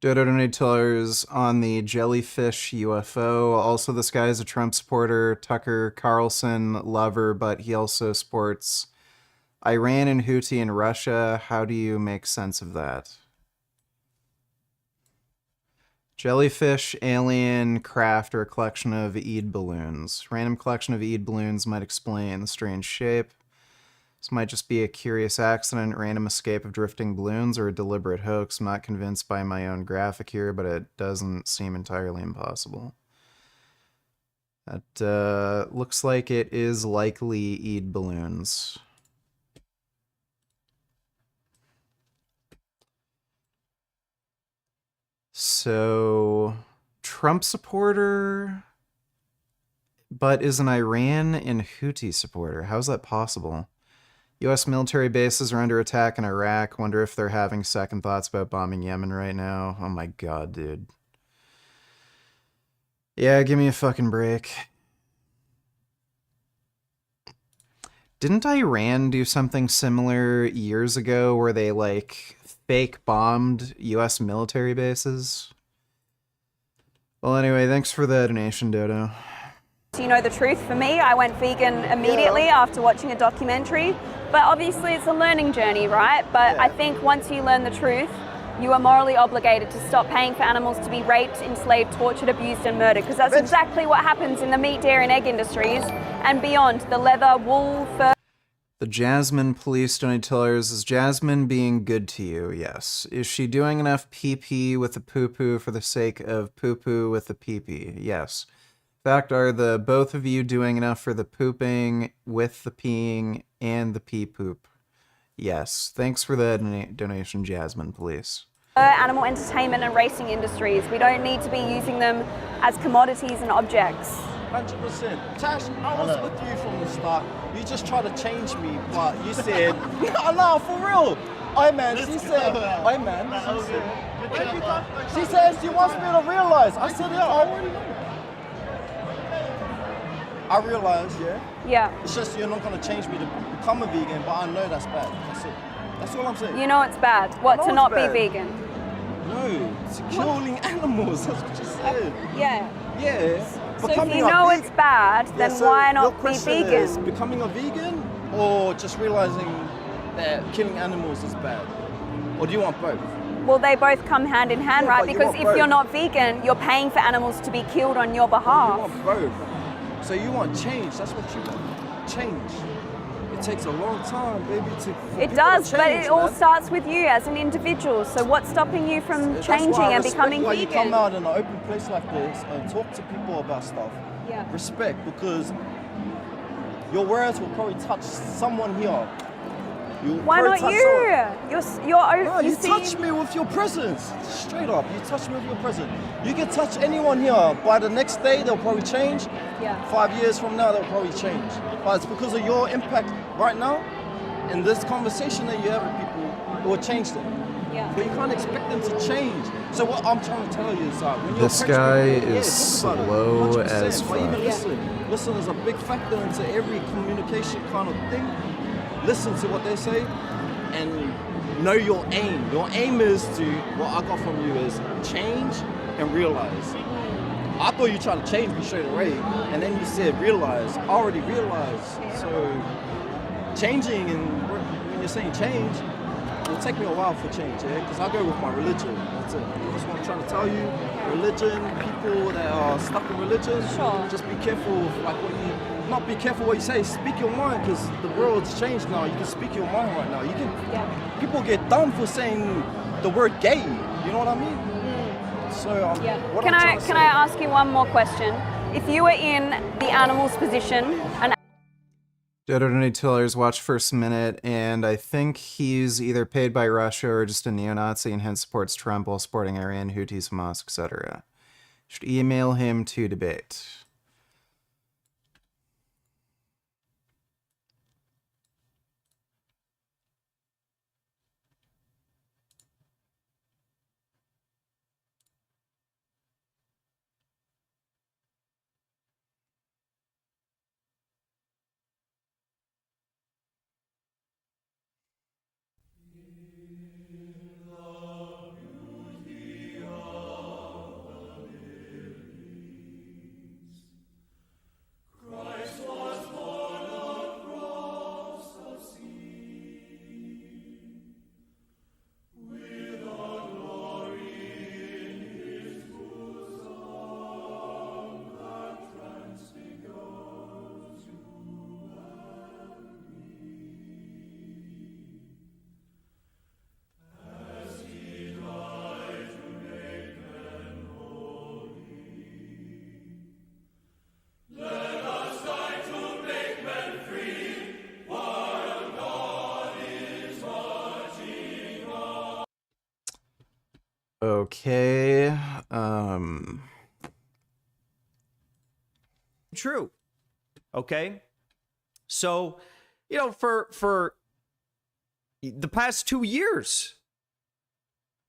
Dodo donate $2 on the jellyfish UFO. Also, this guy is a Trump supporter, Tucker Carlson lover, but he also supports Iran and Houthi in Russia. How do you make sense of that? Jellyfish, alien, craft, or a collection of Eid balloons. Random collection of Eid balloons might explain the strange shape. This might just be a curious accident, random escape of drifting balloons, or a deliberate hoax. I'm not convinced by my own graphic here, but it doesn't seem entirely impossible. That looks like it is likely Eid balloons. So, Trump supporter, but is an Iran and Houthi supporter. How's that possible? U.S. military bases are under attack in Iraq. Wonder if they're having second thoughts about bombing Yemen right now. Oh my god, dude. Yeah, give me a fucking break. Didn't Iran do something similar years ago where they, like, fake bombed U.S. military bases? Well, anyway, thanks for the donation, Dodo. You know the truth. For me, I went vegan immediately after watching a documentary, but obviously it's a learning journey, right? But I think once you learn the truth, you are morally obligated to stop paying for animals to be raped, enslaved, tortured, abused and murdered, because that's exactly what happens in the meat, dairy and egg industries and beyond. The leather, wool, fur. The Jasmine police don't tell her, is Jasmine being good to you? Yes. Is she doing enough pee-pee with the poo-poo for the sake of poo-poo with the pee-pee? Yes. In fact, are the both of you doing enough for the pooping with the peeing and the pee-poop? Yes. Thanks for the donation, Jasmine police. Animal entertainment and racing industries. We don't need to be using them as commodities and objects. 100%. Tash, I was with you from the start. You just tried to change me, but you said, no, for real. Hey man, she said, hey man, she said she wants me to realize. I said, yeah, I already know. I realize, yeah. Yeah. It's just you're not gonna change me to become a vegan, but I know that's bad. That's it. That's all I'm saying. You know it's bad. What, to not be vegan? No, it's killing animals. That's what you said. Yeah. Yeah. So if you know it's bad, then why not be vegan? Is becoming a vegan or just realizing that killing animals is bad? Or do you want both? Well, they both come hand in hand, right? but you Because want if both. you're not vegan, you're paying for animals to be killed on your behalf. You want both. So you want change. That's what you want. Change. It takes a long time, baby, It does, but it all starts with you as an individual. So what's stopping you from changing and becoming why vegan? you come out in an open place like this and talk to people about stuff. Yeah. Respect, because your words will probably touch someone here. Why not you? You touch me with your presence. Straight up, you touch me with your presence. You can touch anyone here. By the next day, they'll probably change. Yeah. 5 years from now, they'll probably change. But it's because of your impact right now, and this conversation that you have with people, it will change them. Yeah. But you can't expect them to change. So what I'm trying to tell you is that when you This approach guy people, is slow 100%, as but even fuck. listen. Listen is a big factor into every communication kind of thing. Listen to what they say and know your aim. Your aim is to, what I got from you is change and realize. I thought you tried to change me straight away, and then you said realize. I already realized. So changing, and when you're saying change, it will take me a while for change, yeah? Because I go with my religion. That's it. That's what I'm trying to tell you. Religion, people that are stuck in religion, just be careful with like what you, not be careful what you say, speak your mind, because the world's changed now. You can speak your mind right now. You can, people get done for saying the word gay, you know what I mean? So what Can I'm I trying to say, ask you one more question? If you were in the animal's position and Donate Tillers, watch first minute, and I think he's either paid by Russia or just a neo-Nazi and hence supports Trump while supporting Iran, Houthis, Hamas, etc. Should email him to debate. Okay. True. Okay. So, you know, for the past 2 years,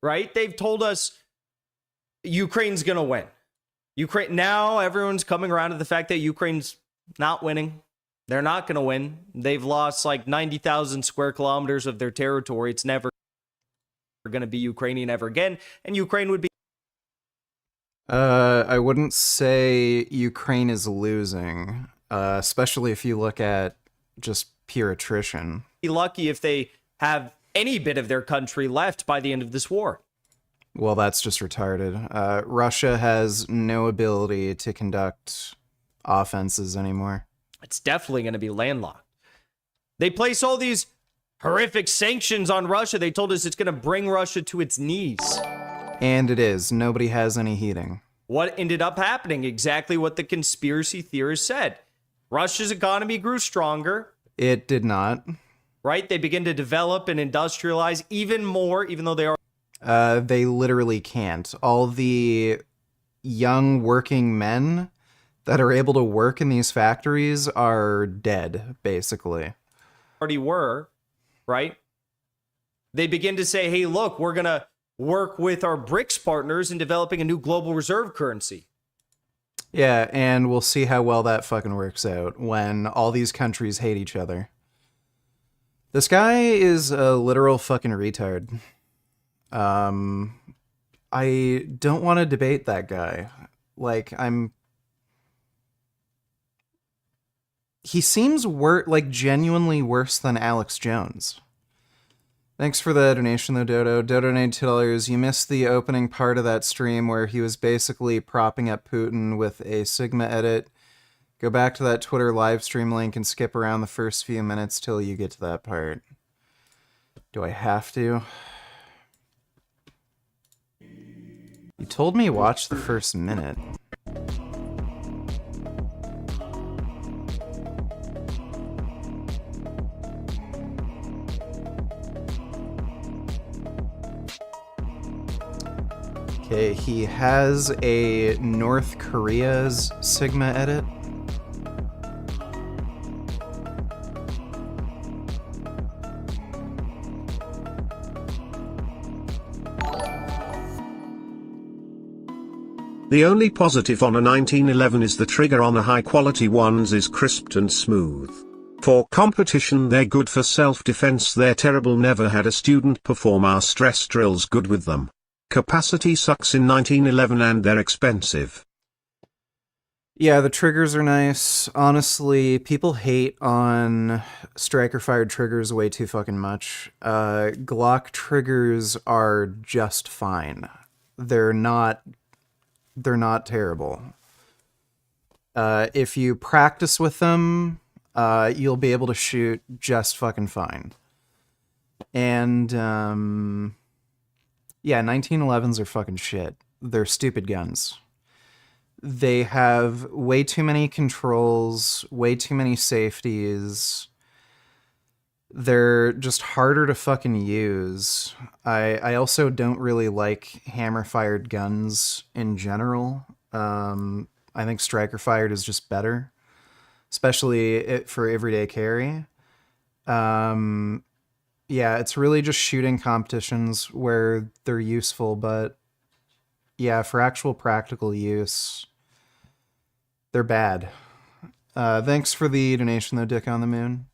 right? They've told us Ukraine's going to win. Ukraine, now everyone's coming around to the fact that Ukraine's not winning. They're not going to win. They've lost like 90,000 square kilometers of their territory. It's never going to be Ukrainian ever again. And Ukraine would be. I wouldn't say Ukraine is losing, especially if you look at just pure attrition. Be lucky if they have any bit of their country left by the end of this war. Well, that's just retarded. Russia has no ability to conduct offenses anymore. It's definitely going to be landlocked. They place all these horrific sanctions on Russia. They told us it's going to bring Russia to its knees. And it is. Nobody has any heating. What ended up happening? Exactly what the conspiracy theorists said. Russia's economy grew stronger. It did not. Right? They begin to develop and industrialize even more, even though they are... They literally can't. All the young working men that are able to work in these factories are dead, basically. Already were, right? They begin to say, hey, look, we're going to work with our BRICS partners in developing a new global reserve currency. Yeah, and we'll see how well that fucking works out when all these countries hate each other. This guy is a literal fucking retard. I don't want to debate that guy. Like, he seems like genuinely worse than Alex Jones. Thanks for the donation though, Dodo. Dodo donated $2. You missed the opening part of that stream where he was basically propping up Putin with a Sigma edit. Go back to that Twitter live stream link and skip around the first few minutes till you get to that part. Do I have to? You told me watch the first minute. Okay, he has a North Korea's Sigma edit. The only positive on a 1911 is the trigger on the high-quality ones is crisped and smooth. For competition they're good, for self-defense they're terrible. Never had a student perform our stress drills good with them. Capacity sucks in 1911 and they're expensive. Yeah, the triggers are nice. Honestly, people hate on striker-fired triggers way too fucking much. Glock triggers are just fine. They're not terrible. If you practice with them, you'll be able to shoot just fucking fine. And, yeah, 1911s are fucking shit. They're stupid guns. They have way too many controls, way too many safeties. They're just harder to fucking use. I also don't really like hammer-fired guns in general. I think striker-fired is just better, especially for everyday carry. Yeah, it's really just shooting competitions where they're useful, but yeah, for actual practical use, they're bad. Thanks for the donation though, Dick on the Moon.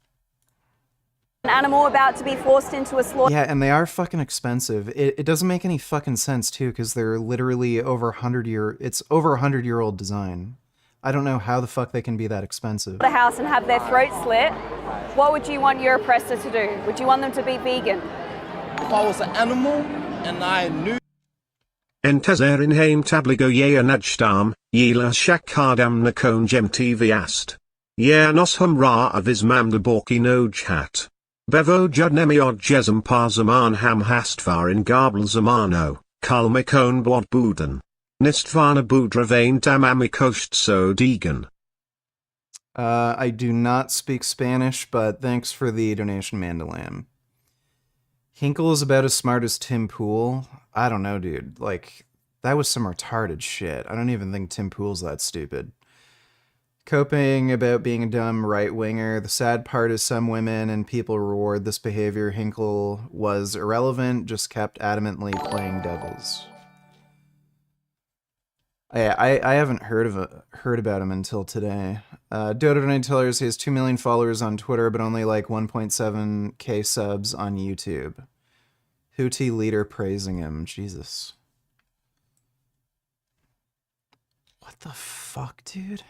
An animal about to be forced into a slaughter. Yeah, and they are fucking expensive. It doesn't make any fucking sense too, because they're literally over 100-year-old design. I don't know how the fuck they can be that expensive. The house and have their throat slit. What would you want your oppressor to do? Would you want them to be vegan? If I was an animal and I knew... Enter in heim tabligo ye najdam, yela shakardam nakon gem TV ast. Ye nos humra avis mam de borki no chat. Bevo judnemiod jesum par zaman ham hastvar in garbel zamano, kalmikon bod buden. Nistvana budravain damamikost so degan. I do not speak Spanish, but thanks for the donation, Mandalam. Hinkle is about as smart as Tim Pool. I don't know, dude. Like, that was some retarded shit. I don't even think Tim Pool's that stupid. Coping about being a dumb right-winger. The sad part is some women and people reward this behavior. Hinkle was irrelevant, just kept adamantly playing devils. I haven't heard about him until today. Dodo Tellers has 2 million followers on Twitter, but only like 1.7k subs on YouTube. Houthi leader praising him. Jesus. What the fuck, dude?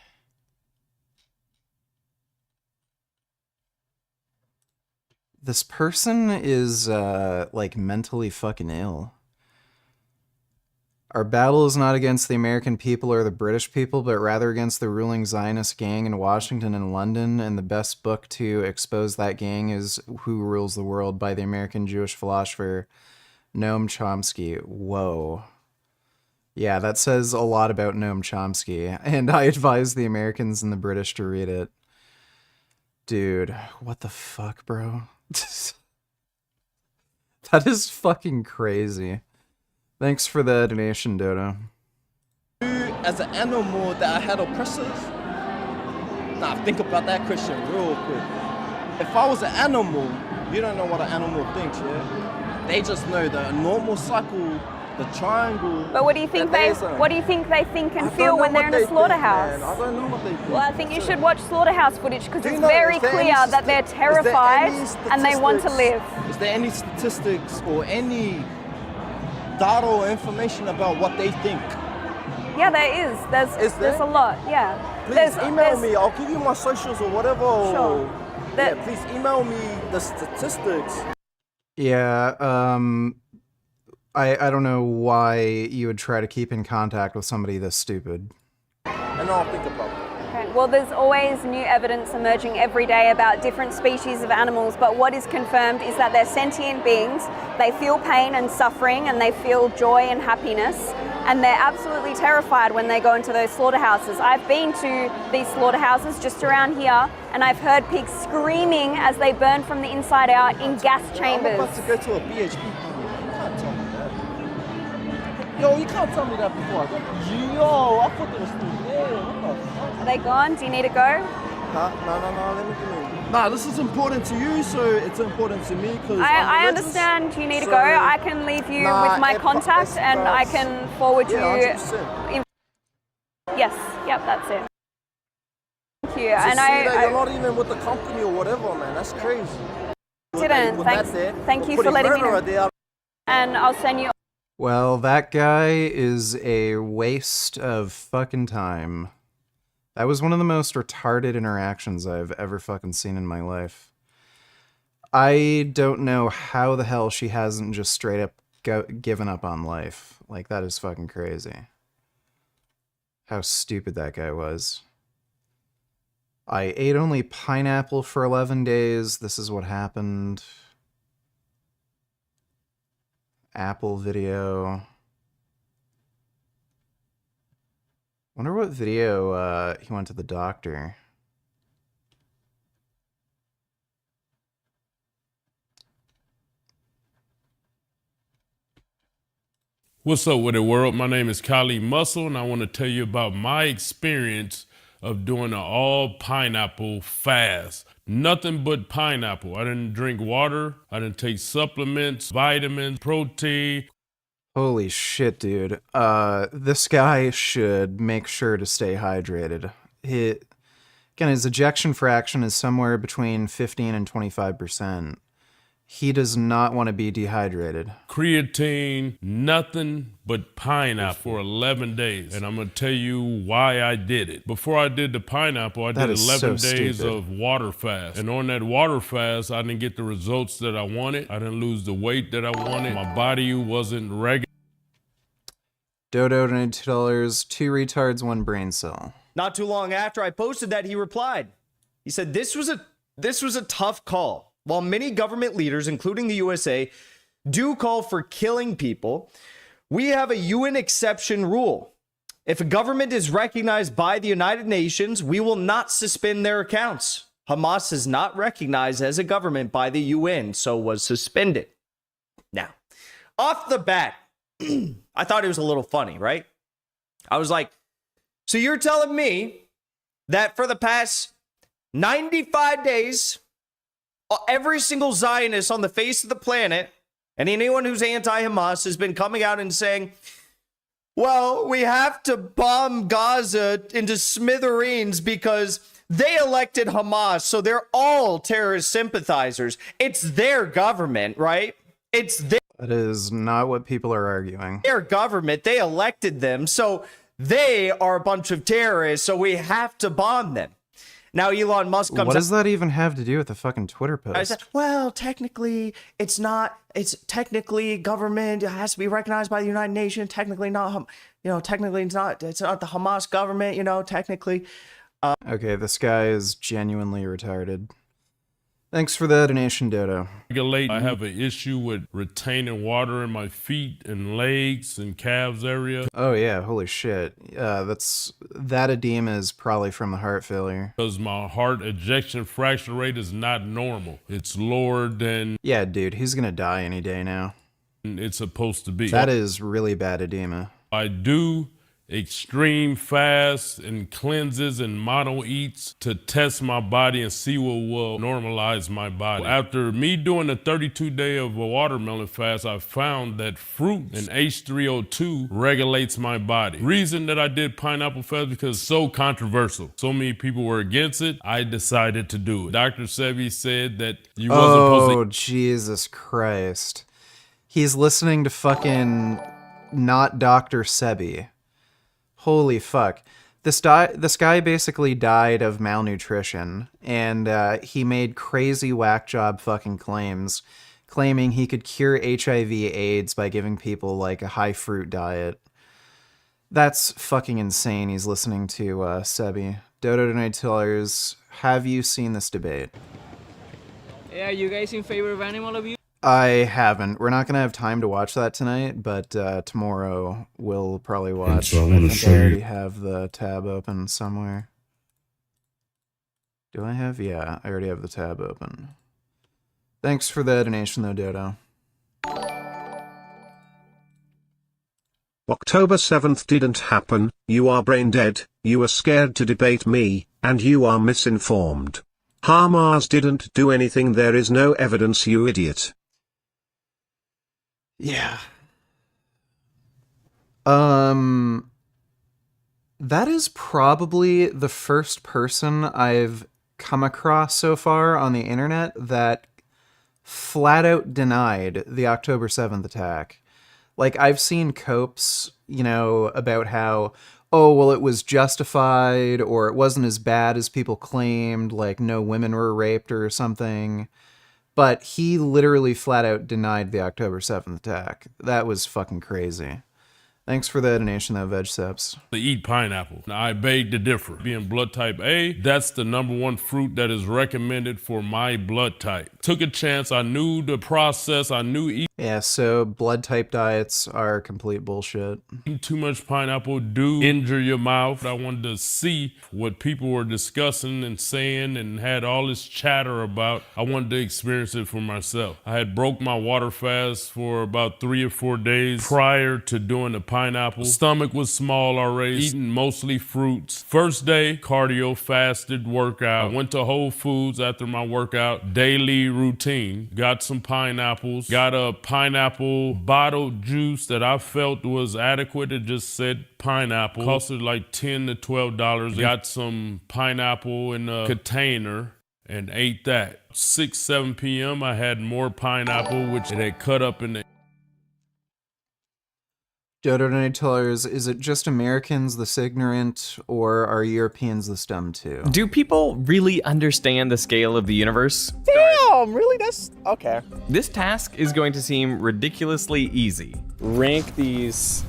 This person is, like, mentally fucking ill. Our battle is not against the American people or the British people, but rather against the ruling Zionist gang in Washington and London, and the best book to expose that gang is Who Rules the World by the American Jewish philosopher Noam Chomsky. Whoa. Yeah, that says a lot about Noam Chomsky, and I advise the Americans and the British to read it. Dude, what the fuck, bro? That is fucking crazy. Thanks for the donation, Dodo. As an animal that had oppressors? Nah, think about that, Christian, real quick. If I was an animal, you don't know what an animal thinks, yeah? They just know the normal cycle, the triangle. But what do you think they think and feel when they're in a slaughterhouse? I don't know what they think. Well, I think you should watch slaughterhouse footage because it's very clear that they're terrified and they want to live. Is there any statistics or any data or information about what they think? Yeah, there is. There's a lot. Yeah. Please email me. I'll give you my socials or whatever. Sure. Yeah, please email me the statistics. Yeah, I don't know why you would try to keep in contact with somebody this stupid. And I'll think about it. Okay. Well, there's always new evidence emerging every day about different species of animals, but what is confirmed is that they're sentient beings. They feel pain and suffering, and they feel joy and happiness, and they're absolutely terrified when they go into those slaughterhouses. I've been to these slaughterhouses just around here, and I've heard pigs screaming as they burn from the inside out in gas chambers. I'm about to go to a BHP party. You can't tell me that. Yo, you can't tell me that before I go. Yo, I thought they were still there. What the fuck? Are they gone? Do you need to go? Huh? No, let me do. Nah, this is important to you, so it's important to me because I understand you need to go. I can leave you with my contact and I can forward you. 100%. Yes, yep, that's it. Thank you. To And see that you're not even with the company or whatever, man, that's crazy. Didn't. Thank you for letting me know. And I'll send you. Well, that guy is a waste of fucking time. That was one of the most retarded interactions I've ever fucking seen in my life. I don't know how the hell she hasn't just straight up given up on life. Like, that is fucking crazy. How stupid that guy was. I ate only pineapple for 11 days. This is what happened. Apple video. Wonder what video he went to the doctor. What's up with it, world? My name is Kali Muscle, and I want to tell you about my experience of doing an all pineapple fast. Nothing but pineapple. I didn't drink water. I didn't take supplements, vitamins, protein. Holy shit, dude. This guy should make sure to stay hydrated. Again, his ejection fraction is somewhere between 15 and 25%. He does not want to be dehydrated. Creatine, nothing but pineapple for 11 days. And I'm going to tell you why I did it. Before I did the pineapple, I did 11 days of water fast. And on that water fast, I didn't get the results that I wanted. I didn't lose the weight that I wanted. My body wasn't regular. Dodo donated $2. 2 retards, 1 brain cell. Not too long after I posted that, he replied. He said, this was a tough call. While many government leaders, including the USA, do call for killing people, we have a UN exception rule. If a government is recognized by the United Nations, we will not suspend their accounts. Hamas is not recognized as a government by the UN, so was suspended. Now, off the bat, I thought it was a little funny, right? I was like, so you're telling me that for the past 95 days, every single Zionist on the face of the planet and anyone who's anti-Hamas has been coming out and saying, well, we have to bomb Gaza into smithereens because they elected Hamas, so they're all terrorist sympathizers. It's their government, right? It's That is not what people are arguing. Their government. They elected them. So they are a bunch of terrorists, so we have to bomb them. Now Elon Musk comes What does that even have to do with the fucking Twitter post? I said, well, technically, it's not. It's technically government. It has to be recognized by the United Nations. Technically, not. Technically, it's not. It's not the Hamas government. Technically. Okay, this guy is genuinely retarded. Thanks for the donation, Dodo. I have an issue with retaining water in my feet and legs and calves area. Oh yeah, holy shit. That edema is probably from the heart failure. Because my heart ejection fraction rate is not normal. It's lower than... Yeah, dude, he's gonna die any day now. It's supposed to be. That is really bad edema. I do extreme fasts and cleanses and mono eats to test my body and see what will normalize my body. After me doing a 32-day of a watermelon fast, I found that fruit and H3O2 regulates my body. Reason that I did pineapple fast because it's so controversial. So many people were against it. I decided to do it. Dr. Sebi said that you wasn't supposed to... Oh, Jesus Christ. He's listening to fucking not Dr. Sebi. Holy fuck. This guy basically died of malnutrition, and he made crazy whack job fucking claims, claiming he could cure HIV/AIDS by giving people like a high fruit diet. That's fucking insane. He's listening to Sebi. Dodo Tonight Tellers, have you seen this debate? Yeah, you guys in favor of animal abuse? I haven't. We're not going to have time to watch that tonight, but tomorrow we'll probably watch. So I think I already have the tab open somewhere. Do I have? Yeah, I already have the tab open. Thanks for the donation though, Dodo. October 7th didn't happen, you are brain dead, you are scared to debate me, and you are misinformed. Hamas didn't do anything, there is no evidence, you idiot. Yeah. That is probably the first person I've come across so far on the internet that flat out denied the October 7th attack. Like, I've seen copes, about how, oh, well, it was justified, or it wasn't as bad as people claimed, like no women were raped or something. But he literally flat out denied the October 7th attack. That was fucking crazy. Thanks for the donation, though, VegSeps. To eat pineapple. Now, I beg to differ. Being blood type A, that's the #1 fruit that is recommended for my blood type. Took a chance. I knew the process. I knew Yeah, so blood type diets are complete bullshit. eating too much pineapple do injure your mouth. I wanted to see what people were discussing and saying and had all this chatter about. I wanted to experience it for myself. I had broke my water fast for about 3 or 4 days prior to doing the pineapple. Stomach was small already, eating mostly fruits. First day, cardio, fasted, workout. I went to Whole Foods after my workout, daily routine. Got some pineapples, got a pineapple bottled juice that I felt was adequate. It just said pineapple. Costed like $10 to $12. Got some pineapple in a container and ate that. 6, 7 p.m. I had more pineapple, which it had cut up in the... Dodo Night Tellers, is it just Americans this ignorant, or are Europeans this dumb too? Do people really understand the scale of the universe? Damn, really? That's okay. This task is going to seem ridiculously easy. Rank these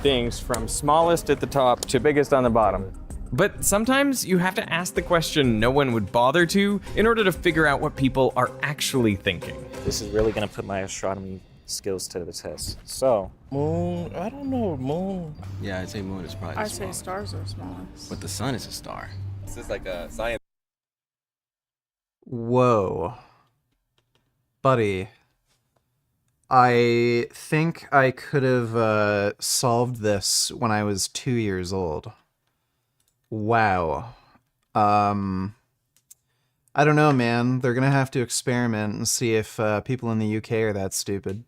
things from smallest at the top to biggest on the bottom. But sometimes you have to ask the question no one would bother to in order to figure out what people are actually thinking. This is really gonna put my astronomy skills to the test. So, moon, I don't know, moon. Yeah, I'd say moon is probably I'd say stars are smallest. But the sun is a star. This is like a science. Whoa. Buddy. I think I could have solved this when I was 2 years old. Wow. I don't know, man. They're gonna have to experiment and see if people in the UK are that stupid.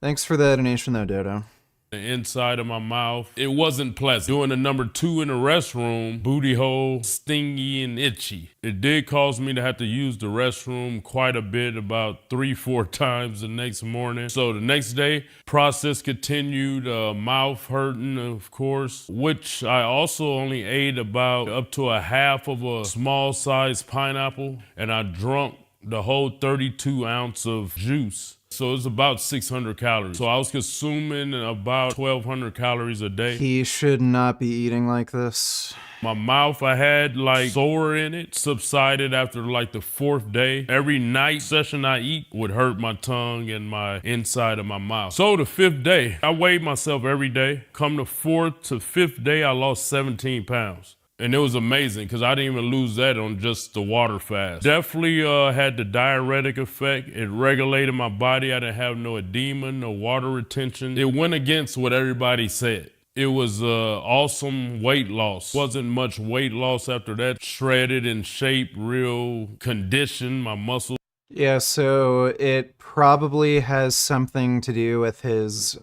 Thanks for the donation, though, Dodo. The inside of my mouth. It wasn't pleasant. Doing the number 2 in the restroom, booty hole, stingy and itchy. It did cause me to have to use the restroom quite a bit, about 3-4 times the next morning. So the next day, process continued, mouth hurting, of course, which I also only ate about up to a half of a small sized pineapple, and I drunk the whole 32 ounce of juice. So it's about 600 calories. So I was consuming about 1,200 calories a day. He should not be eating like this. My mouth, I had like sore in it, subsided after like the 4th day. Every night session I eat would hurt my tongue and my inside of my mouth. So the 5th day, I weighed myself every day. Come the 4th to 5th day, I lost 17 pounds. And it was amazing because I didn't even lose that on just the water fast. Definitely had the diuretic effect. It regulated my body. I didn't have no edema, no water retention. It went against what everybody said. It was awesome weight loss. Wasn't much weight loss after that. Shredded in shape, real condition, my muscles. Yeah, so it probably has something to do with his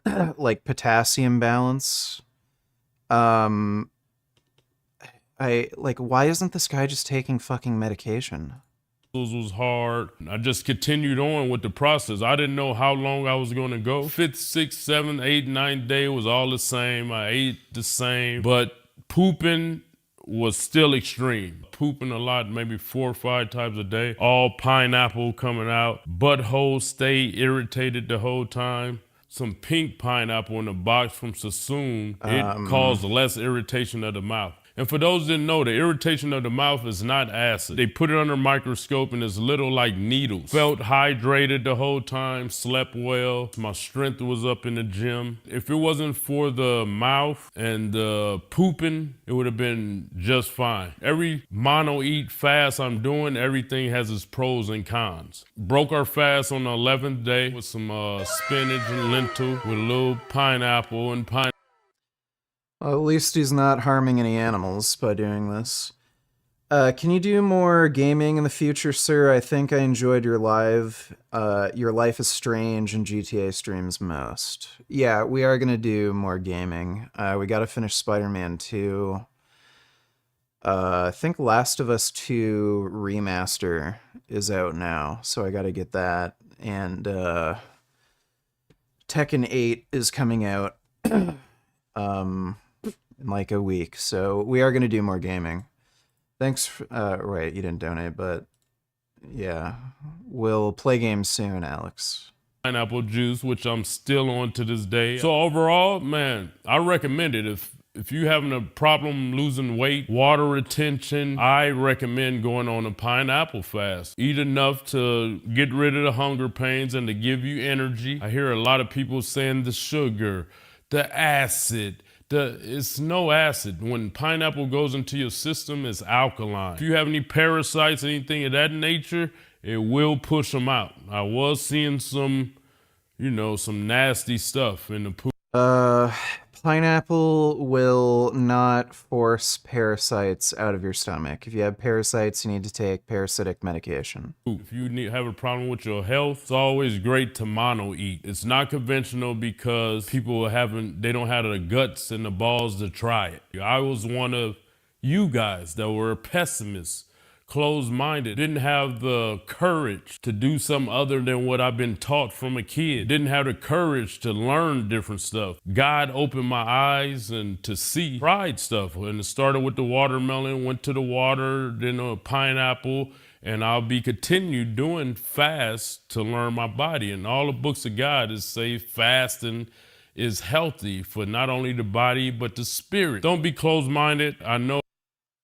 like potassium balance. Why isn't this guy just taking fucking medication? Was hard. I just continued on with the process. I didn't know how long I was going to go. 5th, 6th, 7th, 8th, 9th day was all the same. I ate the same, but pooping was still extreme. Pooping a lot, maybe 4 or 5 times a day. All pineapple coming out. Butthole stayed irritated the whole time. Some pink pineapple in a box from Sassoon, it caused less irritation of the mouth. And for those that didn't know, the irritation of the mouth is not acid. They put it under a microscope and it's little like needles. Felt hydrated the whole time, slept well. My strength was up in the gym. If it wasn't for the mouth and the pooping, it would have been just fine. Every mono eat fast I'm doing, everything has its pros and cons. Broke our fast on the 11th day with some spinach and lentil with a little pineapple and pineapple. Well, at least he's not harming any animals by doing this. Can you do more gaming in the future, sir? I think I enjoyed your Life is Strange and GTA streams most. Yeah, we are going to do more gaming. We got to finish Spider-Man 2. I think Last of Us 2 Remaster is out now, so I got to get that. And Tekken 8 is coming out. In like a week, so we are going to do more gaming. Thanks right, you didn't donate, but yeah, we'll play games soon, Alex. Pineapple juice, which I'm still on to this day. So overall, man, I recommend it. If you're having a problem losing weight, water retention, I recommend going on a pineapple fast. Eat enough to get rid of the hunger pains and to give you energy. I hear a lot of people saying the sugar, the acid. It's no acid. When pineapple goes into your system, it's alkaline. If you have any parasites, anything of that nature, it will push them out. I was seeing some, some nasty stuff in the poop. Pineapple will not force parasites out of your stomach. If you have parasites, you need to take parasitic medication. If you have a problem with your health, it's always great to mono eat. It's not conventional because people they don't have the guts and the balls to try it. I was one of you guys that were pessimists, closed-minded, didn't have the courage to do something other than what I've been taught from a kid, didn't have the courage to learn different stuff. God opened my eyes and to see, tried stuff. And it started with the watermelon, went to the water, then a pineapple, and I'll be continued doing fast to learn my body. And all the books of God is say fasting is healthy for not only the body, but the spirit. Don't be closed-minded. I know.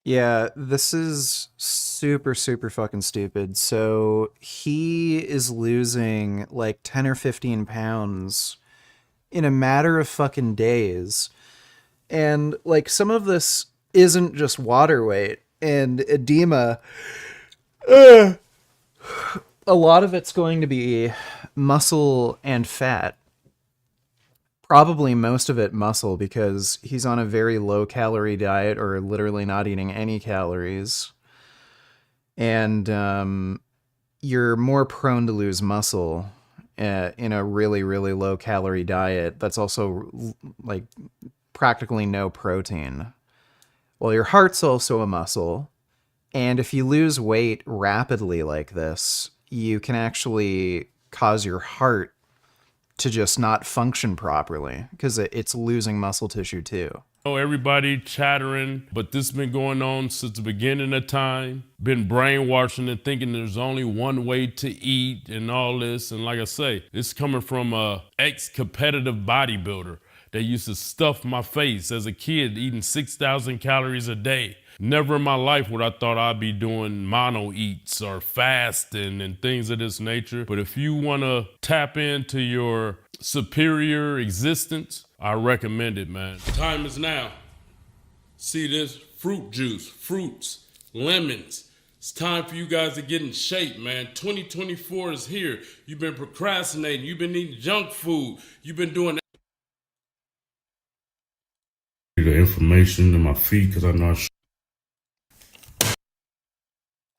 Yeah, this is super, super fucking stupid. So he is losing like 10 or 15 pounds in a matter of fucking days. And like some of this isn't just water weight and edema. A lot of it's going to be muscle and fat. Probably most of it muscle because he's on a very low calorie diet or literally not eating any calories. And you're more prone to lose muscle in a really, really low calorie diet that's also like practically no protein. Well, your heart's also a muscle. And if you lose weight rapidly like this, you can actually cause your heart to just not function properly because it's losing muscle tissue too. Oh, everybody chattering, but this has been going on since the beginning of time. Been brainwashing and thinking there's only one way to eat and all this. And like I say, it's coming from a ex-competitive bodybuilder that used to stuff my face as a kid, eating 6,000 calories a day. Never in my life would I thought I'd be doing mono eats or fasting and things of this nature. But if you want to tap into your superior existence, I recommend it, man. Time is now. See this? Fruit juice, fruits, lemons. It's time for you guys to get in shape, man. 2024 is here. You've been procrastinating. You've been eating junk food. You've been doing the information in my feed because I know I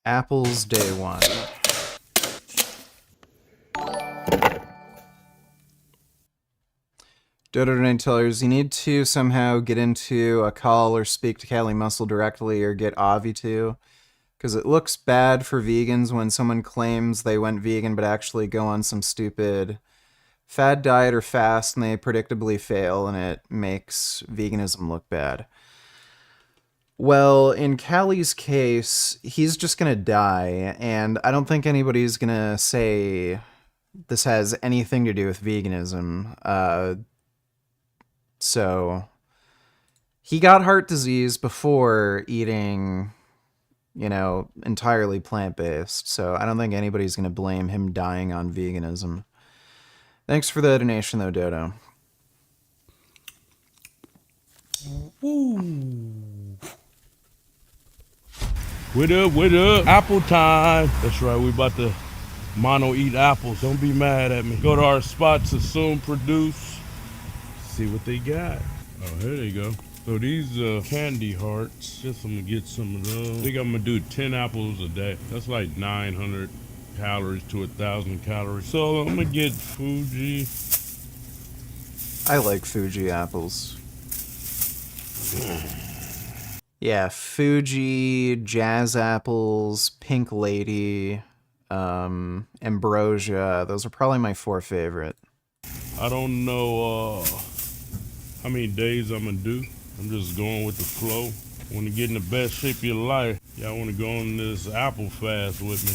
Apples day one. Dodo tellers, you need to somehow get into a call or speak to Cali Muscle directly or get Avi to, because it looks bad for vegans when someone claims they went vegan but actually go on some stupid fad diet or fast and they predictably fail and it makes veganism look bad. Well, in Callie's case, he's just gonna die, and I don't think anybody's gonna say this has anything to do with veganism. So he got heart disease before eating, entirely plant-based, so I don't think anybody's gonna blame him dying on veganism. Thanks for the donation, though, Dodo. Woo. What up? Apple time. That's right, we about to mono eat apples. Don't be mad at me. Go to our spot to soon produce. See what they got. Oh, here they go. So these candy hearts, just I'm gonna get some of those. I think I'm gonna do 10 apples a day. That's like 900 calories to 1,000 calories. So I'm gonna get Fuji. I like Fuji apples. Yeah, Fuji, Jazz Apples, Pink Lady, Ambrosia. Those are probably my 4 favorite. I don't know how many days I'm gonna do. I'm just going with the flow. Want to get in the best shape of your life. Y'all want to go on this apple fast with me.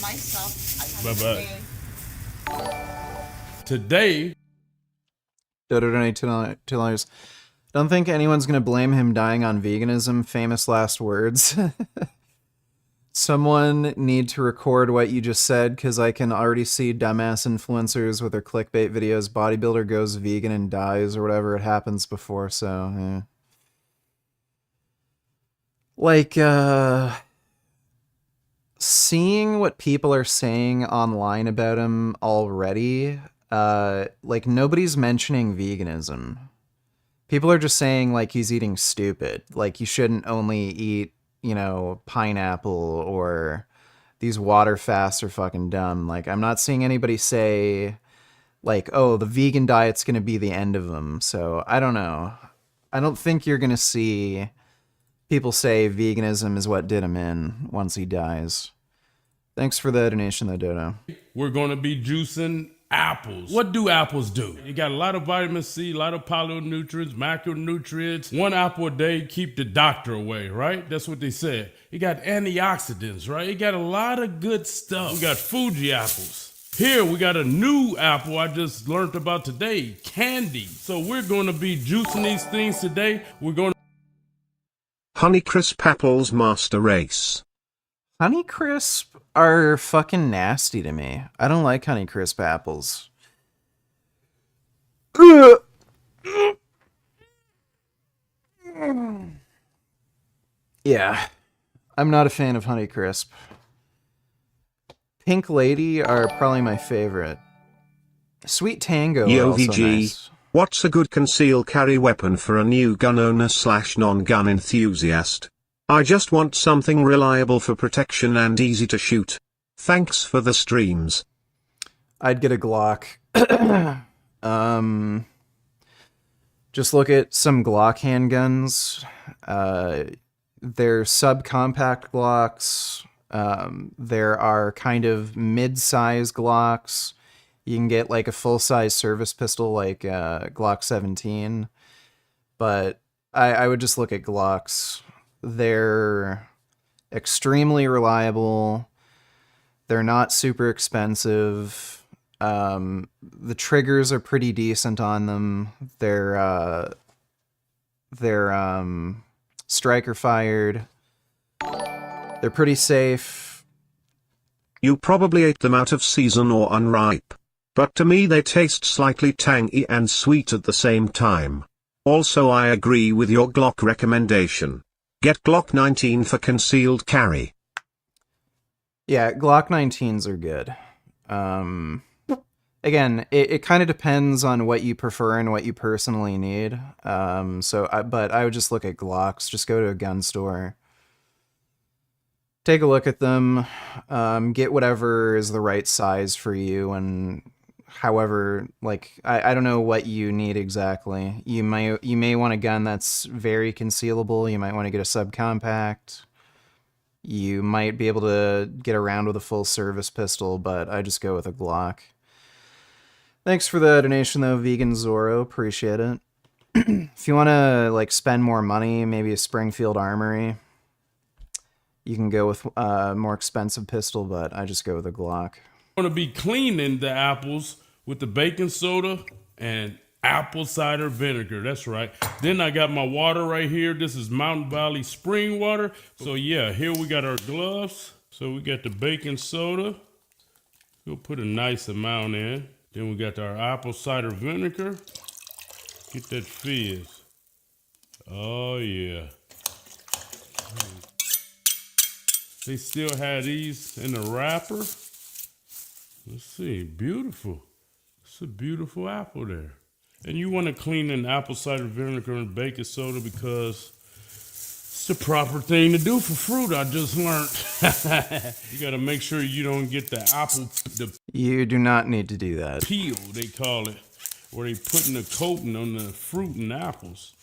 Myself, bye-bye. Today. $2. Don't think anyone's gonna blame him dying on veganism. Famous last words. Someone need to record what you just said, because I can already see dumbass influencers with their clickbait videos. Bodybuilder goes vegan and dies, or whatever it happens before. So, yeah. Like, seeing what people are saying online about him already. Like, nobody's mentioning veganism. People are just saying, like, he's eating stupid. Like, you shouldn't only eat, pineapple, or these water fasts are fucking dumb. Like, I'm not seeing anybody say, like, oh, the vegan diet's gonna be the end of them. So, I don't know. I don't think you're gonna see people say veganism is what did him in once he dies. Thanks for the donation, though, Dodo. We're gonna be juicing apples. What do apples do? You got a lot of vitamin C, a lot of polynutrients, macronutrients. 1 apple a day, keep the doctor away, right? That's what they said. You got antioxidants, right? You got a lot of good stuff. We got Fuji apples. Here we got a new apple I just learned about today, candy. So we're going to be juicing these things today. We're going to Honeycrisp apples master race. Honeycrisp are fucking nasty to me. I don't like Honeycrisp apples. Yeah, I'm not a fan of Honeycrisp. Pink Lady are probably my favorite. Sweet Tango are also nice. What's a good concealed carry weapon for a new gun owner / non-gun enthusiast? I just want something reliable for protection and easy to shoot. Thanks for the streams. I'd get a Glock. Just look at some Glock handguns. They're subcompact Glocks. There are kind of mid-size Glocks. You can get like a full-size service pistol like Glock 17. But I would just look at Glocks. They're extremely reliable. They're not super expensive. The triggers are pretty decent on them. They're striker fired. They're pretty safe. You probably ate them out of season or unripe. But to me they taste slightly tangy and sweet at the same time. Also I agree with your Glock recommendation. Get Glock 19 for concealed carry. Yeah, Glock 19s are good. Again, it kind of depends on what you prefer and what you personally need. But I would just look at Glocks. Just go to a gun store. Take a look at them. Get whatever is the right size for you, and however, like I don't know what you need exactly. You may want a gun that's very concealable. You might want to get a subcompact. You might be able to get around with a full service pistol, but I just go with a Glock. Thanks for the donation though, Vegan Zorro. Appreciate it. If you want to like spend more money, maybe a Springfield Armory, you can go with a more expensive pistol, but I just go with a Glock. I'm going to be cleaning the apples with the baking soda and apple cider vinegar. That's right. Then I got my water right here. This is Mountain Valley spring water. So yeah, here we got our gloves. So we got the baking soda. We'll put a nice amount in. Then we got our apple cider vinegar. Get that fizz. Oh yeah. They still had these in the wrapper. Let's see, beautiful. It's a beautiful apple there. And you want to clean an apple cider vinegar and baking soda because it's the proper thing to do for fruit, I just learned. You got to make sure you don't get the apple, You do not need to do that. peel, they call it, where they putting the coating on the fruit and apples.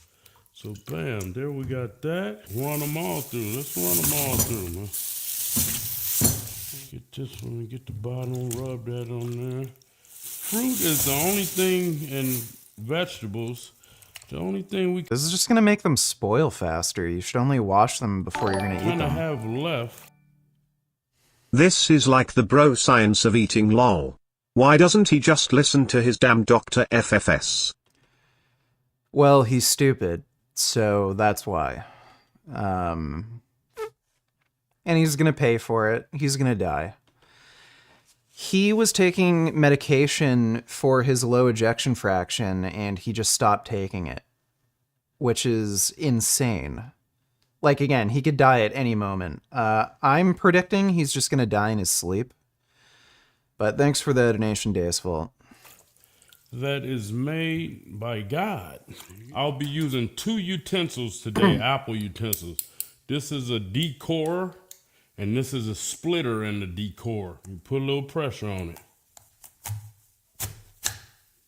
So bam, there we got that. Run them all through. Let's run them all through, man. Get this one, get the bottom, rub that on there. Fruit is the only thing, and vegetables, the only thing we This is just going to make them spoil faster. You should only wash them before you're going to eat kind of them. have left. This is like the bro science of eating lol. Why doesn't he just listen to his damn Dr. FFS? Well, he's stupid, so that's why. And he's going to pay for it. He's going to die. He was taking medication for his low ejection fraction, and he just stopped taking it, which is insane. Like, again, he could die at any moment. I'm predicting he's just going to die in his sleep. But thanks for the donation, Days Vault. That is made by God. I'll be using 2 utensils today, Apple utensils. This is a decorer, and this is a splitter in the decorer. You put a little pressure on it.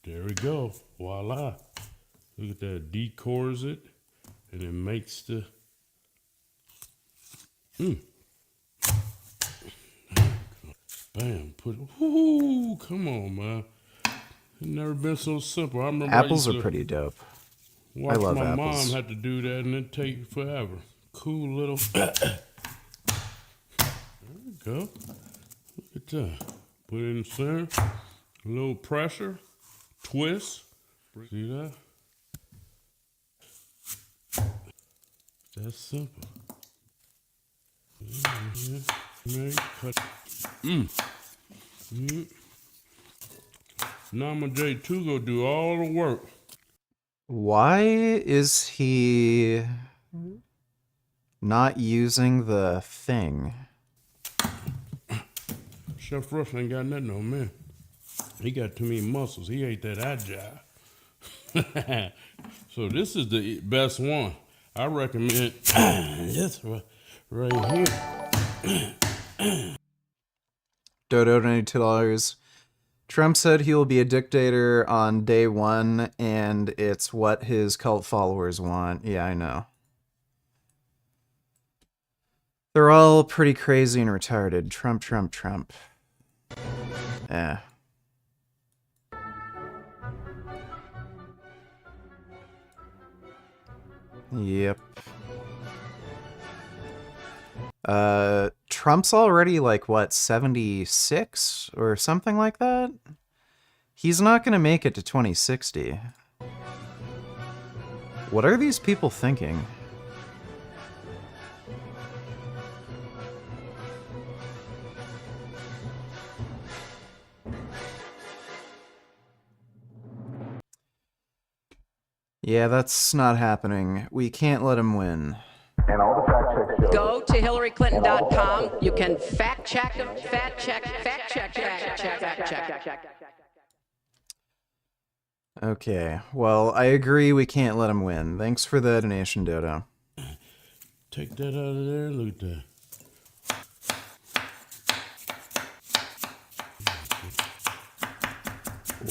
There we go. Voila. Look at that. Decores it, and it makes the... Bam. Put it... Woo, come on, man. It's never been so simple. I remember Apples are pretty dope. I love my apples. mom had to do that, and it take forever. Cool little... There we go. Look at that. Put it in the center. A little pressure. Twist. See that? That's simple. Now my J2 go do all the work. Why is he not using the thing? Chef Rush ain't got nothing on me. He got too many muscles. He ain't that agile. So this is the best one. I recommend this right here. Dodo donated $2. Trump said he will be a dictator on day one, and it's what his cult followers want. Yeah, I know. They're all pretty crazy and retarded. Trump, Trump, Trump. Eh. Yep. Trump's already like, what, 76 or something like that? He's not gonna make it to 2060. What are these people thinking? Yeah, that's not happening. We can't let him win. And all the fact checks show. Go to HillaryClinton.com. You can fact check them, fact check. Okay, well, I agree we can't let him win. Thanks for the donation, Dodo. Take that out of there, look at that.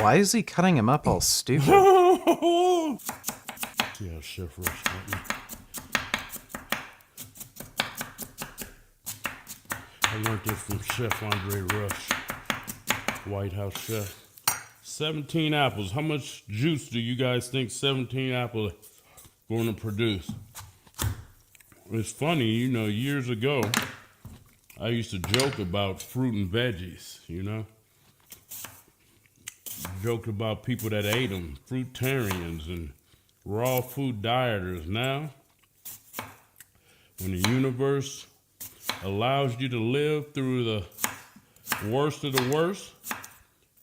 Why is he cutting him up all stupid? See how Chef Rush got me. I learned this from Chef Andre Rush, White House chef. 17 apples. How much juice do you guys think 17 apples are going to produce? It's funny, you know, years ago, I used to joke about fruit and veggies, you know? Joked about people that ate them, fruitarians and raw food dieters. Now, when the universe allows you to live through the worst of the worst,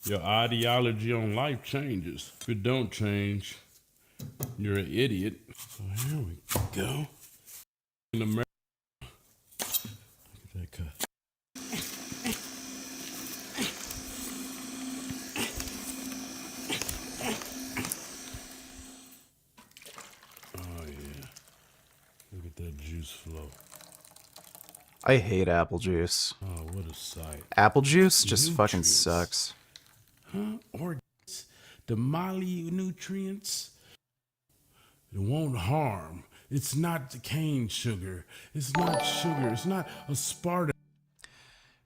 your ideology on life changes. If it don't change, you're an idiot. So here we go. In America, look at that cut. Oh yeah, look at that juice flow. I hate apple juice. Oh, what a sight. Apple juice just fucking sucks. Huh? Organs, the nutrients, it won't harm. It's not the cane sugar. It's not sugar. It's not aspartame.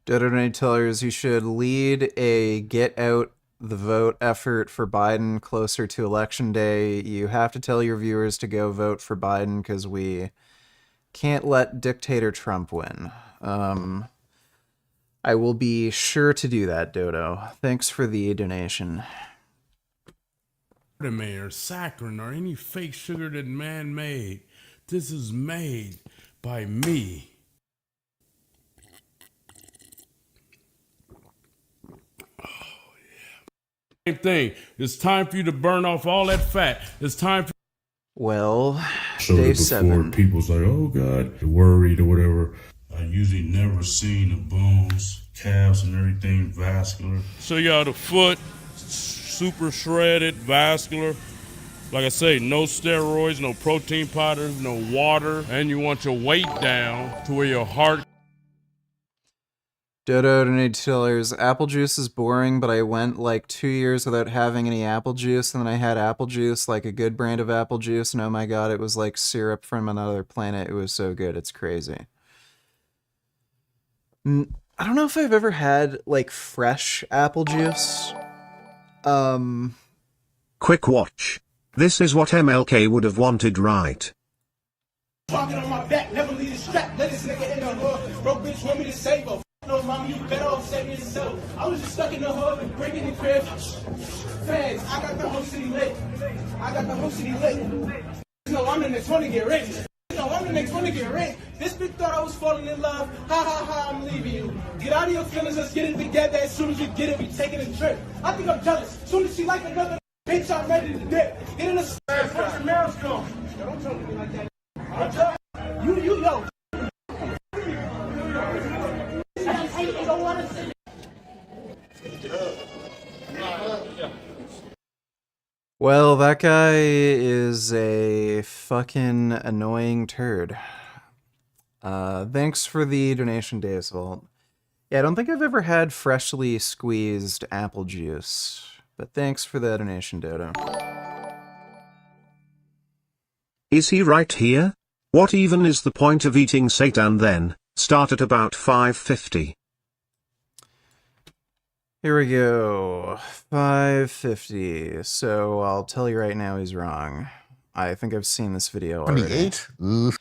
Dodo tellers, you should lead a get out the vote effort for Biden closer to election day. You have to tell your viewers to go vote for Biden because we can't let dictator Trump win. I will be sure to do that, Dodo. Thanks for the donation. Or saccharin or any fake sugar that man made. This is made by me. Oh yeah. Same thing. It's time for you to burn off all that fat. It's time for well, showed day it before, 7. People's like, oh God, worried or whatever. I usually never seen the bones, calves, and everything vascular. So y'all, the foot, super shredded, vascular. Like I say, no steroids, no protein powders, no water, and you want your weight down to where your heart. Dodo tellers, apple juice is boring, but I went like 2 years without having any apple juice, and then I had apple juice, like a good brand of apple juice, and oh my god, it was like syrup from another planet. It was so good, it's crazy. I don't know if I've ever had like fresh apple juice. Quick watch. This is what MLK would have wanted, right? Talking on my back, never leave the strap. Let this nigga in the hood. Broke bitch want me to save her. No, mama, you better off saving yourself. I was just stuck in the hood and breaking the crib. Feds, I got the whole city lit. No, I'm the next one to get rich. No, I'm the next one to get rich. This bitch thought I was falling in love. Ha ha ha, I'm leaving you. Get out of your feelings, let's get it together. As soon as you get it, we taking a trip. I think I'm jealous. Soon as she like another bitch, I'm ready to dip. Get in the where's your marriage going? Don't talk to me like that. You, yo. Well, that guy is a fucking annoying turd. Thanks for the donation, Days Vault. Yeah, I don't think I've ever had freshly squeezed apple juice, but thanks for the donation, Dodo. Is he right here? What even is the point of eating seitan then? Start at about 5:50. Here we go. 5:50. So I'll tell you right now he's wrong. I think I've seen this video already. 28?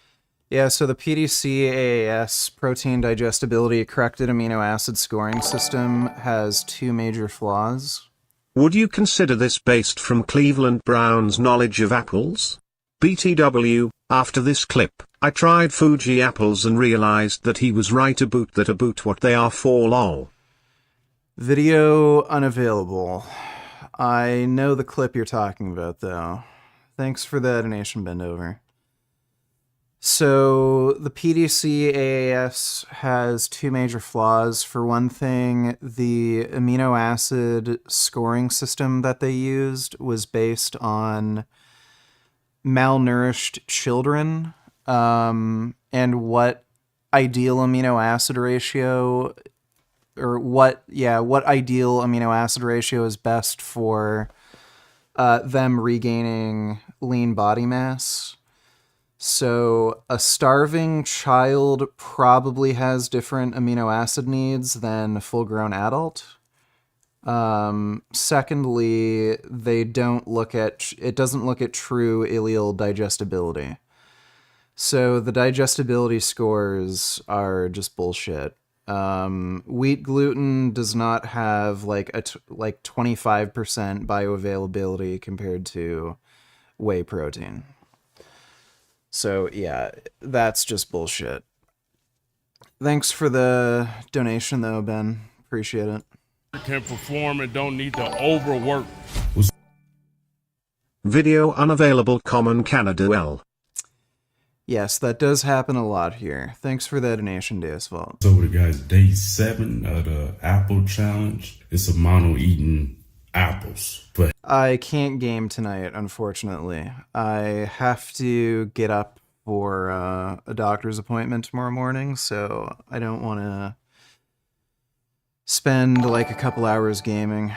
Yeah, so the PDC-AAS protein digestibility corrected amino acid scoring system has two major flaws. Would you consider this based from Cleveland Brown's knowledge of apples? BTW, after this clip, I tried Fuji apples and realized that he was right about what they are for lol. Video unavailable. I know the clip you're talking about, though. Thanks for the donation, Bendover. So, the PDC-AAS has two major flaws. For one thing, the amino acid scoring system that they used was based on malnourished children, and what ideal amino acid ratio, or what ideal amino acid ratio is best for them regaining lean body mass. So a starving child probably has different amino acid needs than a full-grown adult. Secondly, it doesn't look at true ileal digestibility. So the digestibility scores are just bullshit. Wheat gluten does not have like 25% bioavailability compared to whey protein. So yeah, that's just bullshit. Thanks for the donation though, Ben. Appreciate it. Can perform and don't need to overwork. Video unavailable common Canada L. Yes, that does happen a lot here. Thanks for the donation, Deasphalt. So the guys, day 7 of the Apple Challenge. It's a mono eating apples. But I can't game tonight, unfortunately. I have to get up for a doctor's appointment tomorrow morning, so I don't want to spend like a couple hours gaming.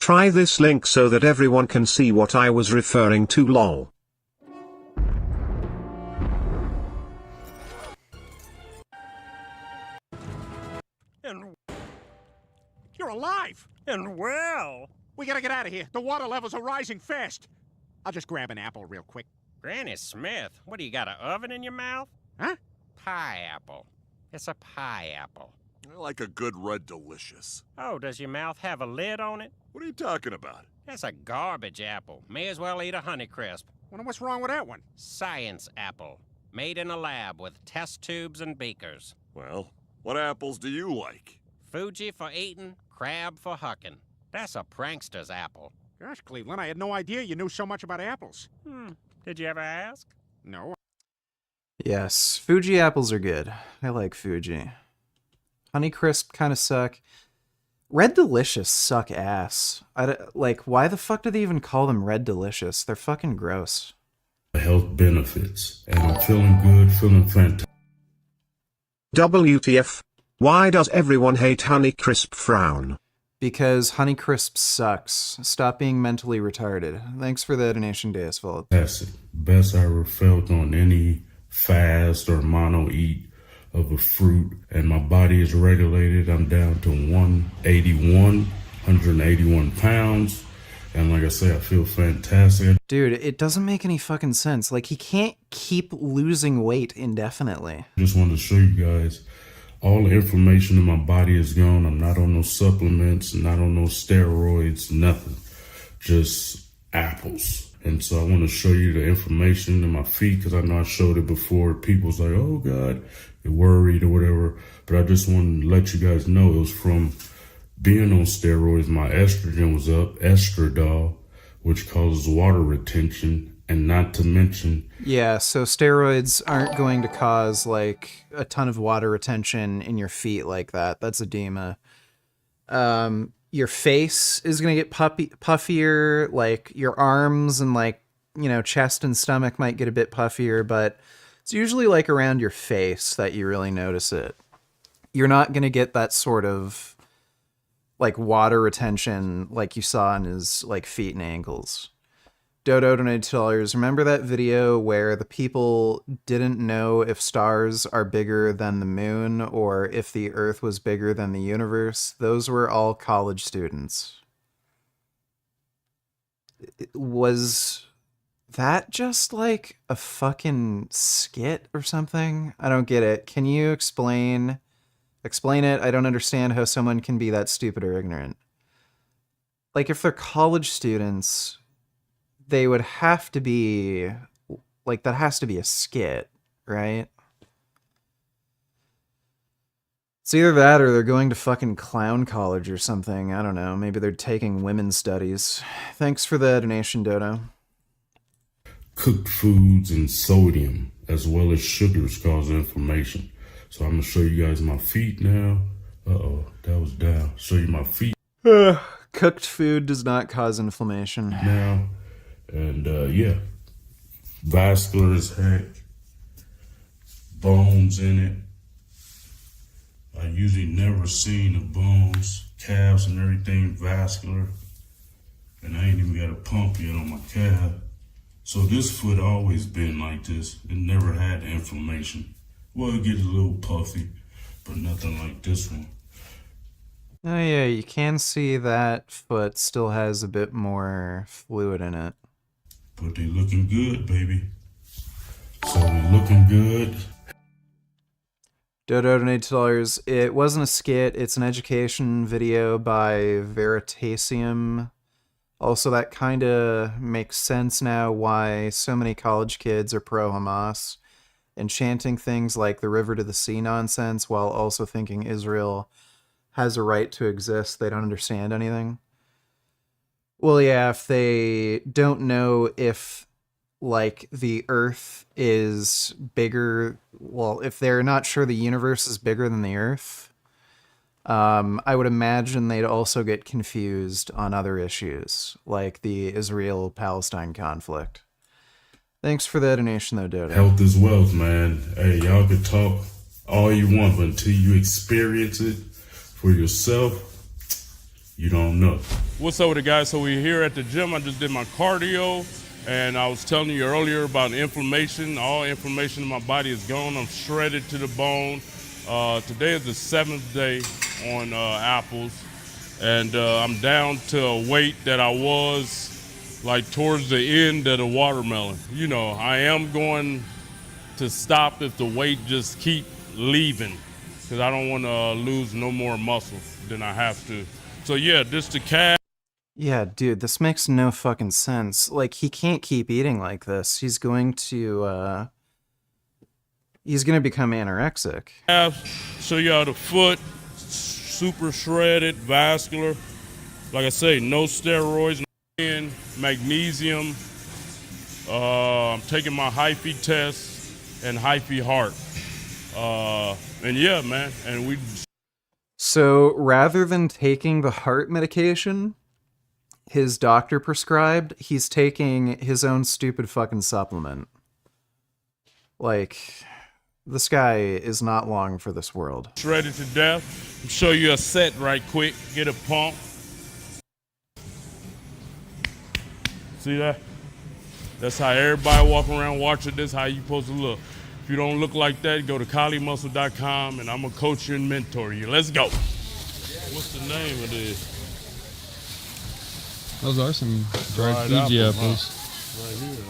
Try this link so that everyone can see what I was referring to lol. And you're alive and well. We gotta get out of here. The water levels are rising fast. I'll just grab an apple real quick. Granny Smith, what do you got, an oven in your mouth? Huh? Pie apple. It's a pie apple. I like a good red delicious. Oh, does your mouth have a lid on it? What are you talking about? That's a garbage apple. May as well eat a Honeycrisp. Wonder what's wrong with that one? Science apple. Made in a lab with test tubes and beakers. Well, what apples do you like? Fuji for eating, crab for hucking. That's a prankster's apple. Gosh, Cleveland, I had no idea you knew so much about apples. Did you ever ask? No. Yes, Fuji apples are good. I like Fuji. Honeycrisp kind of suck. Red Delicious suck ass. Why the fuck do they even call them Red Delicious? They're fucking gross. Health benefits. And I'm feeling good, feeling fantastic. WTF? Why does everyone hate Honeycrisp frown? Because Honeycrisp sucks. Stop being mentally retarded. Thanks for the donation, Deasphalt. Fantastic. Best I ever felt on any fast or mono eat of a fruit, and my body is regulated. I'm down to 181 pounds, and like I say, I feel fantastic. Dude, it doesn't make any fucking sense. Like, he can't keep losing weight indefinitely. Just wanted to show you guys all the information in my body is gone. I'm not on no supplements, not on no steroids, nothing. Just apples. And so I want to show you the information in my feet, because I know I showed it before. People's like, oh God, you're worried or whatever. But I just wanted to let you guys know it was from being on steroids. My estrogen was up, estradiol, which causes water retention. And not to mention... Yeah, so steroids aren't going to cause, like, a ton of water retention in your feet like that. That's edema. Your face is going to get puffier, like, your arms and, like, you know, chest and stomach might get a bit puffier, but it's usually, like, around your face that you really notice it. you're not going to get that sort of like water retention like you saw in his like feet and ankles. Dodo donated $2. Remember that video where the people didn't know if stars are bigger than the moon or if the earth was bigger than the universe? Those were all college students. Was that just like a fucking skit or something? I don't get it. Can you explain it? I don't understand how someone can be that stupid or ignorant. Like, if they're college students, they would have to be like, that has to be a skit, right? It's either that or they're going to fucking clown college or something. I don't know. Maybe they're taking women's studies. Thanks for the donation, Dodo. Cooked foods and sodium, as well as sugars, cause inflammation. So I'm going to show you guys my feet now. Uh-oh, that was down. Show you my feet. Cooked food does not cause inflammation. Now, and yeah, vascular as heck. Bones in it. I usually never seen the bones, calves and everything vascular. And I ain't even got a pump yet on my calf. So this foot always been like this. It never had inflammation. Well, it gets a little puffy, but nothing like this one. Oh yeah, you can see that foot still has a bit more fluid in it. But they looking good, baby. So they looking good. Dodo donated $2. It wasn't a skit, it's an education video by Veritasium. Also, that kind of makes sense now why so many college kids are pro-Hamas and chanting things like the river to the sea nonsense while also thinking Israel has a right to exist. They don't understand anything. Well, yeah, if they don't know if, like, the Earth is bigger, well, if they're not sure the universe is bigger than the Earth, I would imagine they'd also get confused on other issues, like the Israel-Palestine conflict. Thanks for the donation, though, Dodo. Health is wealth, man. Hey, y'all can talk all you want, but until you experience it for yourself, you don't know. What's up with it, guys? So we're here at the gym. I just did my cardio, and I was telling you earlier about inflammation. All inflammation in my body is gone. I'm shredded to the bone. Today is the 7th day on apples, and I'm down to a weight that I was like towards the end of the watermelon. You know, I am going to stop if the weight just keep leaving, because I don't want to lose no more muscle than I have to. So yeah, just the calf. Yeah, dude, this makes no fucking sense. Like, he can't keep eating like this. He's going to become anorexic. Show y'all the foot, super shredded, vascular. Like I say, no steroids, no magnesium. I'm taking my hyphy test and hyphy heart. And yeah, man, and we. So rather than taking the heart medication his doctor prescribed, he's taking his own stupid fucking supplement. Like, this guy is not long for this world. Shredded to death. I'll show you a set right quick. Get a pump. See that? That's how everybody walking around watching this, how you supposed to look. If you don't look like that, go to KaliMuscle.com and I'm gonna coach you and mentor you. Let's go. What's the name of this? Those are some dried Fuji apples. Right here.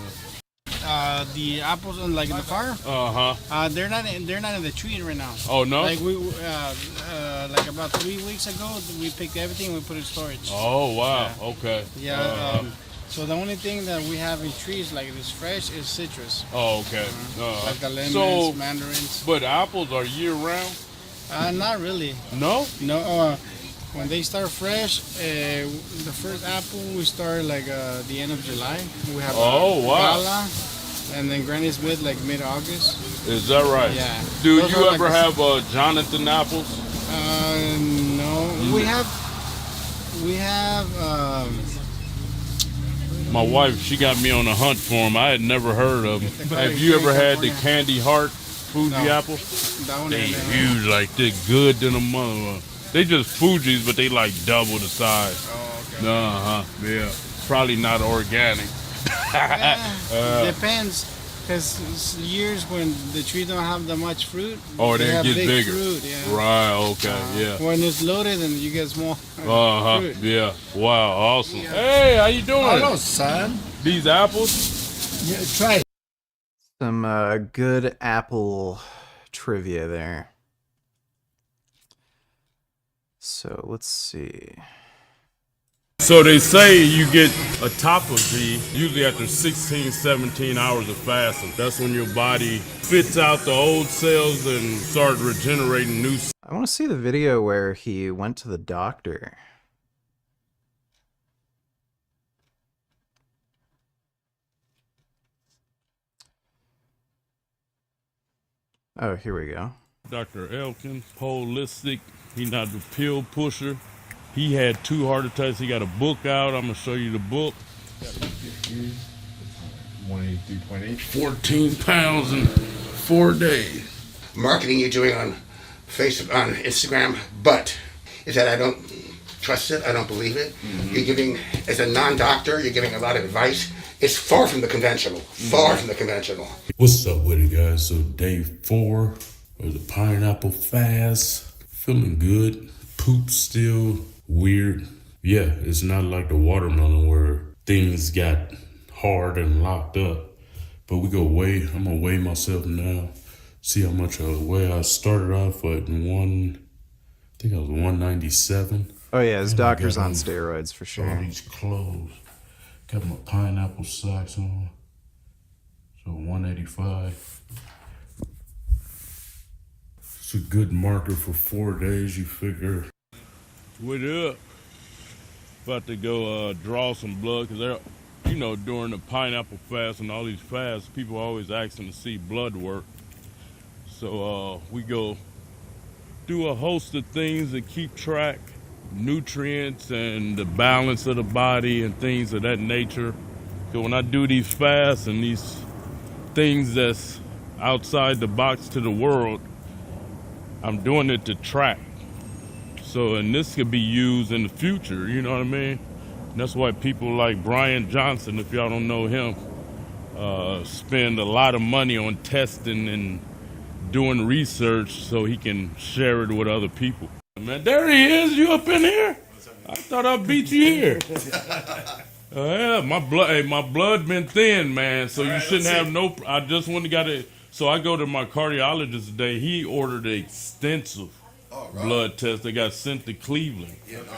The apples in like in the car. They're not in the tree right now. Oh no. Like we like about 3 weeks ago, we picked everything and we put it in storage. Oh wow. Yeah. Okay. Yeah. So the only thing that we have in trees like this fresh is citrus. Oh okay. Like the lemons, mandarins. But apples are year round? Not really. No. No. When they start fresh, the first apple we start like the end of July. We have Blaha, and then Granny Smith like mid-August. Is that right? Yeah. Do Those you are ever like have Jonathan apples? No. We have. My wife, she got me on a hunt for them. I had never heard of them. Have you ever had the candy heart? Fuji No. apple? That one They ain't there. huge, like they good than a mother. They just Fuji's, but they like double the size. Oh, okay. Yeah. Probably not organic. Depends, because years when the tree don't have that much fruit, Oh, they they have get big bigger. fruit, yeah. Right, okay, yeah. When it's loaded, then you get small fruit. Yeah. Wow, awesome. Hey, how you doing? Hello, son. These apples? Yeah, try it. Some good apple trivia there. So let's see. So they say you get autophagy usually after 16, 17 hours of fasting. That's when your body spits out the old cells and starts regenerating new cells. I want to see the video where he went to the doctor. Oh, here we go. Dr. Elkin, holistic. He's not the pill pusher. He had 2 heart attacks. He got a book out. I'm going to show you the book. 183.8. 14 pounds in 4 days. Marketing you're doing on Facebook, on Instagram, but is that I don't trust it, I don't believe it. You're giving, as a non-doctor, you're giving a lot of advice. It's far from the conventional, far from the conventional. What's up with it, guys? So day 4 of the pineapple fast. Feeling good. Poop still weird. Yeah, it's not like the watermelon where things got hard and locked up. But we go weigh. I'm gonna weigh myself now. See how much I weigh. I started off at I think I was 197. Oh yeah, his And doctor's I got on steroids for all sure. these clothes. Got my pineapple socks on. So 185. It's a good marker for 4 days, you figure. What up? About to go draw some blood because they're, you know, during the pineapple fast and all these fasts, people are always asking to see blood work. So we go do a host of things to keep track, nutrients and the balance of the body and things of that nature. So when I do these fasts and these things that's outside the box to the world, I'm doing it to track. So, and this could be used in the future, you know what I mean? And that's why people like Brian Johnson, if y'all don't know him, spend a lot of money on testing and doing research so he can share it with other people. Man, there he is, you up in here? I thought I beat you here. Yeah, my blood been thin, man, so you shouldn't have no, I just went and got it. So I go to my cardiologist today, he ordered an extensive blood test that got sent to Cleveland.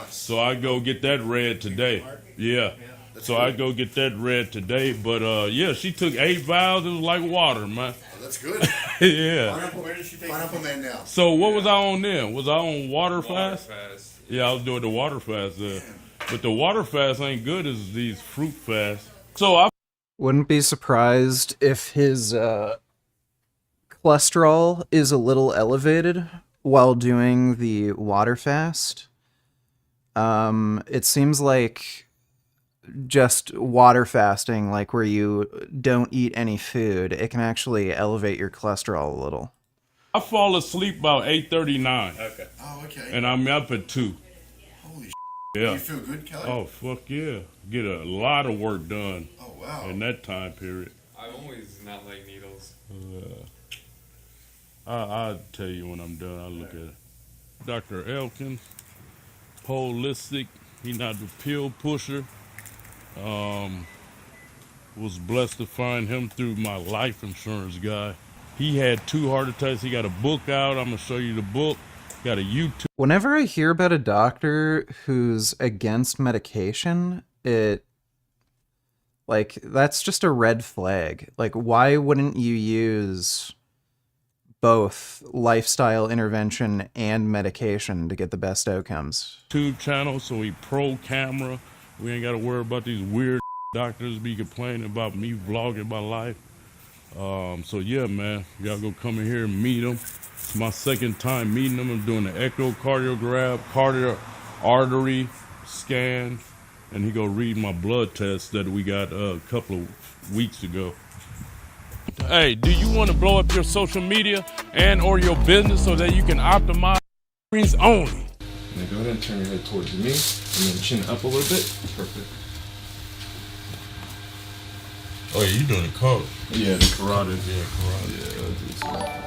So I go get that read today. Yeah. So I go get that read today. But yeah, she took 8 vials. It was like water, man. Oh, that's good. Yeah. Where did she take Pineapple Man now? So what was I on then? Was I on water fast? Yeah, I was doing the water fast there. But the water fast ain't good as these fruit fasts. So I wouldn't be surprised if his cholesterol is a little elevated while doing the water fast. It seems like just water fasting, like where you don't eat any food, it can actually elevate your cholesterol a little. I fall asleep about 8:39. Okay. Oh, okay. And I'm up at 2. Holy yeah. Do you feel good, Kelly? Oh, fuck yeah. Get a lot of work done. Oh, wow. In that time period. I've always not liked needles. I'll tell you when I'm done. I'll look at it. Dr. Elkin, holistic. He's not the pill pusher. Was blessed to find him through my life insurance guy. He had 2 heart attacks. He got a book out. I'm going to show you the book. Got a YouTube. Whenever I hear about a doctor who's against medication, that's just a red flag. Like, why wouldn't you use both lifestyle intervention and medication to get the best outcomes? YouTube channel, so he pro camera. We ain't got to worry about these weird doctors be complaining about me vlogging my life. So yeah, man, y'all go come in here and meet him. It's my second time meeting him. I'm doing an echocardiograph, cardiac artery scan, and he go read my blood test that we got a couple of weeks ago. Hey, do you want to blow up your social media and or your business so that you can optimize screens only? Now go ahead and turn your head towards me, and then chin up a little bit. Perfect. Oh yeah, you doing the code? Yeah, the carotid. Yeah, carotid. Yeah.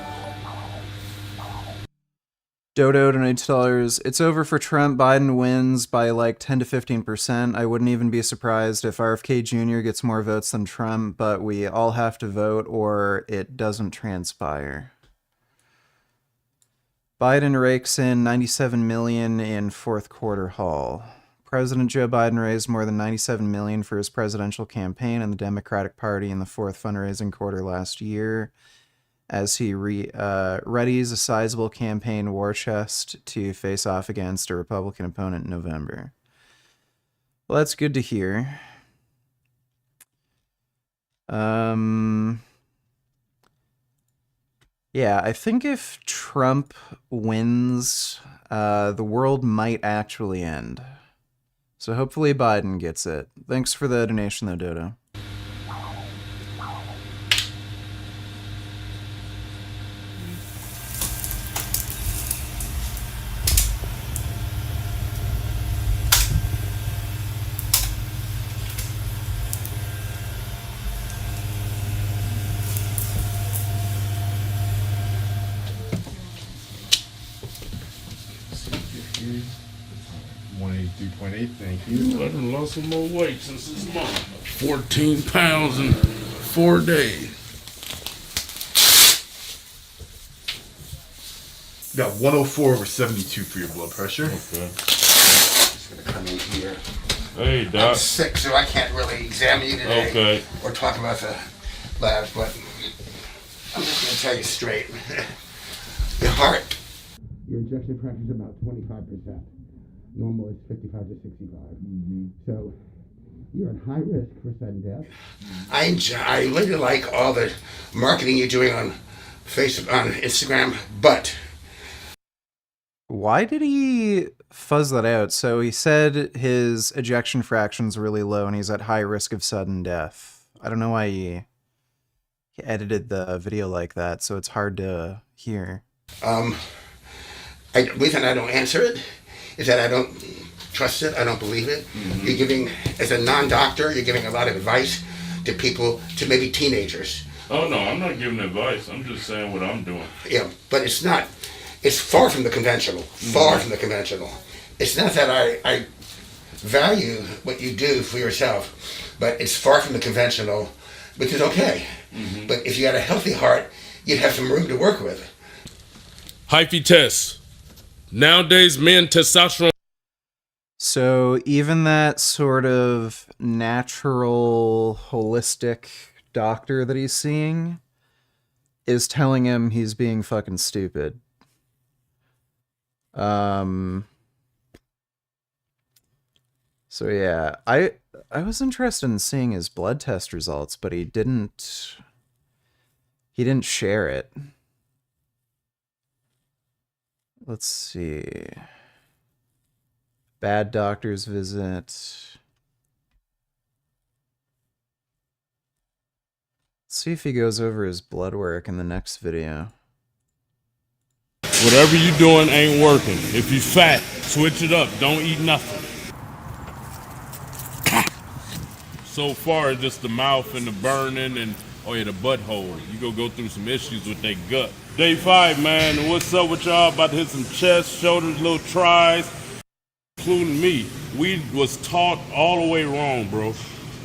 Dodo $20. It's over for Trump. Biden wins by like 10 to 15%. I wouldn't even be surprised if RFK Jr. gets more votes than Trump, but we all have to vote or it doesn't transpire. Biden rakes in $97 million in fourth quarter haul. President Joe Biden raised more than $97 million for his presidential campaign and the Democratic Party in the fourth fundraising quarter last year, as he readies a sizable campaign war chest to face off against a Republican opponent in November. Well, that's good to hear. Yeah, I think if Trump wins, the world might actually end. So hopefully Biden gets it. Thanks for the donation, though, Dodo. Here. 183.8, thank you. I done lost some more weight since this month. 14 pounds in 4 days. Got 104/72 for your blood pressure. Okay. Just gonna come in here. Hey, Doc. I'm sick, so I can't really examine you today. Okay. Or talk about the labs, but I'm just gonna tell you straight. Your heart. Your ejection fraction is about 25%. Normal is 55 to 65. So you're at high risk for sudden death. I really like all the marketing you're doing on Facebook, on Instagram, but Why did he fuzz that out? So he said his ejection fraction's really low and he's at high risk of sudden death. I don't know why he edited the video like that, so it's hard to hear. the reason I don't answer it is that I don't trust it. I don't believe it. You're giving, as a non-doctor, you're giving a lot of advice to people, to maybe teenagers. Oh no, I'm not giving advice. I'm just saying what I'm doing. Yeah, but it's not. It's far from the conventional. Far from the conventional. It's not that I value what you do for yourself, but it's far from the conventional, which is okay. But if you had a healthy heart, you'd have some room to work with. Hyphy test. Nowadays, men testosterone. So even that sort of natural, holistic doctor that he's seeing is telling him he's being fucking stupid. So yeah, I was interested in seeing his blood test results, but he didn't share it. Let's see. Bad doctor's visit. Let's see if he goes over his blood work in the next video. Whatever you doing ain't working. If you fat, switch it up. Don't eat nothing. So far, just the mouth and the burning and, oh yeah, the butthole. You gonna go through some issues with that gut. Day 5, man. What's up with y'all? About to hit some chest, shoulders, little tries, including me. We was taught all the way wrong, bro.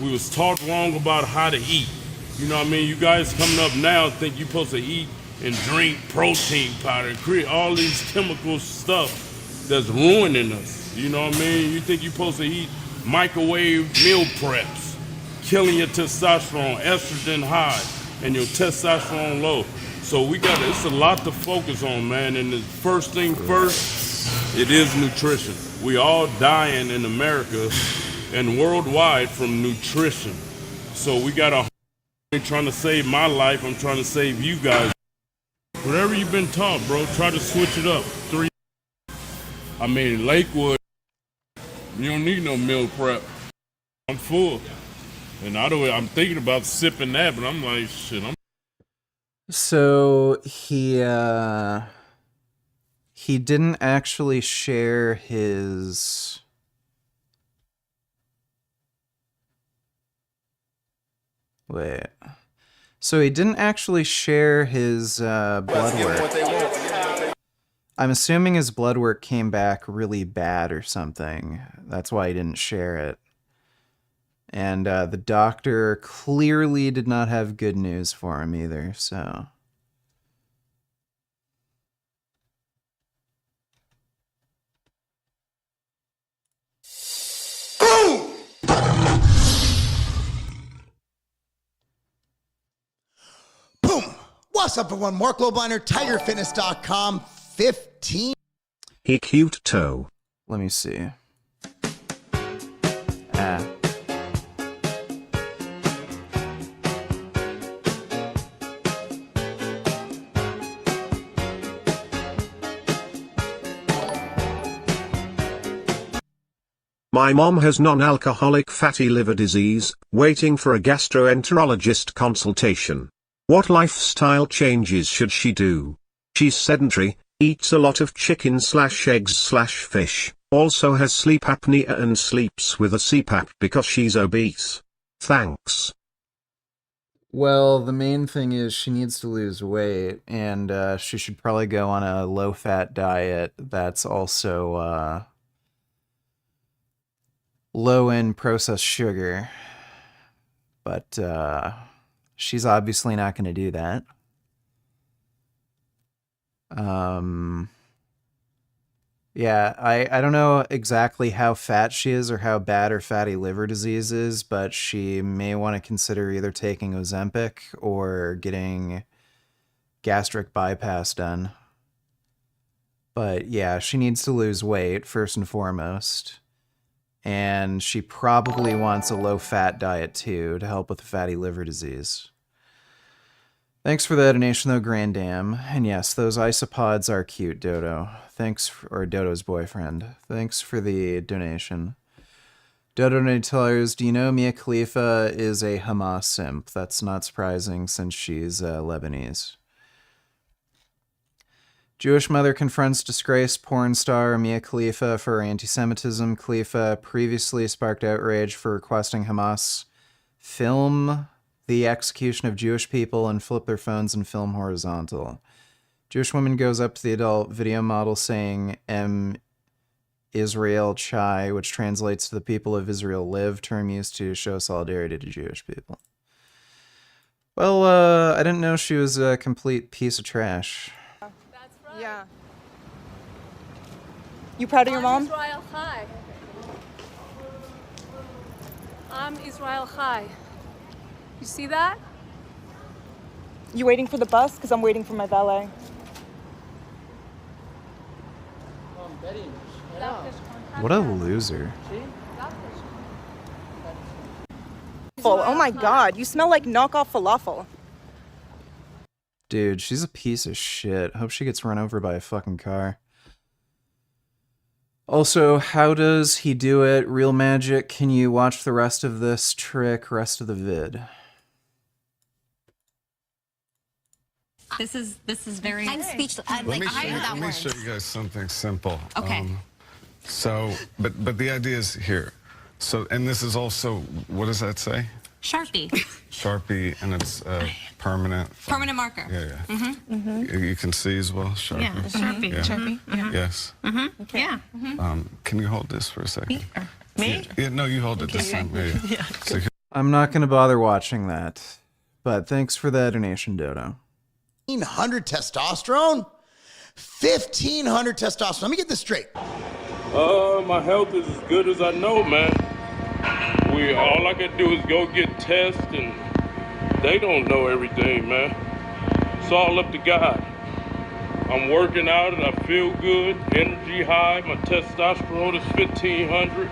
We was taught wrong about how to eat. You know what I mean? You guys coming up now think you're supposed to eat and drink protein powder, create all these chemical stuff that's ruining us. You know what I mean? You think you're supposed to eat microwave meal preps, killing your testosterone, estrogen high, and your testosterone low. So it's a lot to focus on, man. And the first thing first, it is nutrition. We all dying in America and worldwide from nutrition. So we got trying to save my life. I'm trying to save you guys. Whatever you've been taught, bro, try to switch it up. Lakewood, you don't need no meal prep. I'm full. And I'm thinking about sipping that, but I'm like, shit, So he didn't actually share his wait. So he didn't actually share his blood work. I'm assuming his blood work came back really bad or something. That's why he didn't share it. And the doctor clearly did not have good news for him either, so... Boom! What's up, everyone? Mark Lobliner, TigerFitness.com, 15. He cute toe. Let me see. My mom has non-alcoholic fatty liver disease, waiting for a gastroenterologist consultation. What lifestyle changes should she do? She's sedentary, eats a lot of chicken/eggs/fish, also has sleep apnea and sleeps with a CPAP because she's obese. Thanks. Well, the main thing is she needs to lose weight, and she should probably go on a low-fat diet that's also low in processed sugar. But she's obviously not going to do that. Yeah, I don't know exactly how fat she is or how bad her fatty liver disease is, but she may want to consider either taking Ozempic or getting gastric bypass done. But yeah, she needs to lose weight first and foremost. And she probably wants a low-fat diet too to help with the fatty liver disease. Thanks for the donation though, Grandam. And yes, those isopods are cute, Dodo. Thanks, or Dodo's boyfriend. Thanks for the donation. Dodo donates, do you know Mia Khalifa is a Hamas simp? That's not surprising since she's Lebanese. Jewish mother confronts disgraced porn star Mia Khalifa for anti-Semitism. Khalifa previously sparked outrage for requesting Hamas film the execution of Jewish people and flip their phones and film horizontal. Jewish woman goes up to the adult video model saying Israel Chai, which translates to the people of Israel live, term used to show solidarity to Jewish people. Well, I didn't know she was a complete piece of trash. Yeah. You proud of your mom? Israel Chai. I'm Israel Chai. You see that? You waiting for the bus? Because I'm waiting for my valet. What a loser. Oh my god, you smell like knockoff falafel. Dude, she's a piece of shit. Hope she gets run over by a fucking car. Also, how does he do it? Real magic. Can you watch the rest of this trick, rest of the vid? This is very. I'm speechless. Let me show you guys something simple. Okay. But the idea is here. So, and this is also, what does that say? Sharpie. Sharpie, and it's permanent. Permanent marker. Yeah. Mm-hmm. Mm-hmm. You can see as well, Sharpie. Yeah, Sharpie. Yeah. Sharpie. Yeah. Yes. Mm-hmm. Okay. Yeah. Mm-hmm. Can you hold this for a second? Me? Yeah, no, you hold it this time. Yeah. So I'm not going to bother watching that, but thanks for the donation, Dodo. 1,500 testosterone? 1,500 testosterone. Let me get this straight. My health is as good as I know, man. All I can do is go get tests, and they don't know everything, man. It's all up to God. I'm working out and I feel good, energy high. My testosterone is 1,500.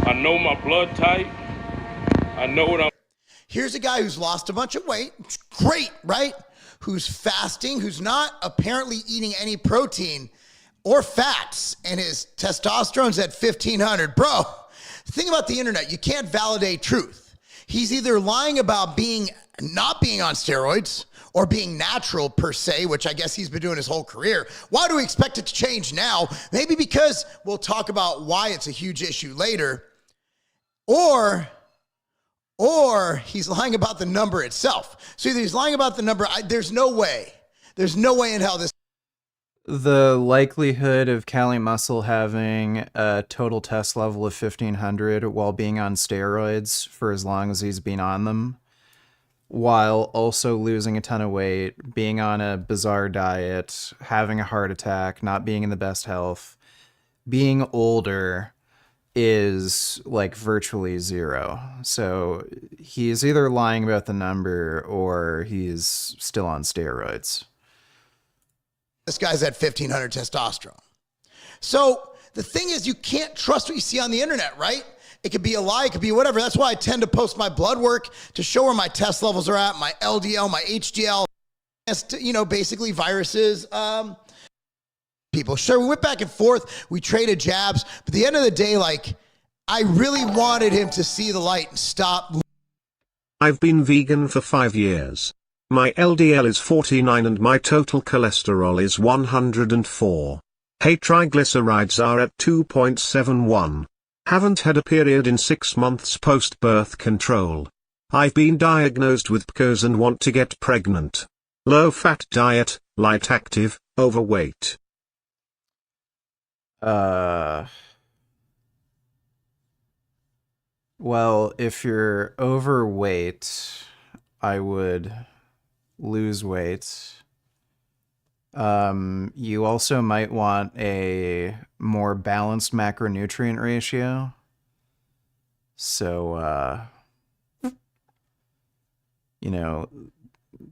I know my blood type. I know what I'm. Here's a guy who's lost a bunch of weight. It's great, right? Who's fasting, who's not apparently eating any protein or fats, and his testosterone's at 1,500. Bro, the thing about the internet, you can't validate truth. He's either lying about being not being on steroids or being natural per se, which I guess he's been doing his whole career. Why do we expect it to change now? Maybe because we'll talk about why it's a huge issue later, or he's lying about the number itself. So either he's lying about the number. There's no way in hell this. The likelihood of Cali Muscle having a total test level of 1500 while being on steroids for as long as he's been on them, while also losing a ton of weight, being on a bizarre diet, having a heart attack, not being in the best health, being older, is like virtually zero. So he's either lying about the number or he's still on steroids. This guy's at 1500 testosterone. So the thing is, you can't trust what you see on the internet, right? It could be a lie, it could be whatever. That's why I tend to post my blood work to show where my test levels are at, my LDL, my HDL, basically viruses, people. Sure, we went back and forth, we traded jabs, but at the end of the day, like, I really wanted him to see the light and stop. I've been vegan for 5 years. My LDL is 49 and my total cholesterol is 104. Hey, triglycerides are at 2.71. Haven't had a period in 6 months post-birth control. I've been diagnosed with PCOS and want to get pregnant. Low-fat diet, light active, overweight. Well, if you're overweight, I would lose weight. You also might want a more balanced macronutrient ratio. So,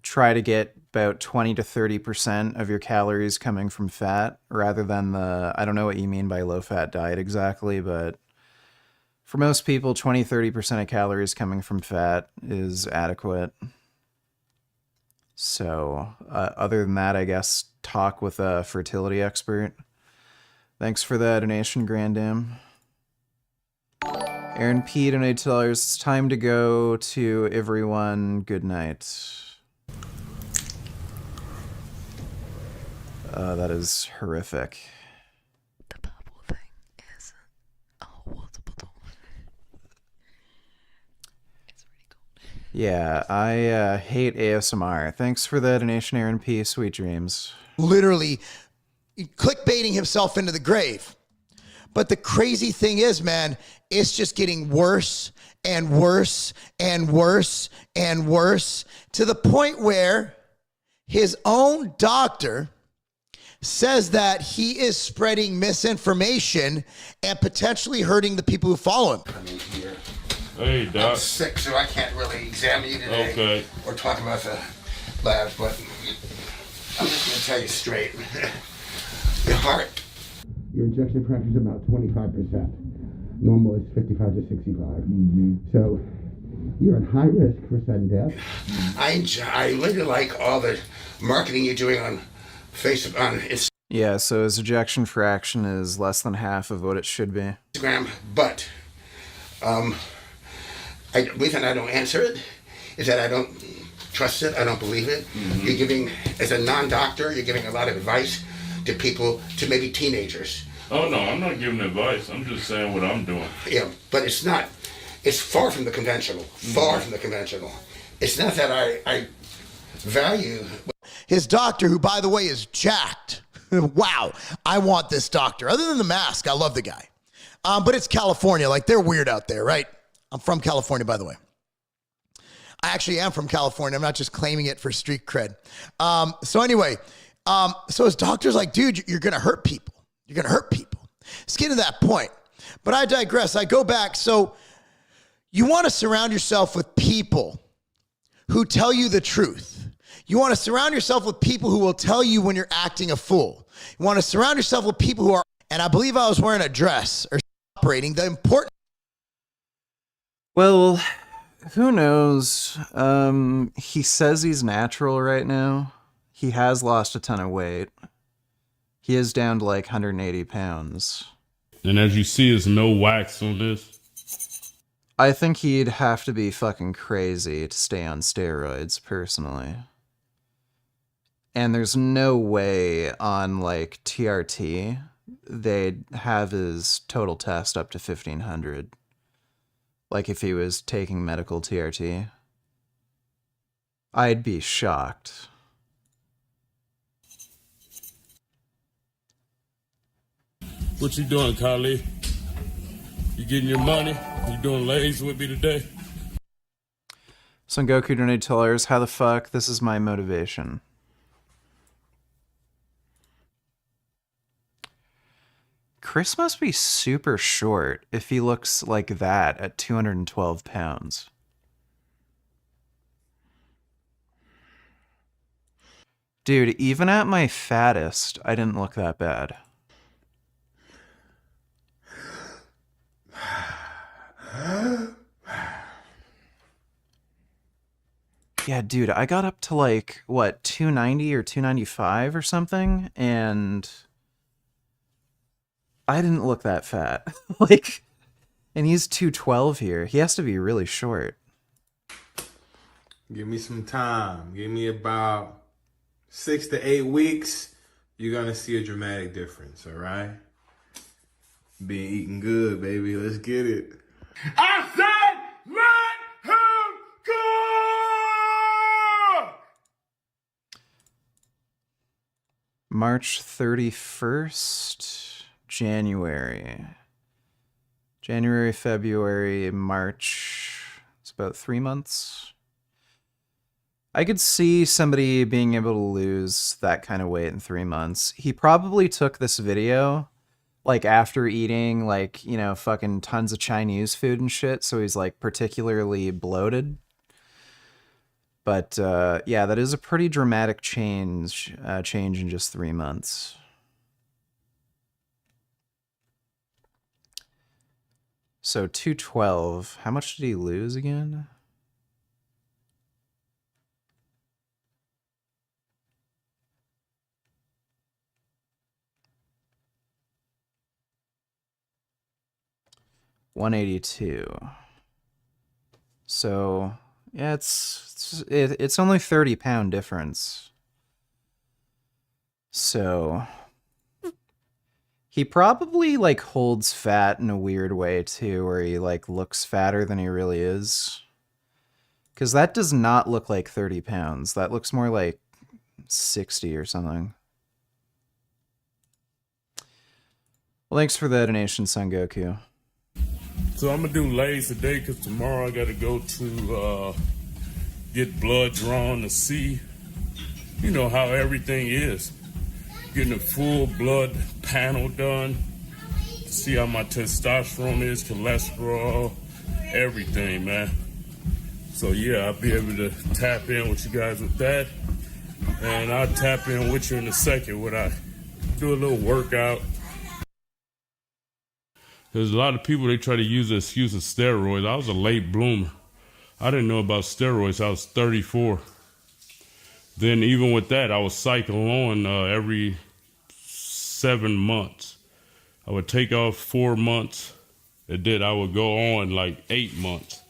try to get about 20 to 30% of your calories coming from fat rather than I don't know what you mean by low-fat diet exactly, but for most people, 20-30% of calories coming from fat is adequate. So, other than that, I guess talk with a fertility expert. Thanks for that donation, Grandam. Aaron P. donated $2. It's time to go to everyone. Good night. That is horrific. The purple thing is a water bottle. It's really cool. Yeah, I hate ASMR. Thanks for the donation, Aaron P. Sweet dreams. Literally clickbaiting himself into the grave. But the crazy thing is, man, it's just getting worse and worse and worse and worse to the point where his own doctor says that he is spreading misinformation and potentially hurting the people who follow him. I mean, here. Hey, Doc. I'm sick, so I can't really examine you today. Okay. Or talk about the labs, but I'm just going to tell you straight. Your heart. Your ejection fraction is about 25%. Normal is 55 to 65. Mm-hmm. So you're at high risk for sudden death. I literally like all the marketing you're doing on Facebook, on Instagram. Yeah, so his ejection fraction is less than half of what it should be. But the reason I don't answer it is that I don't trust it. I don't believe it. Mm-hmm. You're giving, as a non-doctor, you're giving a lot of advice to people, to maybe teenagers. Oh, no, I'm not giving advice. I'm just saying what I'm doing. Yeah, but it's not. It's far from the conventional. Far from the conventional. It's not that I value. His doctor, who, by the way, is jacked. Wow, I want this doctor. Other than the mask, I love the guy. But it's California. Like, they're weird out there, right? I'm from California, by the way. I actually am from California. I'm not just claiming it for street cred. So anyway, so his doctor's like, dude, you're going to hurt people. You're going to hurt people. Let's get to that point. But I digress. I go back. So you want to surround yourself with people who tell you the truth. You want to surround yourself with people who will tell you when you're acting a fool. You want to surround yourself with people who are, and I believe I was wearing a dress or operating the important. Well, who knows? He says he's natural right now. He has lost a ton of weight. He is down to like 180 pounds. And as you see, there's no wax on this. I think he'd have to be fucking crazy to stay on steroids, personally. And there's no way on, like, TRT they'd have his total test up to 1,500. Like, if he was taking medical TRT. I'd be shocked. What you doing, Kali? You getting your money? You doing lays with me today? Son Goku donated $2. How the fuck? This is my motivation. Chris must be super short if he looks like that at 212 pounds. Dude, even at my fattest, I didn't look that bad. Yeah, dude, I got up to like, what, 290 or 295 or something, and I didn't look that fat. Like, and he's 212 here. He has to be really short. Give me some time. Give me about 6 to 8 weeks. You're gonna see a dramatic difference, all right? Been eating good, baby. Let's get it. I said, let him go! March 31st, January, February, March. It's about 3 months. I could see somebody being able to lose that kind of weight in 3 months. He probably took this video like after eating like, you know, fucking tons of Chinese food and shit, so he's like particularly bloated. But yeah, that is a pretty dramatic change in just 3 months. So 212. How much did he lose again? $182. So yeah, it's only 30-pound difference. So he probably like holds fat in a weird way too, where he like looks fatter than he really is. Because that does not look like 30 pounds. That looks more like 60 or something. Well, thanks for the donation, Son Goku. So I'm gonna do lays today because tomorrow I gotta go to get blood drawn to see, you know, how everything is. Getting a full blood panel done to see how my testosterone is, cholesterol, everything, man. So yeah, I'll be able to tap in with you guys with that. And I'll tap in with you in a second when I do a little workout. There's a lot of people, they try to use the excuse of steroids. I was a late bloomer. I didn't know about steroids. I was 34. Then even with that, I was cycling on every 7 months. I would take off 4 months, and then I would go on like 8 months.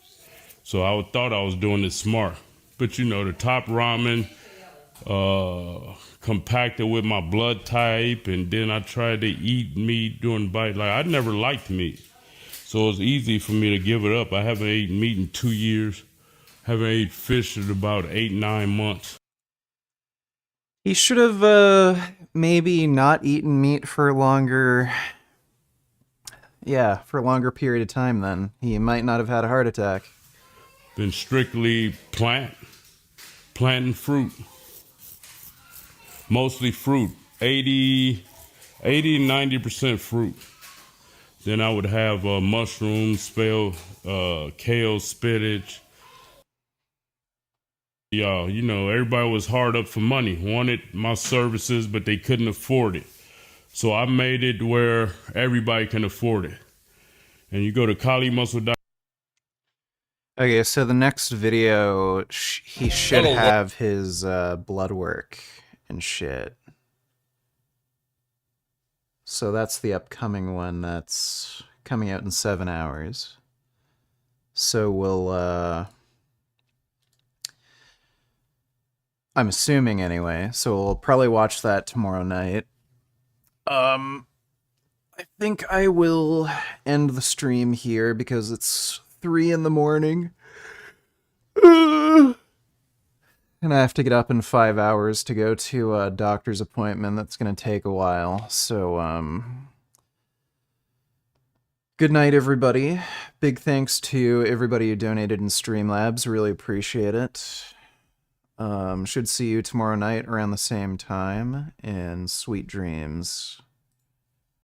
So I thought I was doing it smart. But you know, the top ramen compacted with my blood type, and then I tried to eat meat during the bite. Like, I never liked meat. So it's easy for me to give it up. I haven't eaten meat in 2 years. Haven't eaten fish in about 8-9 months. He should have maybe not eaten meat for longer. Yeah, for a longer period of time then. He might not have had a heart attack. Been strictly plant and fruit. Mostly fruit. 80 to 90% fruit. Then I would have mushrooms, kale, spinach. Yeah, you know, everybody was hard up for money, wanted my services, but they couldn't afford it. So I made it where everybody can afford it. And you go to KaliMuscle.com. Okay, so the next video, he should have his blood work and shit. So that's the upcoming one that's coming out in 7 hours. So we'll, I'm assuming anyway, so we'll probably watch that tomorrow night. I think I will end the stream here because it's 3 in the morning. And I have to get up in 5 hours to go to a doctor's appointment that's going to take a while. So, good night, everybody. Big thanks to everybody who donated in Streamlabs. Really appreciate it. Should see you tomorrow night around the same time, and sweet dreams.